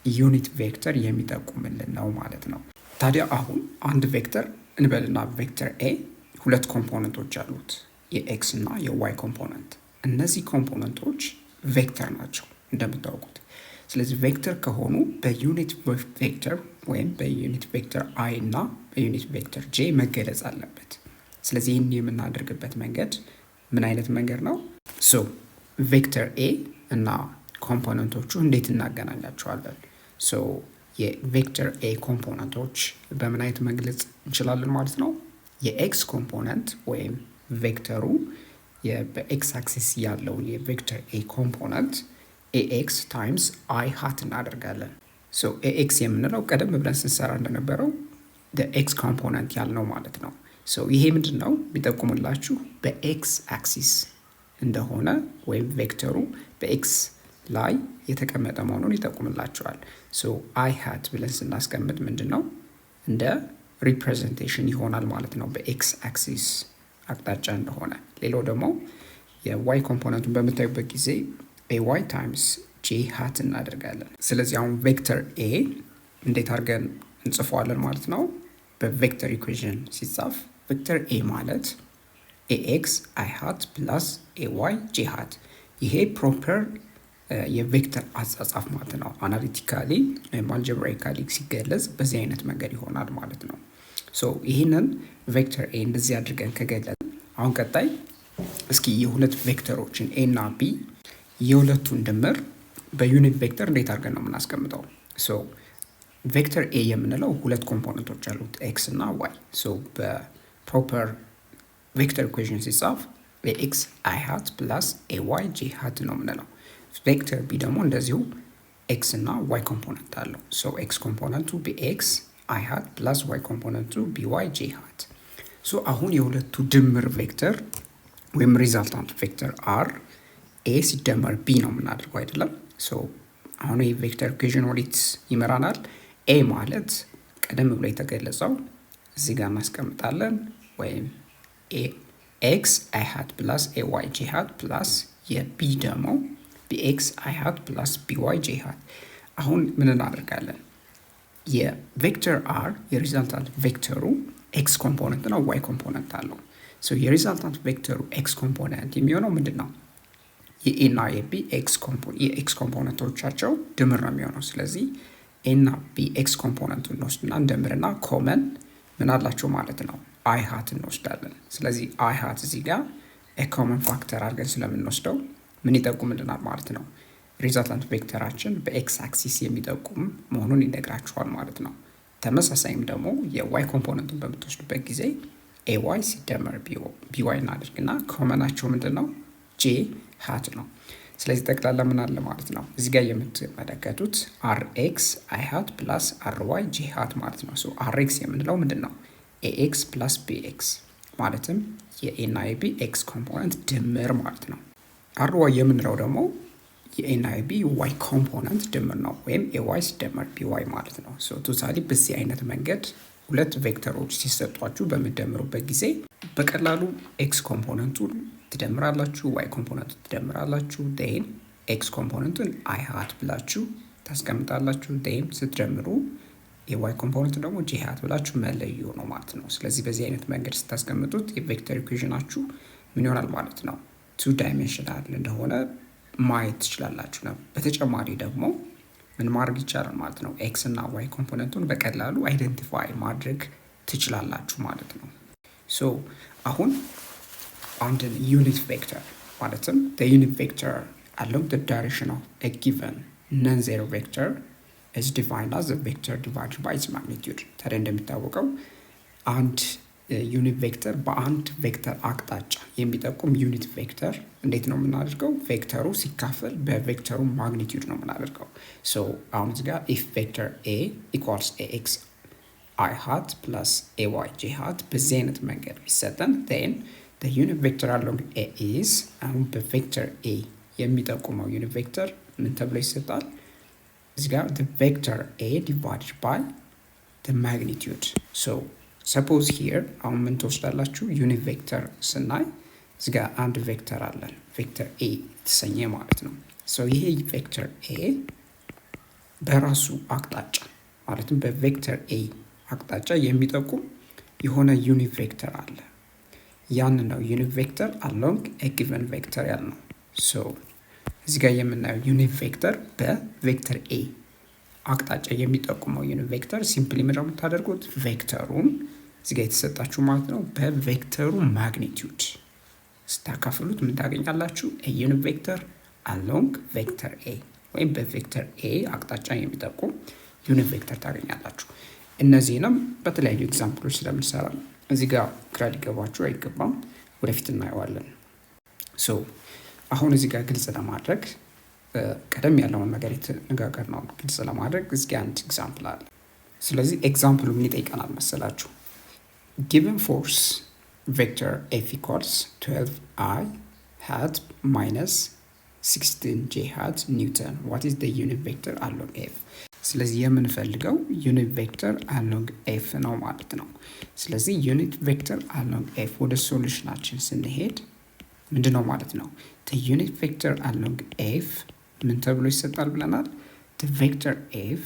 ዩኒት ቬክተር የሚጠቁምልን ነው ማለት ነው። ታዲያ አሁን አንድ ቬክተር እንበልና ቬክተር ኤ ሁለት ኮምፖነንቶች አሉት፣ የኤክስ እና የዋይ ኮምፖነንት። እነዚህ ኮምፖነንቶች ቬክተር ናቸው እንደምታውቁት። ስለዚህ ቬክተር ከሆኑ በዩኒት ቬክተር ወይም በዩኒት ቬክተር አይ እና በዩኒት ቬክተር ጄ መገለጽ አለበት። ስለዚህ ይህን የምናደርግበት መንገድ ምን አይነት መንገድ ነው? ሶ ቬክተር ኤ እና ኮምፖነንቶቹ እንዴት እናገናኛቸዋለን? ሶ የቬክተር ኤ ኮምፖነንቶች በምን አይነት መግለጽ እንችላለን ማለት ነው? የኤክስ ኮምፖነንት ወይም ቬክተሩ በኤክስ አክሲስ ያለው የቬክተር ኤ ኮምፖነንት ኤኤክስ ታይምስ አይ ሃት እናደርጋለን። ሶ ኤኤክስ የምንለው ቀደም ብለን ስንሰራ እንደነበረው ኤክስ ኮምፖነንት ያልነው ማለት ነው። ሶ ይሄ ምንድን ነው የሚጠቁምላችሁ? በኤክስ አክሲስ እንደሆነ ወይም ቬክተሩ በኤክስ ላይ የተቀመጠ መሆኑን ይጠቁምላቸዋል። ሶ አይ ሃት ብለን ስናስቀምጥ ምንድን ነው እንደ ሪፕሬዘንቴሽን ይሆናል ማለት ነው በኤክስ አክሲስ አቅጣጫ እንደሆነ። ሌላው ደግሞ የዋይ ኮምፖነንቱን በምታዩበት ጊዜ ኤዋይ ታይምስ ጄ ሃት እናደርጋለን። ስለዚህ አሁን ቬክተር ኤ እንዴት አድርገን እንጽፈዋለን ማለት ነው? በቬክተር ኢኩዌሽን ሲጻፍ ቬክተር ኤ ማለት ax I hat plus ay j hat ይሄ ፕሮፐር የቬክተር አጻጻፍ ማለት ነው። አናሊቲካሊ ወይም አልጀብራይካሊ ሲገለጽ በዚህ አይነት መንገድ ይሆናል ማለት ነው። ሶ ይሄንን ቬክተር ኤ እንደዚህ አድርገን ከገለጽን አሁን ቀጣይ እስኪ የሁለት ቬክተሮችን ኤ እና ቢ የሁለቱን ድምር በዩኒት ቬክተር እንዴት አድርገን ነው የምናስቀምጠው? ሶ ቬክተር ኤ የምንለው ሁለት ኮምፖነንቶች አሉት ኤክስ እና ዋይ። ሶ በፕሮፐር ቬክተር ኢኩዌሽን ሲጻፍ ኤክስ አይ ሃት ፕላስ ኤ ዋይ ጄ ሃት ነው የምንለው። ቬክተር ቢ ደግሞ እንደዚሁ ኤክስ እና ዋይ ኮምፖነንት አለው። ሶ ኤክስ ኮምፖነንቱ ቢኤክስ አይ ሃት ፕላስ ዋይ ኮምፖነንቱ ቢዋይ ጄ ሃት። ሶ አሁን የሁለቱ ድምር ቬክተር ወይም ሪዛልታንት ቬክተር አር ኤ ሲደመር ቢ ነው የምናደርገው አይደለም። ሶ አሁን ይህ ቬክተር ኢኩዌሽን ወዴት ይመራናል? ኤ ማለት ቀደም ብሎ የተገለጸው እዚህ ጋር እናስቀምጣለን ወይም ኤክስ አይ ሃት ፕላስ ኤ ዋይ ጄ ሃት ፕላስ የቢ ደግሞ ቢኤክስ አይ ሃት ፕላስ ቢዋይ ጄ ሃት። አሁን ምን እናደርጋለን? የቬክተር አር የሪዛልታንት ቬክተሩ ኤክስ ኮምፖነንት ነው፣ ዋይ ኮምፖነንት አለው። ሶ የሪዛልታንት ቬክተሩ ኤክስ ኮምፖነንት የሚሆነው ምንድን ነው? የኤ እና የቢ የኤክስ ኮምፖነንቶቻቸው ድምር ነው የሚሆነው። ስለዚህ ኤ እና ቢ ኤክስ ኮምፖነንቱን እንወስድና እንደምርና ኮመን ምን አላቸው ማለት ነው? አይ ሃት እንወስዳለን። ስለዚህ አይ ሃት እዚህ ጋር ኮመን ፋክተር አድርገን ስለምንወስደው ምን ይጠቁምልናል ማለት ነው? ሪዛልታንት ቬክተራችን በኤክስ አክሲስ የሚጠቁም መሆኑን ይነግራችኋል ማለት ነው። ተመሳሳይም ደግሞ የዋይ ኮምፖነንቱን በምትወስዱበት ጊዜ ኤዋይ ሲደመር ቢዋይ እናደርግና ኮመናቸው ምንድን ነው? ጄ ሃት ነው። ስለዚህ ጠቅላላ ምን አለ ማለት ነው? እዚህ ጋር የምትመለከቱት አር ኤክስ አይ ሃት ፕላስ አር ዋይ ጄ ሃት ማለት ነው። ሶ አር ኤክስ የምንለው ምንድን ነው? ኤኤክስ ፕላስ ቢኤክስ ማለትም የኤ እና የቢ ኤክስ ኮምፖነንት ድምር ማለት ነው። አር ዋይ የምንለው ደግሞ የኤ እና የቢ ዋይ ኮምፖነንት ድምር ነው፣ ወይም ኤዋይ ሲደመር ቢዋይ ማለት ነው። ሶ ቶታሊ በዚህ አይነት መንገድ ሁለት ቬክተሮች ሲሰጧችሁ በምትደምሩበት ጊዜ በቀላሉ ኤክስ ኮምፖነንቱን ትደምራላችሁ፣ ዋይ ኮምፖነንቱን ትደምራላችሁ። ዴን ኤክስ ኮምፖነንቱን አይ ሃት ብላችሁ ታስቀምጣላችሁ። ዴን ስትደምሩ የዋይ ኮምፖነንት ደግሞ ጄ ሃት ብላችሁ መለዩ ነው ማለት ነው። ስለዚህ በዚህ አይነት መንገድ ስታስቀምጡት የቬክተር ኢኩዌሽናችሁ ምን ይሆናል ማለት ነው? ቱ ዳይሜንሽናል እንደሆነ ማየት ትችላላችሁ ነው። በተጨማሪ ደግሞ ምን ማድረግ ይቻላል ማለት ነው? ኤክስ እና ዋይ ኮምፖነንቱን በቀላሉ አይደንቲፋይ ማድረግ ትችላላችሁ ማለት ነው። ሶ አሁን አንድን ዩኒት ቬክተር ማለትም ዩኒት ቬክተር along the direction of a given non-zero vector is defined as a vector divided by its magnitude። ታዲያ እንደሚታወቀው አንድ ዩኒት ቬክተር በአንድ ቬክተር አቅጣጫ የሚጠቁም ዩኒት ቬክተር እንዴት ነው የምናደርገው? ቬክተሩ ሲካፈል በቬክተሩ ማግኒቲዩድ ነው የምናደርገው። ሶ አሁን እዚህ ጋር ኢፍ ቬክተር ኤ ኢኳልስ ኤክስ አይ ሃት ፕላስ ኤ ዋይ ጄ ሃት በዚህ አይነት መንገድ ቢሰጠን ን ዩኒት ቬክተር አሎንግ ኤ ኢዝ አሁን በቬክተር ኤ የሚጠቁመው ዩኒት ቬክተር ምን ተብሎ ይሰጣል? እዚህ ጋር ቬክተር ኤ ዲቫይድድ ባይ ማግኒቲዩድ። ሶ ሰፖዝ ሂር አሁን ምን ትወስዳላችሁ? ዩኒት ቬክተር ስናይ እዚህ ጋር አንድ ቬክተር አለን፣ ቬክተር ኤ የተሰኘ ማለት ነው። ሶ ይሄ ቬክተር ኤ በራሱ አቅጣጫ ማለትም በቬክተር ኤ አቅጣጫ የሚጠቁም የሆነ ዩኒት ቬክተር አለ። ያንን ነው ዩኒት ቬክተር አሎንግ ኤ ጊቨን ቬክተር ያልነው። ሶ እዚህ ጋር የምናየው ዩኒት ቬክተር በቬክተር ኤ አቅጣጫ የሚጠቁመው ዩኒት ቬክተር ሲምፕሊ ምንድነው የምታደርጉት? ቬክተሩን እዚህ ጋር የተሰጣችሁ ማለት ነው በቬክተሩ ማግኒቲዩድ ስታካፍሉት ምን ታገኛላችሁ? ዩኒት ቬክተር አሎንግ ቬክተር ኤ ወይም በቬክተር ኤ አቅጣጫ የሚጠቁም ዩኒት ቬክተር ታገኛላችሁ። እነዚህንም በተለያዩ ኤግዛምፕሎች ስለምንሰራ እዚህ ጋር ግራ ሊገባችሁ አይገባም፣ ወደፊት እናየዋለን። ሶ አሁን እዚህ ጋር ግልጽ ለማድረግ ቀደም ያለውን ነገር የተነጋገር ነው ግልጽ ለማድረግ እዚህ ጋር አንድ ኤግዛምፕል አለ። ስለዚህ ኤግዛምፕሉ ምን ይጠይቀናል መሰላችሁ? given force vector f equals 12i hat minus 16j hat newton, what is the unit vector along f? ስለዚህ የምንፈልገው ዩኒት ቬክተር አሎንግ ኤፍ ነው ማለት ነው። ስለዚህ ዩኒት ቬክተር አሎንግ ኤፍ ወደ ሶሉሽናችን ስንሄድ ምንድነው ማለት ነው? ዩኒት ቬክተር አሎንግ ኤፍ ምን ተብሎ ይሰጣል ብለናል? ቬክተር ኤፍ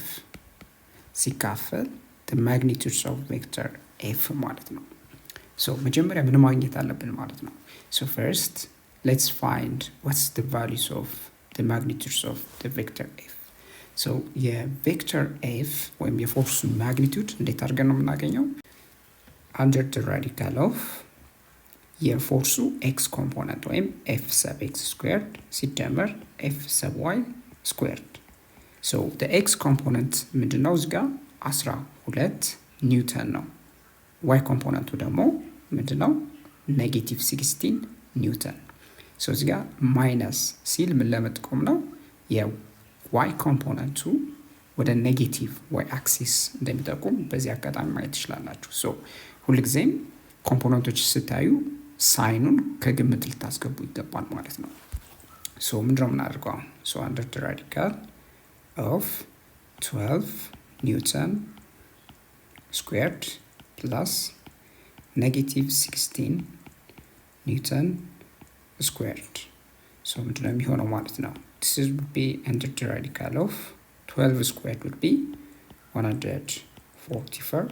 ሲካፈል ማግኒቱድ ኦፍ ቬክተር ኤፍ ማለት ነው። ሶ መጀመሪያ ምን ማግኘት አለብን ማለት ነው? ሶ ፈርስት ሌትስ ፋይንድ ዋትስ ዘ ቫሉስ ኦፍ ዘ ማግኒቱድስ ኦፍ ዘ ቬክተር ኤፍ። ሶ የቬክተር ኤፍ ወይም የፎርሱ ማግኒቱድ እንዴት አድርገን ነው የምናገኘው? አንደር ዘ ራዲካል ኦፍ የፎርሱ ኤክስ ኮምፖነንት ወይም ኤፍ ሰብ ኤክስ ስኩዌርድ ሲደመር ኤፍ ሰብ ዋይ ስኩዌርድ። ሶ ዘ ኤክስ ኮምፖነንት ምንድን ነው? እዚጋ 12 ኒውተን ነው። ዋይ ኮምፖነንቱ ደግሞ ምንድን ነው? ኔጌቲቭ 16 ኒውተን። ሶ እዚጋ ማይነስ ሲል ምን ለመጥቀም ነው? የዋይ ኮምፖነንቱ ወደ ኔጌቲቭ ዋይ አክሲስ እንደሚጠቁም በዚህ አጋጣሚ ማየት ትችላላችሁ። ሶ ሁልጊዜም ኮምፖነንቶች ስታዩ ሳይኑን ከግምት ልታስገቡ ይገባል ማለት ነው። ሶ ምንድነው የምናደርገው? ሶ አንደር ዘ ራዲካል ኦፍ 12 ኒውተን ስኩዌርድ ፕላስ ኔጌቲቭ 16 ኒውተን ስኩዌርድ። ሶ ምንድነው የሚሆነው ማለት ነው? this would be under the radical of 12 squared would be 144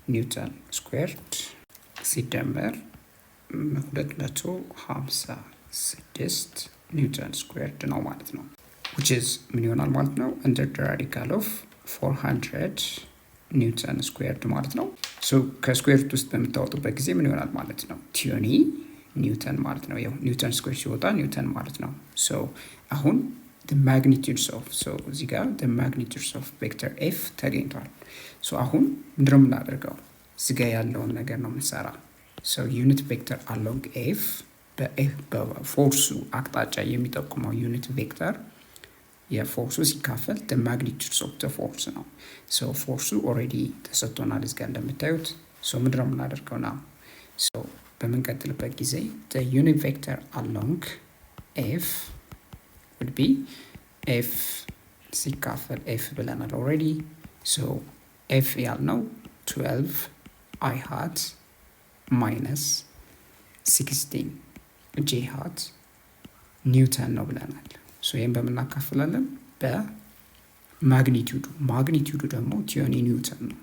ኒውተን ስኩዌርድ ሲደመር 256 ኒውተን ስኩዌርድ ነው ማለት ነው። which is ምን ይሆናል ማለት ነው? under the radical of 400 ኒውተን ስኩዌርድ ማለት ነው። ሶ ከስኩዌርድ ውስጥ በምታወጡበት ጊዜ ምን ይሆናል ማለት ነው? 20 ኒውተን ማለት ነው። ያው ኒውተን ስኩዌር ሲወጣ ኒውተን ማለት ነው። ሶ አሁን the magnitudes of so እዚህ ጋር the magnitudes of vector f ተገኝቷል። ሶ አሁን ምንድነው የምናደርገው? እዚህ ጋር ያለውን ነገር ነው የምንሰራ። ሶ ዩኒት ቬክተር along f በፎርሱ አቅጣጫ የሚጠቁመው ዩኒት ቬክተር የፎርሱ ሲካፈል the magnitudes of the force ነው። ሶ ፎርሱ ኦልሬዲ ተሰጥቶናል እዚህ ጋር እንደምታዩት። ሶ ምንድነው የምናደርገው ነው? ሶ በምንቀጥልበት ጊዜ the unit vector along f would be f ሲካፈል f ብለናል ኦልሬዲ። ሶ f ያልነው 12 i hat minus 16 j hat ኒውተን ነው ብለናል። ሶ ይሄን በምናካፍላለን በማግኒቲዩዱ ማግኒቲዩዱ ደግሞ 20 ኒውተን ነው።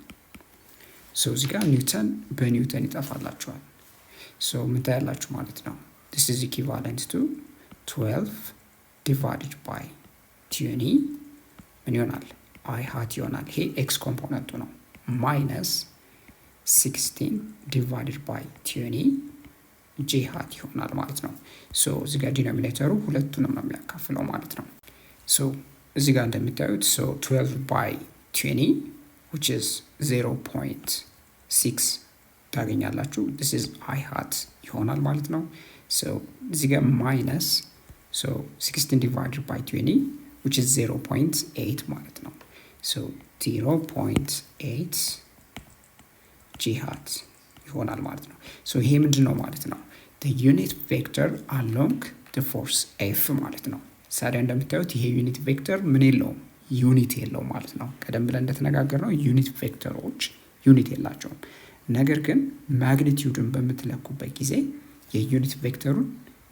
ሶ እዚህ ጋር ኒውተን በኒውተን ይጠፋላችኋል። ሶ ምን ታያላችሁ ማለት ነው? this is equivalent to 12 divided by 20 ምን ይሆናል? i hat ይሆናል። ይሄ x ኮምፖነንቱ ነው። minus 16 divided by 20 j hat ይሆናል ማለት ነው። ሶ እዚህ ጋር ዲኖሚኔተሩ ሁለቱንም ነው የሚያካፍለው ማለት ነው። ሶ እዚህ ጋር እንደምታዩት ሶ 12 by 20 which is 0.6 ታገኛላችሁ። this is i hat ይሆናል ማለት ነው። ሶ እዚህ ጋር minus so 16 divided by 20 which is 0.8 ማለት ነው። so 0.8 j hat ይሆናል ማለት ነው። so ይሄ ምንድነው ማለት ነው? the unit vector along the force f ማለት ነው። ሳዲያ እንደምታዩት ይሄ ዩኒት ቬክተር ምን የለውም? ዩኒት የለውም ማለት ነው። ቀደም ብለን እንደተነጋገርነው ዩኒት ቬክተሮች ዩኒት የላቸውም። ነገር ግን ማግኒቲዩድን በምትለኩበት ጊዜ የዩኒት ቬክተሩን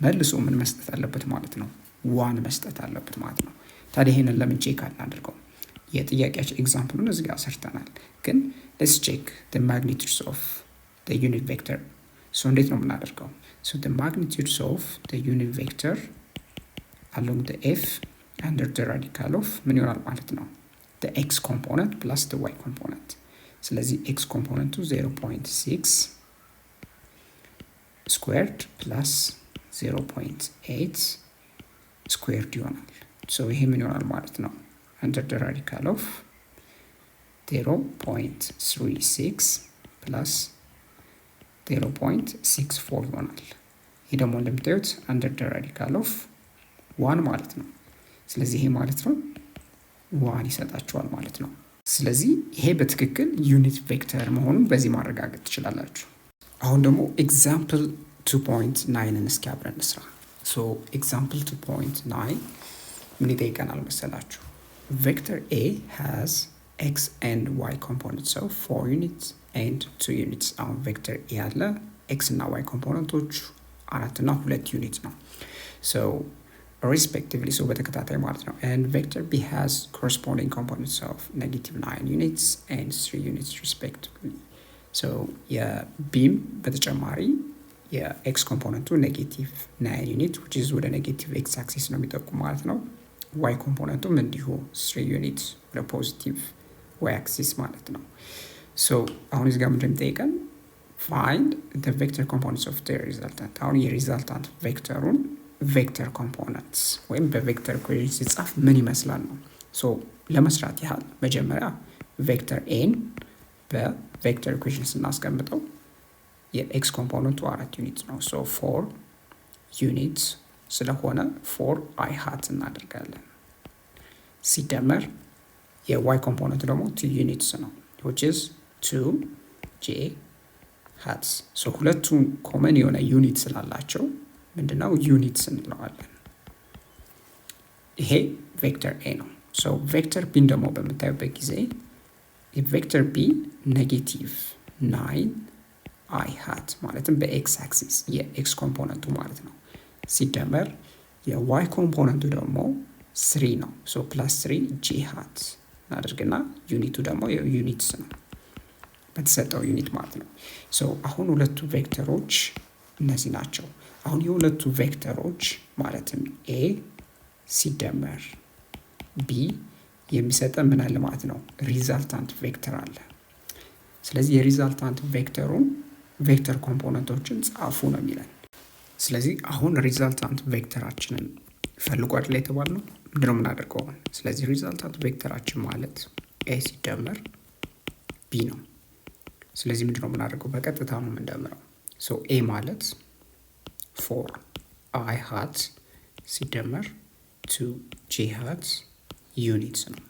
መልሶ ምን መስጠት አለበት ማለት ነው? ዋን መስጠት አለበት ማለት ነው። ታዲያ ይሄንን ለምን ቼክ አናደርገው? የጥያቄያችን ኤግዛምፕሉን እዚህ ጋር ሰርተናል። ግን let's check the magnitudes of the unit vector. so እንዴት ነው የምናደርገው? so the magnitudes of the unit vector along the f under the radical of ምን ይሆናል ማለት ነው? the x component plus the y component። ስለዚህ x ኮምፖነንቱ 0.6 squared plus 0.8 squared ይሆናል። so ይሄ ምን ይሆናል ማለት ነው? under the radical of 0.36 plus 0.64 ይሆናል። ይሄ ደግሞ እንደምታዩት under the radical of 1 ማለት ነው። ስለዚህ ይሄ ማለት ነው 1 ይሰጣችኋል ማለት ነው። ስለዚህ ይሄ በትክክል ዩኒት ቬክተር መሆኑን በዚህ ማረጋገጥ ትችላላችሁ። አሁን ደግሞ ኤግዛምፕል 2.9ን እስኪ አብረን እንስራ። ሶ ኤግዛምፕል 2.9 ምን ይጠይቀናል መሰላችሁ? ቬክተር A has x and y components of 4 units and 2 units። አሁን ቬክተር A ያለ x እና y ኮምፖነንቶች 4 እና 2 ዩኒት ነው። so respectively so በተከታታይ ማለት ነው። and vector B has corresponding components of -9 units and 3 units respectively። ሶ የቢም በተጨማሪ የኤክስ ኮምፖነንቱ ኔጌቲቭ 9 ዩኒት which is ወደ ኔጌቲቭ ኤክስ አክሲስ ነው የሚጠቁም ማለት ነው። ዋይ ኮምፖነንቱም እንዲሁ 3 ዩኒት ወደ ፖዚቲቭ ዋይ አክሲስ ማለት ነው። ሶ አሁን እዚህ ጋር ምንድን የሚጠይቀን find the vector components of the resultant። አሁን የሪዛልታንት ቬክተሩን ቬክተር ኮምፖነንትስ ወይም በቬክተር ኢኩዌሽን ሲጻፍ ምን ይመስላል ነው። ሶ ለመስራት ያህል መጀመሪያ ቬክተር ኤን በቬክተር ኢኩዌሽን ስናስቀምጠው የኤክስ ኮምፖነንቱ 4 ዩኒት ነው። ሶ 4 ዩኒት ስለሆነ 4 አይ ሃት እናደርጋለን። ሲደመር የዋይ ኮምፖነንት ደግሞ 2 ዩኒትስ ነው which is 2 ጄ ሃትስ። ሶ ሁለቱም ኮመን የሆነ ዩኒት ስላላቸው ምንድነው ዩኒትስ እንለዋለን። ይሄ ቬክተር ኤ ነው። ሶ ቬክተር ቢን ደግሞ በምታዩበት ጊዜ ቬክተር ቢ ኔጌቲቭ 9 አይ ሃት ማለትም በኤክስ አክሲስ የኤክስ ኮምፖነንቱ ማለት ነው። ሲደመር የዋይ ኮምፖነንቱ ደግሞ 3 ነው። ሶ ፕላስ 3 ጄ ሃት እናደርግና ዩኒቱ ደግሞ ዩኒትስ ነው በተሰጠው ዩኒት ማለት ነው። ሶ አሁን ሁለቱ ቬክተሮች እነዚህ ናቸው። አሁን የሁለቱ ቬክተሮች ማለትም ኤ ሲደመር ቢ የሚሰጠን ምን አለ ማለት ነው ሪዛልታንት ቬክተር አለ። ስለዚህ የሪዛልታንት ቬክተሩን ቬክተር ኮምፖነንቶችን ጻፉ ነው የሚለን። ስለዚህ አሁን ሪዛልታንት ቬክተራችንን ፈልጉ አይደል የተባልነው፣ ምንድነው የምናደርገው? ስለዚህ ሪዛልታንት ቬክተራችን ማለት ኤ ሲደመር ቢ ነው። ስለዚህ ምንድነው የምናደርገው? በቀጥታ ነው የምንደምረው። ሶ ኤ ማለት 4 አይ ሃት ሲደመር 2 ጄ ሃት ዩኒትስ ነው።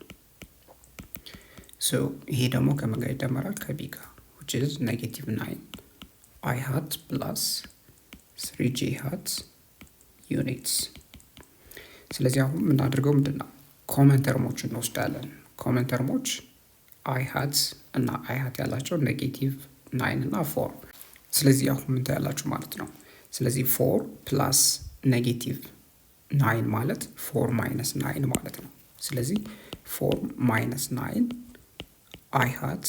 ሶ ይሄ ደግሞ ከምን ጋር ይደመራል? ከቢ ጋር which is negative 9 አይ ሃት ፕላስ 3 ጄ ሃት ዩኒትስ። ስለዚህ አሁን የምናደርገው ምንድነው? ኮመን ተርሞችን እንወስዳለን። ኮመን ተርሞች አይ ሃት እና አይ ሃት ያላቸው ኔጌቲቭ 9 እና 4። ስለዚህ አሁን ምን ታያላችሁ ማለት ነው። ስለዚህ 4 ፕላስ ኔጌቲቭ 9 ማለት 4 ማይነስ 9 ማለት ነው። ስለዚህ 4 ማይነስ 9 አይ ሃት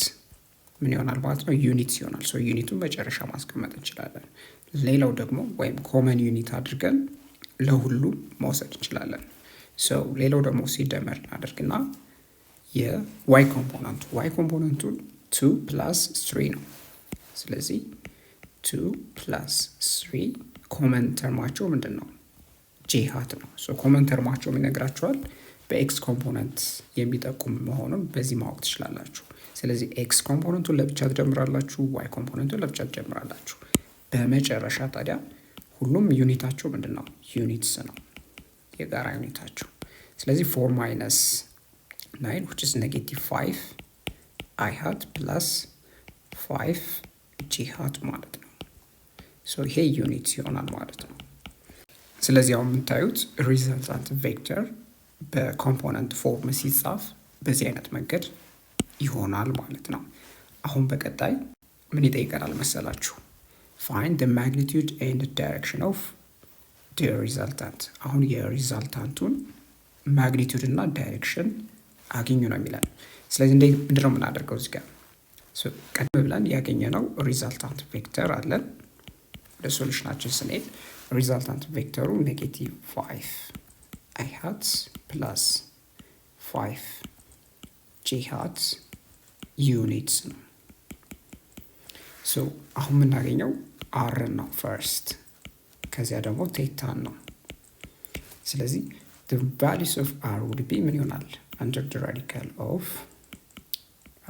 ምን ይሆናል ማለት ነው? ዩኒትስ ይሆናል። ሶ ዩኒቱን መጨረሻ ማስቀመጥ እንችላለን። ሌላው ደግሞ ወይም ኮመን ዩኒት አድርገን ለሁሉም መውሰድ እንችላለን። ሶ ሌላው ደግሞ ሲደመር እናደርግና የዋይ ኮምፖነንቱ 2 ፕላስ 3 ነው። ስለዚህ 2 ፕላስ 3 ኮመን ተርማቸው ምንድን ነው? ጄ ሃት ነው። ሶ ኮመን ተርማቸው ይነግራችኋል። በኤክስ ኮምፖነንት የሚጠቁም መሆኑን በዚህ ማወቅ ትችላላችሁ። ስለዚህ ኤክስ ኮምፖነንቱን ለብቻ ትጀምራላችሁ፣ ዋይ ኮምፖነንቱን ለብቻ ትጀምራላችሁ። በመጨረሻ ታዲያ ሁሉም ዩኒታቸው ምንድን ነው? ዩኒትስ ነው የጋራ ዩኒታቸው። ስለዚህ 4 ማይነስ 9 which is negative 5 አይ ሃት ፕላስ 5 ጄ ሃት ማለት ነው። ሶ ይሄ ዩኒትስ ይሆናል ማለት ነው። ስለዚህ አሁን የምታዩት ሪዛልታንት ቬክተር በኮምፖነንት ፎርም ሲጻፍ በዚህ አይነት መንገድ ይሆናል ማለት ነው። አሁን በቀጣይ ምን ይጠይቀናል መሰላችሁ? find the magnitude and direction of the resultant። አሁን የሪዛልታንቱን ማግኒቱድ እና ዳይሬክሽን አግኙ ነው የሚለን። ስለዚህ ምንድነው የምናደርገው? እዚህ ጋር ቀደም ብለን ያገኘነው ሪዛልታንት ቬክተር አለን። ወደ ሶሉሽናችን ስንሄድ ሪዛልታንት ቬክተሩ ኔጌቲቭ 5 አይ ሃት ፕላስ 5 ጄ ሃት ዩኒትስ ነው። ሶ አሁን የምናገኘው አር ነው ፈርስት፣ ከዚያ ደግሞ ቴታን ነው። ስለዚህ the values of r would be ምን ይሆናል? under the radical of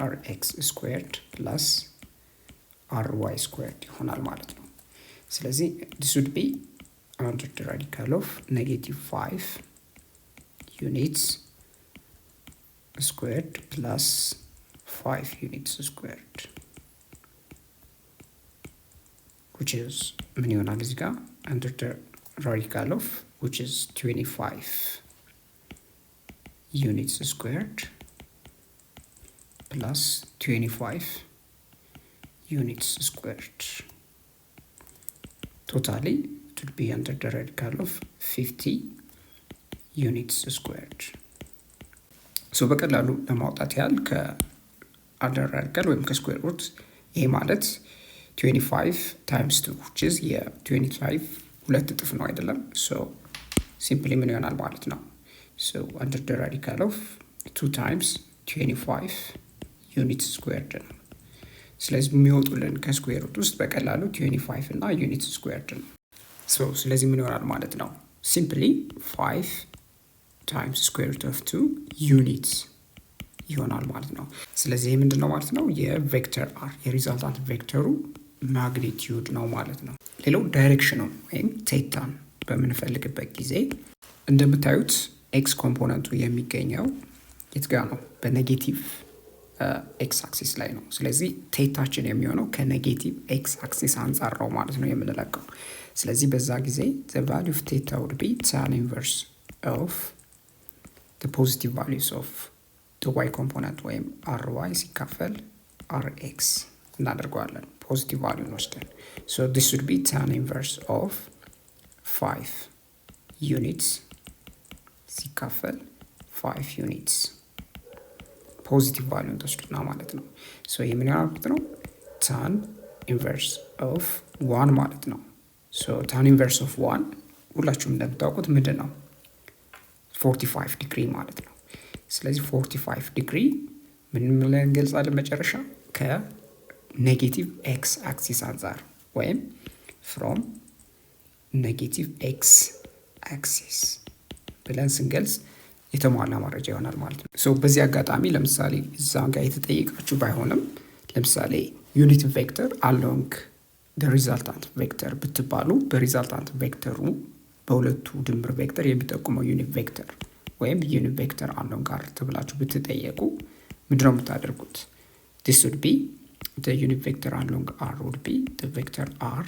rx squared plus ry squared ይሆናል ማለት ነው። ስለዚህ this would be under the radical of negative 5 units squared plus 5 units squared which is ምን ይሆናል እዚህ ጋር under the radical of which is 25 units squared plus 25 units squared. Totally it would be under the radical of 50 units squared. So በቀላሉ ለማውጣት ያህል ከአንደር ራዲካል ወይም ከስኩዌር ሩት ይሄ ማለት 25 times 2 which is የ25 ሁለት እጥፍ ነው አይደለም? so simply ምን ይሆናል ማለት ነው? so under the radical of 2 times 25 units squared ነው። ስለዚህ የሚወጡልን ከስኩዌር ሩት ውስጥ በቀላሉ 25 እና units squared ነው። so ስለዚህ ምን ይሆናል ማለት ነው? simply 5 times square root of 2 units ይሆናል ማለት ነው። ስለዚህ ይሄ ምንድነው ማለት ነው? የቬክተር r የሪዛልታንት ቬክተሩ ማግኒቲዩድ ነው ማለት ነው። ሌላው ዳይሬክሽኑ ወይም ቴታን በምንፈልግበት ጊዜ እንደምታዩት ኤክስ ኮምፖነንቱ የሚገኘው የት ጋር ነው? በኔጌቲቭ ኤክስ አክሲስ ላይ ነው። ስለዚህ ቴታችን የሚሆነው ከኔጌቲቭ ኤክስ አክሲስ አንጻር ነው ማለት ነው የምንለካው። ስለዚህ በዛ ጊዜ the value of theta would be tan inverse of the positive values of the y component ወይም ry ሲካፈል rx እናደርገዋለን ፖዚቲቭ ቫልዩን ወስደን። so this would be tan inverse of 5 units ሲካፈል 5 units ፖዚቲቭ ቫልዩን ተወስዱና ማለት ነው። so ይሄ ምን ማለት ነው? tan inverse of 1 ማለት ነው። so tan inverse of 1 ሁላችሁም እንደምታውቁት ምንድን ነው? 45 ዲግሪ ማለት ነው። ስለዚህ 45 ዲግሪ ምን ብለን እንገልጻለን መጨረሻ? ከኔጌቲቭ ኤክስ አክሲስ አንጻር ወይም from ኔጌቲቭ ኤክስ አክሲስ ብለን ስንገልጽ የተሟላ መረጃ ይሆናል ማለት ነው። ሶ በዚህ አጋጣሚ ለምሳሌ እዛ ጋር የተጠየቃችሁ ባይሆንም ለምሳሌ ዩኒት ቬክተር አሎንግ the resultant ቬክተር ብትባሉ በሪዛልታንት ቬክተሩ በሁለቱ ድምር ቬክተር የሚጠቁመው ዩኒት ቬክተር ወይም ዩኒት ቬክተር አሎንግ r ተብላችሁ ብትጠየቁ ምንድነው የምታደርጉት? this would be the unit vector along r would be the vector r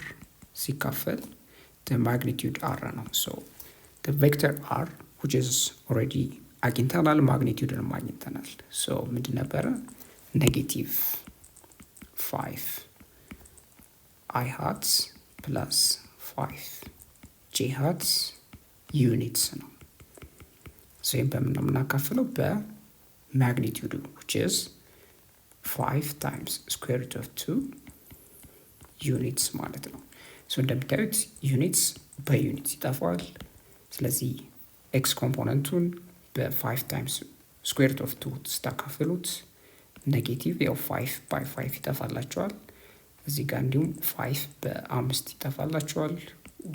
ሲካፈል the magnitude r ነው። so the vector r which is already አግኝተናል ማግኒቲዩድን አግኝተናል። so ምንድን ነበረ? ኔጌቲቭ 5 i hats plus 5 j hats units ነው። so ይሄን በምን ነው የምናካፍለው? በማግኒቲዩዱ which is 5 times square root of 2 units ማለት ነው። so እንደምታዩት ዩኒትስ በዩኒትስ ይጠፋል። ስለዚህ ኤክስ ኮምፖነንቱን በ5 ታይምስ ስኩዌር ሩት ኦፍ 2 ስታካፍሉት ኔጌቲቭ ያው 5 ባይ 5 ይጠፋላቸዋል። እዚህ ጋር እንዲሁም 5 በ5 ይጠፋላቸዋል።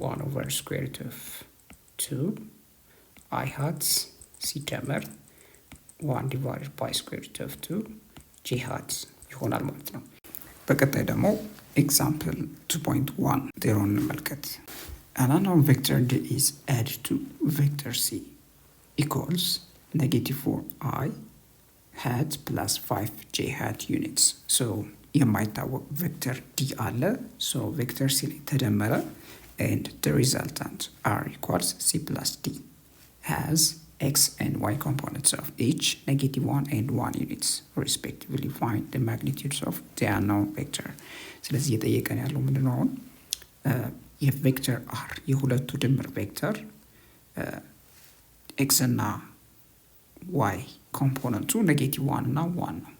1 ኦቨር ስኩዌር ሩት ኦፍ 2 አይ ሃት ሲደመር 1 ዲቫይድድ ባይ ስኩዌር ሩት ኦፍ 2 ጂ ሃት ይሆናል ማለት ነው። በቀጣይ ደግሞ ኤግዛምፕል 2.1 ዜሮን እንመልከት። An unknown vector d is added to vector c equals negative 4i hat plus 5j hat units. So የማይታወቅ ቬክተር d አለ። so vector c ላይ ተደመረ and the resultant r equals c plus d has x and y components of each negative 1 and 1 units respectively. Find the magnitudes of the unknown vector. ስለዚህ እየጠየቀን ያለው ምንድነው? አሁን የቬክተር r የሁለቱ ድምር ቬክተር x እና y ኮምፖነንቱ ኔጌቲቭ 1 እና 1 ነው።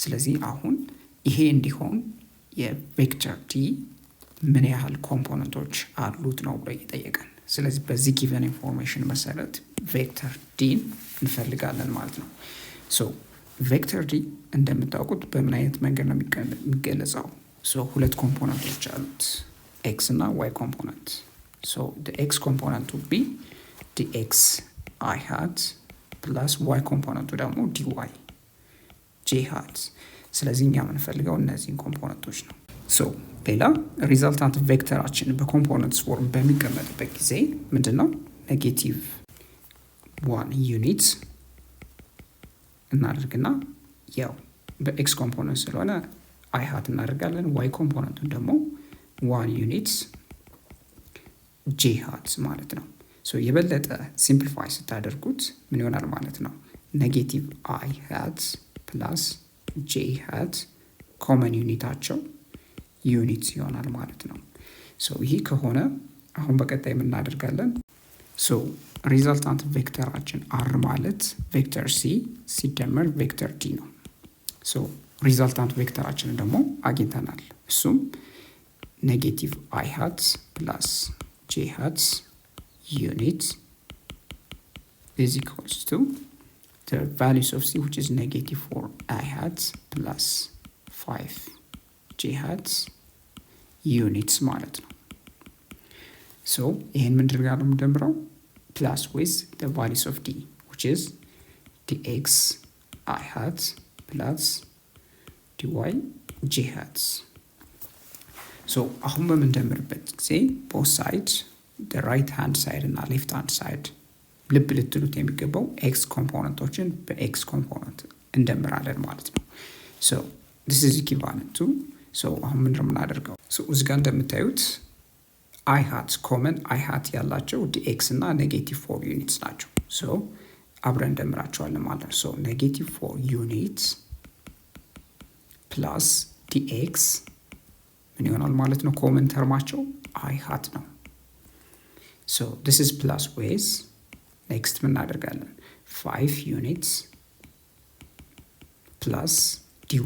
ስለዚህ አሁን ይሄ እንዲሆን የቬክተር d ምን ያህል ኮምፖነንቶች አሉት ነው ብሎ እየጠየቀን። ስለዚህ በዚህ ጊቨን ኢንፎርሜሽን መሰረት ቬክተር d እንፈልጋለን ማለት ነው። ሶ ቬክተር d እንደምታውቁት በምን አይነት መንገድ ነው የሚገለጸው? ሶ ሁለት ኮምፖነንቶች አሉት x እና y component. So the x component would be dx I hat plus y component ደግሞ dy j hat. ስለዚህ እኛ የምንፈልገው እነዚህን ኮምፖነንቶች ነው። so ሌላ ሪዛልታንት ቬክተራችን በኮምፖነንትስ ፎርም በሚቀመጥበት ጊዜ ምንድነው? ኔጌቲቭ 1 ዩኒት እናደርግና ያው በኤክስ ኮምፖነንት ስለሆነ አይ ሃት እናደርጋለን። ዋይ ኮምፖነንቱን ደግሞ 1 ዩኒት ጄ ሃት ማለት ነው። ሶ የበለጠ ሲምፕሊፋይ ስታደርጉት ምን ይሆናል ማለት ነው? ኔጌቲቭ አይ ሃት ፕላስ ጄ ሃት ኮመን ዩኒታቸው ዩኒት ይሆናል ማለት ነው። ሶ ይሄ ከሆነ አሁን በቀጣይ ምን እናደርጋለን? ሶ ሪዛልታንት ቬክተራችን አር ማለት ቬክተር ሲ ሲደመር ቬክተር ዲ ነው። ሶ ሪዛልታንት ቬክተራችንን ደግሞ አግኝተናል። እሱም ኔጌቲቭ አይ ሃት ፕላስ ጄ ሃት ዩኒት is equals to the values of c, which is negative 4 I hat plus 5 j hat units ማለት ነው። so ይሄን ምንድን ጋር ነው የምንደምረው? plus with the values of d, which is dx I hat plus dy j hat. so አሁን በምንደምርበት ጊዜ both sides, the right hand side እና left hand side ልብ ልትሉት የሚገባው ኤክስ ኮምፖነንቶችን በኤክስ ኮምፖነንት እንደምራለን ማለት ነው። so this is equivalent to so አሁን ምንድነው የምናደርገው? so እዚህ ጋር እንደምታዩት አይ ሃት ኮመን አይ ሃት ያላቸው dx እና ኔጌቲቭ 4 ዩኒትስ ናቸው። so አብረን እንደምራቸዋለን ማለት ነው። so ኔጌቲቭ 4 ዩኒትስ ፕላስ dx ምን ይሆናል ማለት ነው? ኮመን ተርማቸው አይ ሃት ነው። so this is plus with next ምን እናደርጋለን? 5 units plus dy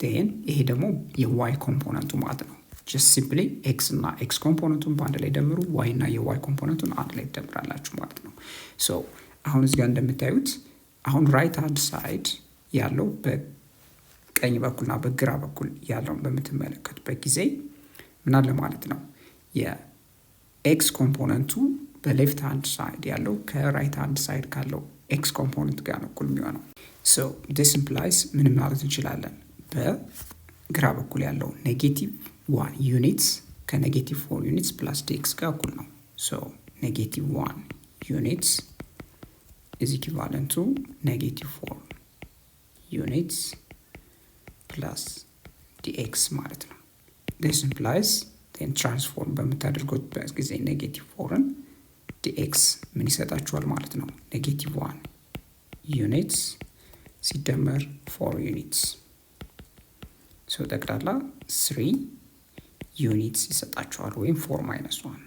then ይሄ ደግሞ የy ኮምፖነንቱ ማለት ነው። just simply x እና x ኮምፖነንቱን በአንድ ላይ ደምሩ፣ y እና የy ኮምፖነንቱን አንድ ላይ ደምራላችሁ ማለት ነው። so አሁን እዚህ ጋር እንደምታዩት አሁን ራይት ሃንድ ሳይድ ያለው በቀኝ በኩልና በግራ በኩል ያለውን በምትመለከቱበት ጊዜ ምን አለ ማለት ነው? የኤክስ ኮምፖነንቱ በሌፍት ሃንድ ሳይድ ያለው ከራይት ሃንድ ሳይድ ካለው ኤክስ ኮምፖነንት ጋር ነው እኩል የሚሆነው። so this implies ምን ማለት እንችላለን? በግራ በኩል ያለው ኔጌቲቭ 1 ዩኒትስ ከኔጌቲቭ 4 ዩኒትስ ፕላስ dx ጋር እኩል ነው። so ኔጌቲቭ 1 ዩኒትስ is equivalent to ኔጌቲቭ 4 ዩኒትስ ፕላስ dx ማለት ነው። this implies then transform በምታደርጉበት ጊዜ ኔጌቲቭ 4ን dx ምን ይሰጣችኋል ማለት ነው? ኔጌቲቭ 1 ዩኒትስ ሲደመር 4 ዩኒትስ so ጠቅላላ 3 ዩኒትስ ይሰጣችኋል ወይም 4 minus 1.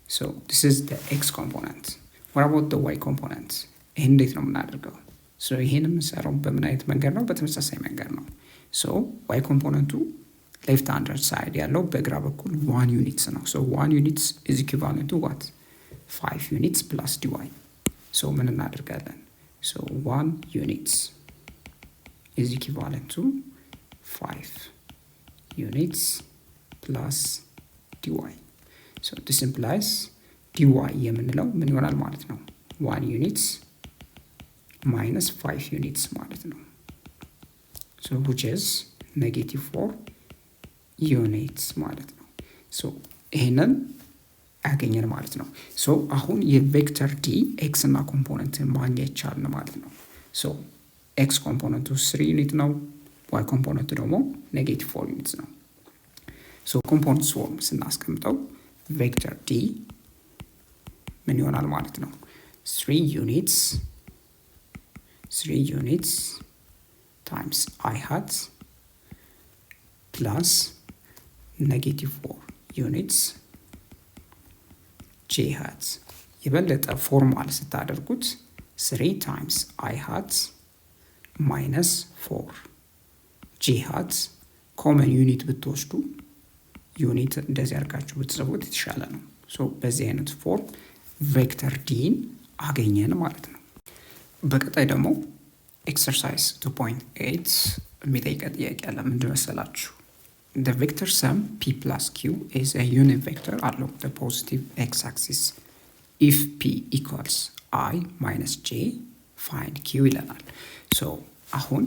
so this is the x component. what about the y component? ይሄን እንዴት ነው የምናደርገው? so ይሄን የምንሰራው በምን አይነት መንገድ ነው? በተመሳሳይ መንገድ ነው። so y ኮምፖነንቱ ሌፍት ሃንድ ሳይድ ያለው በግራ በኩል 1 ዩኒትስ ነው። so 1 ዩኒትስ is equivalent to what? 5 ዩኒትስ plus dy. so ምን እናደርጋለን? so 1 ዩኒትስ is equivalent to 5 units plus dy. so this implies dy የምንለው ምን ይሆናል ማለት ነው? 1 units minus 5 units ማለት ነው። so which is negative 4 units ማለት ነው። so ይሄንን አገኘን ማለት ነው። so አሁን የቬክተር d x እና ኮምፖነንትን ማግኘት ቻልን ማለት ነው። so x ኮምፖነንቱ 3 ዩኒት ነው፣ y ኮምፖነንቱ ደግሞ ኔጌቲቭ 4 ዩኒትስ ነው። so ኮምፖነንት ፎርም ስናስቀምጠው ቬክተር d ምን ይሆናል ማለት ነው? 3 units times I hat plus negative 4 units j hat የበለጠ ፎርማል ስታደርጉት 3 times I hat minus 4 j hat ኮመን ዩኒት ብትወስዱ ዩኒት እንደዚህ አድርጋችሁ ብትጽፉት የተሻለ ነው። so በዚህ አይነት ፎርም ቬክተር ዲን አገኘን ማለት ነው። በቀጣይ ደግሞ ኤክሰርሳይዝ 2.8 የሚጠይቀን ጥያቄ አለ። ምንድን መሰላችሁ? the vector sum p plus q is a unit vector along the positive x-axis if p equals I minus j find q ይለናል። so አሁን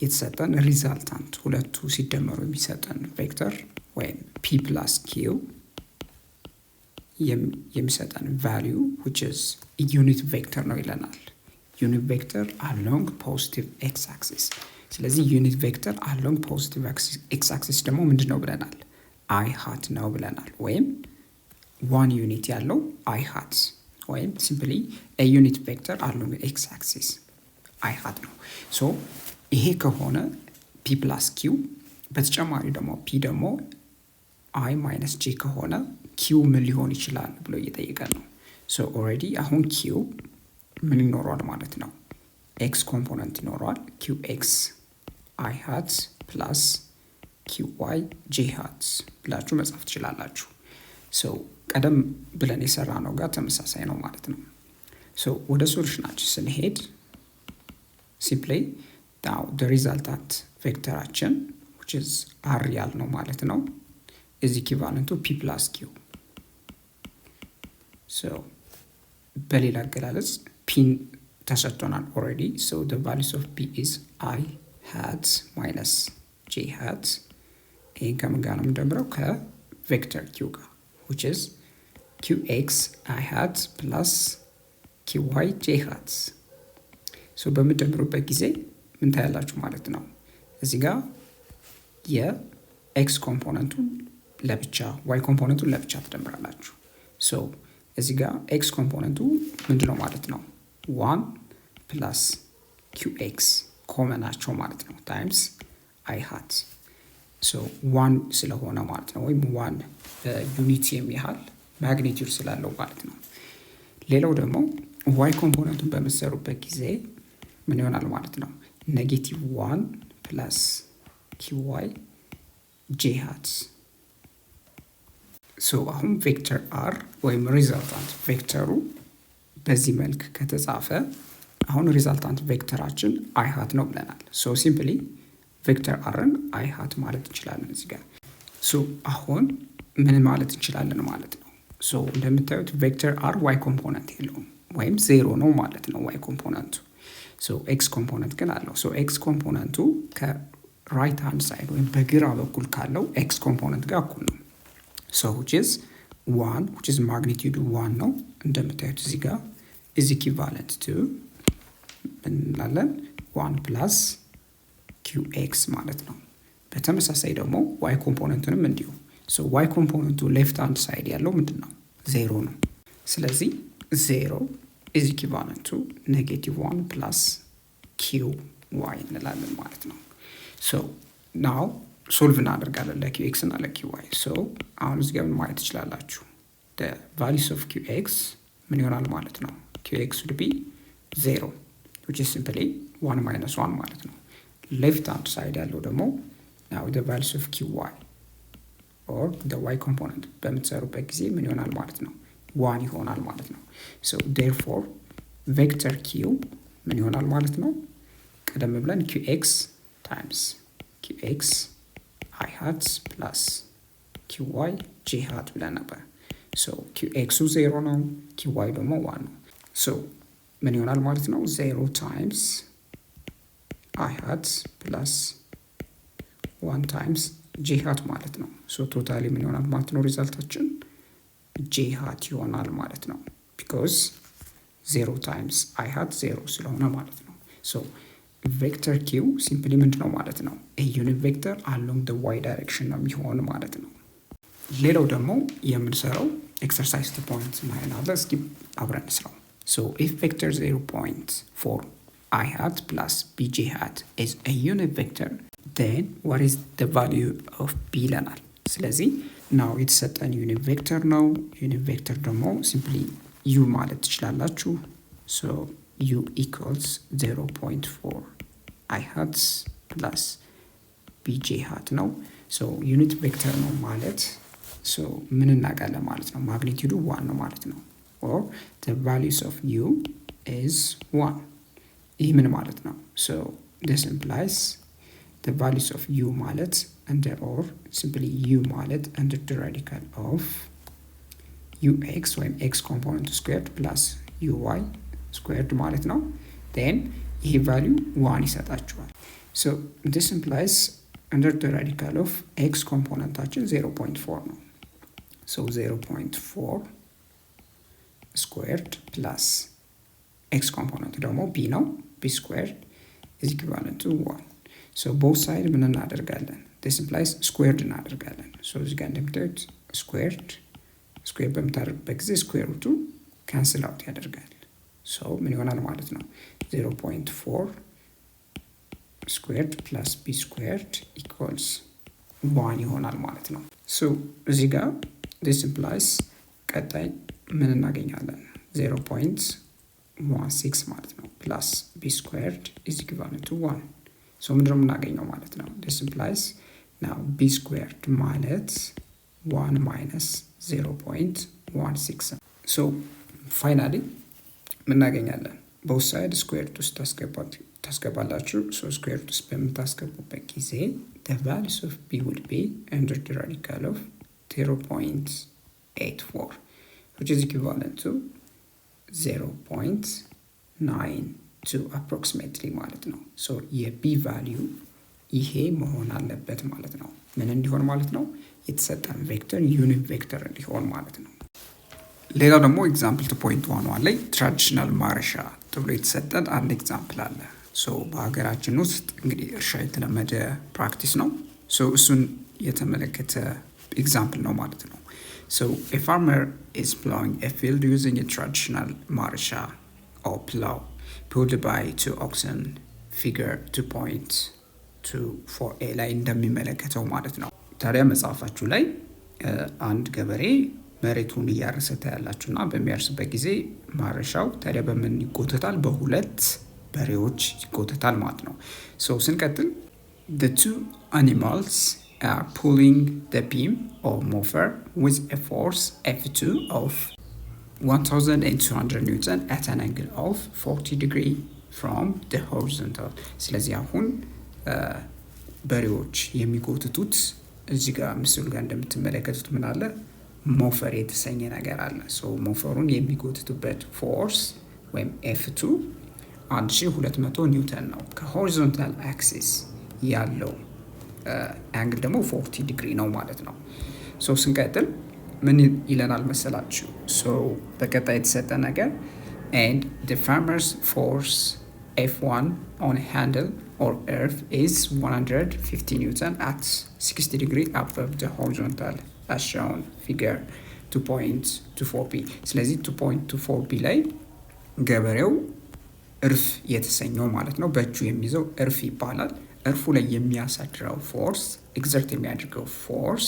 የተሰጠን ሪዛልታንት ሁለቱ ሲደመሩ የሚሰጠን ቬክተር ወይም p plus q የሚሰጠን value which is a unit vector ነው ይለናል። unit vector along positive x-axis ስለዚህ ዩኒት ቬክተር along positive x-axis ደግሞ ምንድነው ብለናል? I hat ነው ብለናል። ወይም 1 ዩኒት ያለው I hat ወይም simply a unit vector along x-axis I hat ነው። so ይሄ ከሆነ p plus q በተጨማሪ ደግሞ p ደግሞ I minus j ከሆነ q ምን ሊሆን ይችላል ብሎ እየጠየቀን ነው። so already አሁን q ምን ይኖረዋል ማለት ነው? ኤክስ ኮምፖነንት ይኖረዋል qx i hat ፕላስ qy j hat ብላችሁ መጻፍ ትችላላችሁ። ሶ ቀደም ብለን የሰራ ነው ጋር ተመሳሳይ ነው ማለት ነው። ሶ ወደ ሶሉሽናችን ስንሄድ simply now the resultant vectorአችን which is r real ነው ማለት ነው is equivalent to p plus q. so በሌላ አገላለጽ p ተሰጥቶናል already, so the values of p is I hat minus j hat ይህን ከምን ጋር ነው የምንደምረው ከቬክተር q ጋር which is qx I hat plus qy j hat. so በምንደምሩበት ጊዜ ምን ታያላችሁ ማለት ነው እዚህ ጋር የx ኮምፖነንቱን ለብቻ y ኮምፖነንቱን ለብቻ ትደምራላችሁ። so እዚህ ጋር x ኮምፖነንቱ ምንድነው ማለት ነው 1 plus qx ኮመናቸው ማለት ነው times I hat. so 1 ስለሆነ ማለት ነው ወይም 1 ዩኒት የሚያህል ማግኒቲዩድ ስላለው ማለት ነው። ሌላው ደግሞ y ኮምፖነንቱን በመሰሩበት ጊዜ ምን ይሆናል ማለት ነው -1 plus qy j hat. so አሁን ቬክተር r ወይም ሪዛልታንት ቬክተሩ በዚህ መልክ ከተጻፈ አሁን ሪዛልታንት ቬክተራችን i hat ነው ብለናል። so simply ቬክተር rን i hat ማለት እንችላለን እዚህ ጋር። so አሁን ምን ማለት እንችላለን ማለት ነው so እንደምታዩት ቬክተር r y ኮምፖነንት የለውም ወይም 0 ነው ማለት ነው y ኮምፖነንቱ። so x ኮምፖነንት ግን አለው። so x ኮምፖነንቱ ከራይት ሃንድ ሳይድ ወይም በግራ በኩል ካለው x ኮምፖነንት ጋር እኩል ነው። so which is 1 which is magnitude 1 ነው እንደምታዩት እዚህ ጋር is equivalent to እንላለን 1 plus qx ማለት ነው። በተመሳሳይ ደግሞ y ኮምፖነንቱንም እንዲሁ so y ኮምፖነንቱ ሌፍት ሃንድ ሳይድ ያለው ምንድነው 0 ነው። ስለዚህ 0 is equivalent to -1 plus qy እንላለን ማለት ነው። so now ሶልቭ እናደርጋለን ለqx እና ለqy። so አሁን እዚህ ጋር ማየት ትችላላችሁ the values of qx ምን ይሆናል ማለት ነው qx would be 0 which is simply 1 minus 1 ማለት ነው። left hand side ያለው ደግሞ now the values of qy or the y component በምትሰሩበት ጊዜ ምን ይሆናል ማለት ነው 1 ይሆናል ማለት ነው። so therefore vector q ምን ይሆናል ማለት ነው ቀደም ብለን qx times qx I hat plus qy j hat ብለን ነበር። so qx 0 ነው qy ደግሞ 1 ነው። so ምን ይሆናል ማለት ነው 0 times I hat plus 1 times j hat ማለት ነው። so ቶታሊ ምን ይሆናል ማለት ነው ሪዛልታችን j hat ይሆናል ማለት ነው because 0 times I hat 0 ስለሆነ ማለት ነው። so vector q simply ምንድነው ማለት ነው a unit vector along the y direction ነው የሚሆን ማለት ነው። ሌላው ደግሞ የምንሰራው exercise 2.9 አለ እስኪ አብረን እንስራው። so if vector 0.4 I hat plus bj hat is a unit vector then what is the value of b ይለናል። ስለዚህ now የተሰጠን unit vector ነው። unit vector ደግሞ simply u ማለት ትችላላችሁ። so u equals 0.4 I hat plus bj hat ነው። so unit vector ነው ማለት so ምን እናውቃለን ማለት ነው ማግኒቲዩዱ 1 ነው ማለት ነው or the values of u is 1 ይህ ምን ማለት ነው so this implies the values of u ማለት under or simply u ማለት under the radical of ux ወይም x component squared plus uy squared ማለት ነው then ይህ value 1 ይሰጣችኋል። so this implies under the radical of x componentአችን 0.4 ነው so 0.4 squared plus x component ደግሞ b ነው b squared is equivalent to 1 so both side ምን እናደርጋለን this implies squared እናደርጋለን so እዚህ ጋር እንደምታዩት squared square በምታደርጉበት ጊዜ square root cancel out ያደርጋል so ምን ይሆናል ማለት ነው 0.4 squared plus b squared equals 1 ይሆናል ማለት ነው። so እዚህ ጋር this implies ቀጣይ ምን እናገኛለን 0.16 ማለት ነው plus b squared is equivalent to 1. So ምንድነው የምናገኘው ማለት ነው? This implies now b squared ማለት 1 minus 0.16. So finally ምናገኛለን both sides square ውስጥ ታስገባላችሁ. So square ውስጥ በምታስገቡበት ጊዜ the values of b would be under the radical of 0.84, which is equivalent to 0.92 approximately ማለት ነው. So የb value ይሄ መሆን አለበት ማለት ነው. ምን እንዲሆን ማለት ነው? የተሰጠን ቬክተር ዩኒት ቬክተር እንዲሆን ማለት ነው። ሌላው ደግሞ ኤግዛምፕል 2.1 ላይ ትራዲሽናል ማረሻ ተብሎ የተሰጠን አንድ ኤግዛምፕል አለ። ሶ በሀገራችን ውስጥ እንግዲህ እርሻ የተለመደ ፕራክቲስ ነው። ሶ እሱን የተመለከተ ኤግዛምፕል ነው ማለት ነው። So a farmer is plowing a field using a traditional marsha or plow pulled by 2 oxen, figure 2.24a ላይ እንደሚመለከተው ማለት ነው። ታዲያ መጽሐፋችሁ ላይ አንድ ገበሬ መሬቱን እያረሰ ታያላችሁና በሚያርስበት ጊዜ ማረሻው ታዲያ በምን ይጎተታል? በሁለት በሬዎች ይጎተታል ማለት ነው። So ስንቀጥል the two animals are pulling the beam or mower with a force F2 of 1200 Newton at an angle of 40 degree from the horizontal. ስለዚህ አሁን በሬዎች የሚጎትቱት እዚህ ጋር ምስሉ ጋር እንደምትመለከቱት ምን አለ? ሞፈር የተሰኘ ነገር አለ። ሶ ሞፈሩን የሚጎትቱበት ፎርስ ወይም F2 1200 ኒውተን ነው። ከሆሪዞንታል አክሲስ ያለው አንግል ደግሞ 40 ዲግሪ ነው ማለት ነው። ሶ ስንቀጥል ምን ይለናል መሰላችሁ? ሶ በቀጣይ የተሰጠ ነገር and the farmer's force F1 on a handle or earth is 150 Newton at 60 degree above the horizontal as shown figure 2.24b. ስለዚህ 2.24b ላይ ገበሬው እርፍ የተሰኘው ማለት ነው በእጁ የሚይዘው እርፍ ይባላል። እርፉ ላይ የሚያሳድረው ፎርስ ኤግዘርት የሚያደርገው ፎርስ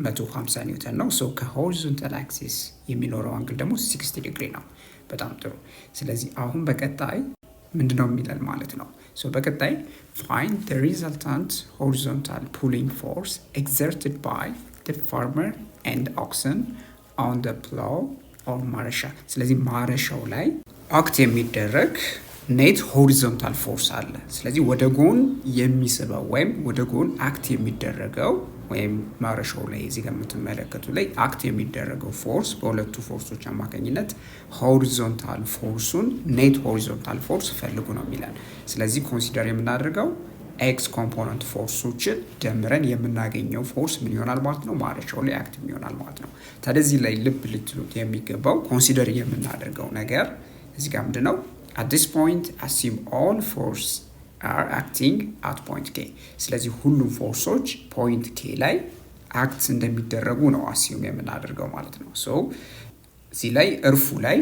150 ኒውተን ነው። ሶ ከሆሪዞንታል አክሲስ የሚኖረው አንግል ደግሞ 60 ዲግሪ ነው። በጣም ጥሩ። ስለዚህ አሁን በቀጣይ ምንድነው የሚለን ማለት ነው? ሶ በቀጣይ find the resultant horizontal pulling force exerted by the farmer and oxen on the plow or ማረሻ። ስለዚህ ማረሻው ላይ አክት የሚደረግ ኔት ሆሪዞንታል ፎርስ አለ። ስለዚህ ወደ ጎን የሚስበው ወይም ወደ ጎን አክት የሚደረገው ወይም ማረሻው ላይ እዚህ ጋር የምትመለከቱ ላይ አክት የሚደረገው ፎርስ በሁለቱ ፎርሶች አማካኝነት ሆሪዞንታል ፎርሱን ኔት ሆሪዞንታል ፎርስ ፈልጉ ነው የሚለን። ስለዚህ ኮንሲደር የምናደርገው ኤክስ ኮምፖነንት ፎርሶችን ደምረን የምናገኘው ፎርስ ምን ይሆናል ማለት ነው? ማረሻው ላይ አክቲቭ ይሆናል ማለት ነው። ታዲያ እዚህ ላይ ልብ ልትሉት የሚገባው ኮንሲደር የምናደርገው ነገር እዚህ ጋር ምንድነው? at this point assume all force are acting at point k. ስለዚህ ሁሉም ፎርሶች ፖይንት k ላይ አክት እንደሚደረጉ ነው አሲዩም የምናደርገው ማለት ነው። ሶ እዚህ ላይ እርፉ ላይ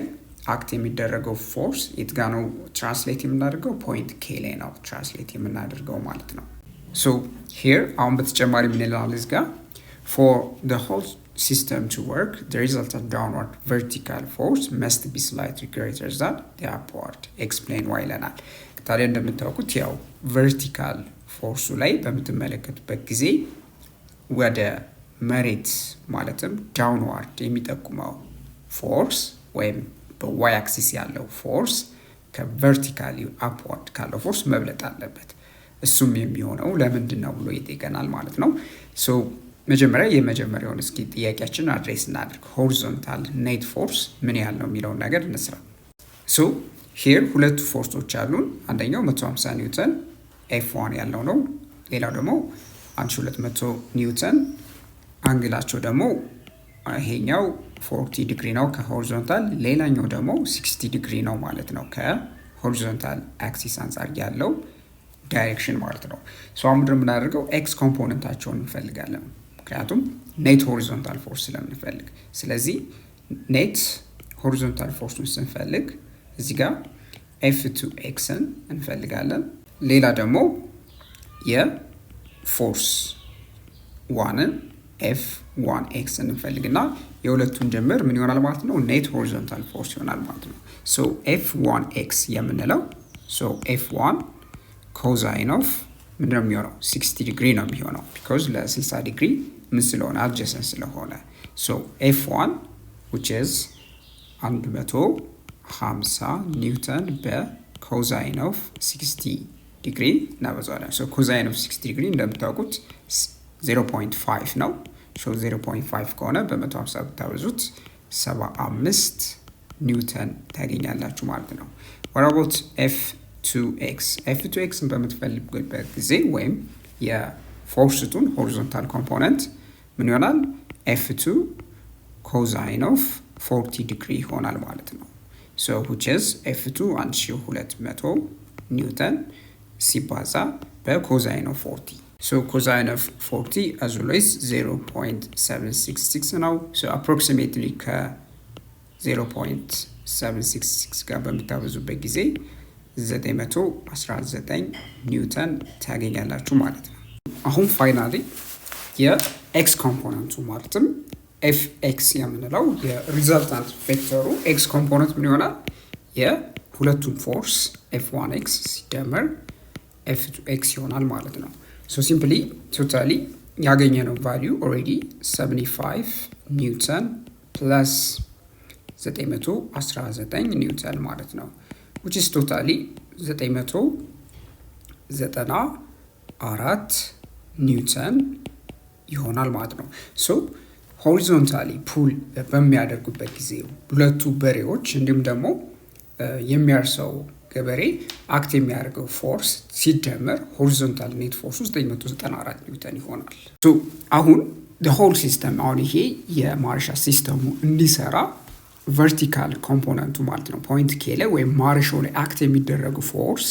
አክት የሚደረገው ፎርስ የት ጋር ነው ትራንስሌት የምናደርገው? ፖይንት k ላይ ነው ትራንስሌት የምናደርገው ማለት ነው። ሶ here አሁን በተጨማሪ ምን ይላል እዚህ ጋር? for the whole system to work the resultant downward vertical force must be slightly greater than the upward. explain why ይለናል። ታዲያ እንደምታውቁት ያው ቨርቲካል ፎርሱ ላይ በምትመለከቱበት ጊዜ ወደ መሬት ማለትም ዳውንዋርድ የሚጠቁመው ፎርስ ወይም በዋይ አክሲስ ያለው ፎርስ ከቨርቲካሊ አፕዋርድ ካለው ፎርስ መብለጥ አለበት። እሱም የሚሆነው ለምንድን ነው ብሎ ይጠይቀናል ማለት ነው። ሶ መጀመሪያ የመጀመሪያውን እስኪ ጥያቄያችንን አድሬስ እናድርግ። ሆሪዞንታል ኔት ፎርስ ምን ያህል ነው የሚለውን ነገር እንስራ። ሶ ሂር ሁለቱ ፎርሶች አሉን። አንደኛው 150 ኒውተን F1 ያለው ነው። ሌላው ደግሞ 1200 ኒውተን አንግላቸው ደግሞ ይሄኛው 40 ዲግሪ ነው ከሆሪዞንታል፣ ሌላኛው ደግሞ 60 ዲግሪ ነው ማለት ነው ከሆሪዞንታል አክሲስ አንጻር ያለው ዳይሬክሽን ማለት ነው። ሶ አሁን ምንድነው የምናደርገው? ኤክስ ኮምፖነንታቸውን እንፈልጋለን ምክንያቱም ኔት ሆሪዞንታል ፎርስ ስለምንፈልግ። ስለዚህ ኔት ሆሪዞንታል ፎርሱን ስንፈልግ እዚህ ጋር F2xን እንፈልጋለን። ሌላ ደግሞ የፎርስ ዋንን F1x እንፈልግና የሁለቱን ጀምር ምን ይሆናል ማለት ነው ኔት ሆሪዞንታል ፎርስ ይሆናል ማለት ነው so F1x የምንለው so F1 cosine of ምንድነው የሚሆነው 60 ዲግሪ ነው የሚሆነው because ለ60 ዲግሪ ምን ስለሆነ adjacent ስለሆነ so F1 which is 150 ኒውተን በcosine of 60 ዲግሪ እናበዛዋለን so cosine of 60 ዲግሪ እንደምታውቁት 0.5 ነው so 0.5 ከሆነ በ150 ብታበዙት 75 ኒውተን ታገኛላችሁ ማለት ነው what about F2x F2x በምትፈልጉበት ጊዜ ወይም የፎርስቱን ሆሪዞንታል ኮምፖነንት ምን ይሆናል F2 cosine of 40 ዲግሪ ይሆናል ማለት ነው so which is F2 1200 ኒውተን ሲባዛ በcosine of 40 so cosine of 40 as always 0.766 ነው so approximately ከ 0.766 ጋር በምታበዙበት ጊዜ 919 ኒውተን ታገኛላችሁ ማለት ነው አሁን ፋይናሊ የኤክስ ኮምፖነንቱ ማለትም fx የምንለው የሪዛልታንት ቬክተሩ x ኮምፖነንት ምን ይሆናል የሁለቱም ፎርስ f1x ሲደመር f2x ይሆናል ማለት ነው so simply totally ያገኘነው value already 75 ኒውተን plus 919 ኒውተን ማለት ነው which is totally 994 ኒውተን ይሆናል ማለት ነው so horizontally pull በሚያደርጉበት ጊዜ ሁለቱ በሬዎች እንዲሁም ደግሞ የሚያርሰው ገበሬ አክት የሚያደርገው ፎርስ ሲደመር horizontal net force 994 ኒውተን ይሆናል so አሁን the whole system አሁን ይሄ የማርሻ ሲስተሙ እንዲሰራ vertical component ማለት ነው point k ላይ ወይ ማርሻው ላይ አክት የሚደረገው ፎርስ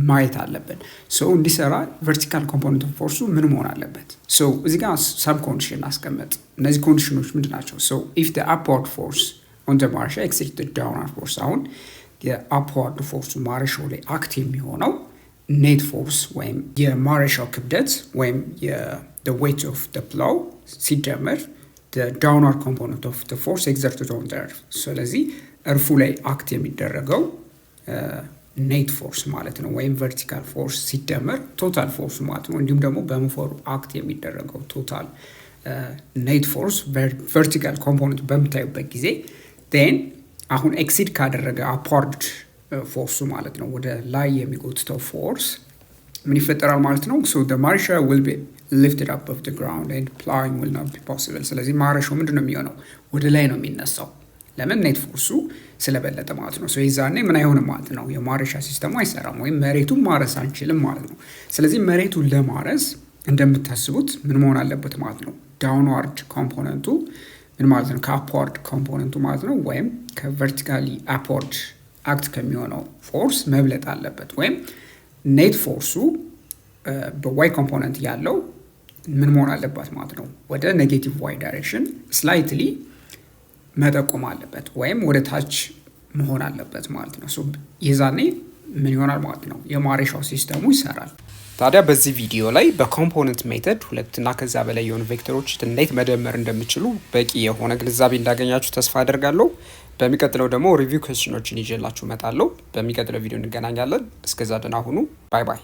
ማየት አለበት so እንዲሰራ vertical component of force ምን መሆን አለበት so እዚህ ጋር some condition አስቀመጥ እነዚህ ኮንዲሽኖች ምንድናቸው so if the upward force on the marsh exceeds the downward force አሁን የupward force ማርሻው ላይ አክት የሚሆነው net force ወይም የማርሻው ክብደት ወይም the weight of the plow ሲደመር the downward component of the force exerted on the earth ስለዚህ እርፉ ላይ አክት የሚደረገው net force ማለት ነው ወይም vertical force ሲደመር total force ማለት ነው እንዲሁም ደግሞ በመፎሩ አክት የሚደረገው total net force vertical component በምታዩበት ጊዜ then አሁን exceed ካደረገ upward force ማለት ነው ወደ ላይ የሚጎትተው force ምን ይፈጠራል ማለት ነው so the marshal will be lifted up off the ground and plowing will not be possible ስለዚህ ማረሻው ምንድነው የሚሆነው ወደ ላይ ነው የሚነሳው ለምን ኔት ፎርሱ ስለበለጠ ማለት ነው so ይዛኔ ምን አይሆንም ማለት ነው የማረሻ ሲስተሙ አይሰራም ወይ መሬቱን ማረስ አንችልም ማለት ነው ስለዚህ መሬቱን ለማረስ እንደምታስቡት ምን መሆን አለበት ማለት ነው ዳውንዋርድ ኮምፖነንቱ ምን ማለት ነው ከአፕዋርድ ኮምፖነንቱ ማለት ነው ወይም ከቨርቲካሊ አፕዋርድ አክት ከሚሆነው ፎርስ መብለጥ አለበት ወይም ኔት ፎርሱ በዋይ ኮምፖነንት ያለው ምን መሆን አለበት ማለት ነው ወደ ኔጌቲቭ ዋይ ዳይሬክሽን ስላይትሊ መጠቆም አለበት ወይም ወደ ታች መሆን አለበት ማለት ነው ሶ የዛኔ ምን ይሆናል ማለት ነው የማሬሻው ሲስተሙ ይሰራል ታዲያ በዚህ ቪዲዮ ላይ በኮምፖነንት ሜተድ ሁለትና ከዛ በላይ የሆኑ ቬክተሮች እንዴት መደመር እንደሚችሉ በቂ የሆነ ግንዛቤ እንዳገኛችሁ ተስፋ አደርጋለሁ በሚቀጥለው ደግሞ ሪቪው ኩዌስችኖችን ይዤላችሁ መጣለሁ በሚቀጥለው ቪዲዮ እንገናኛለን እስከዛ ደህና ሁኑ ባይ ባይ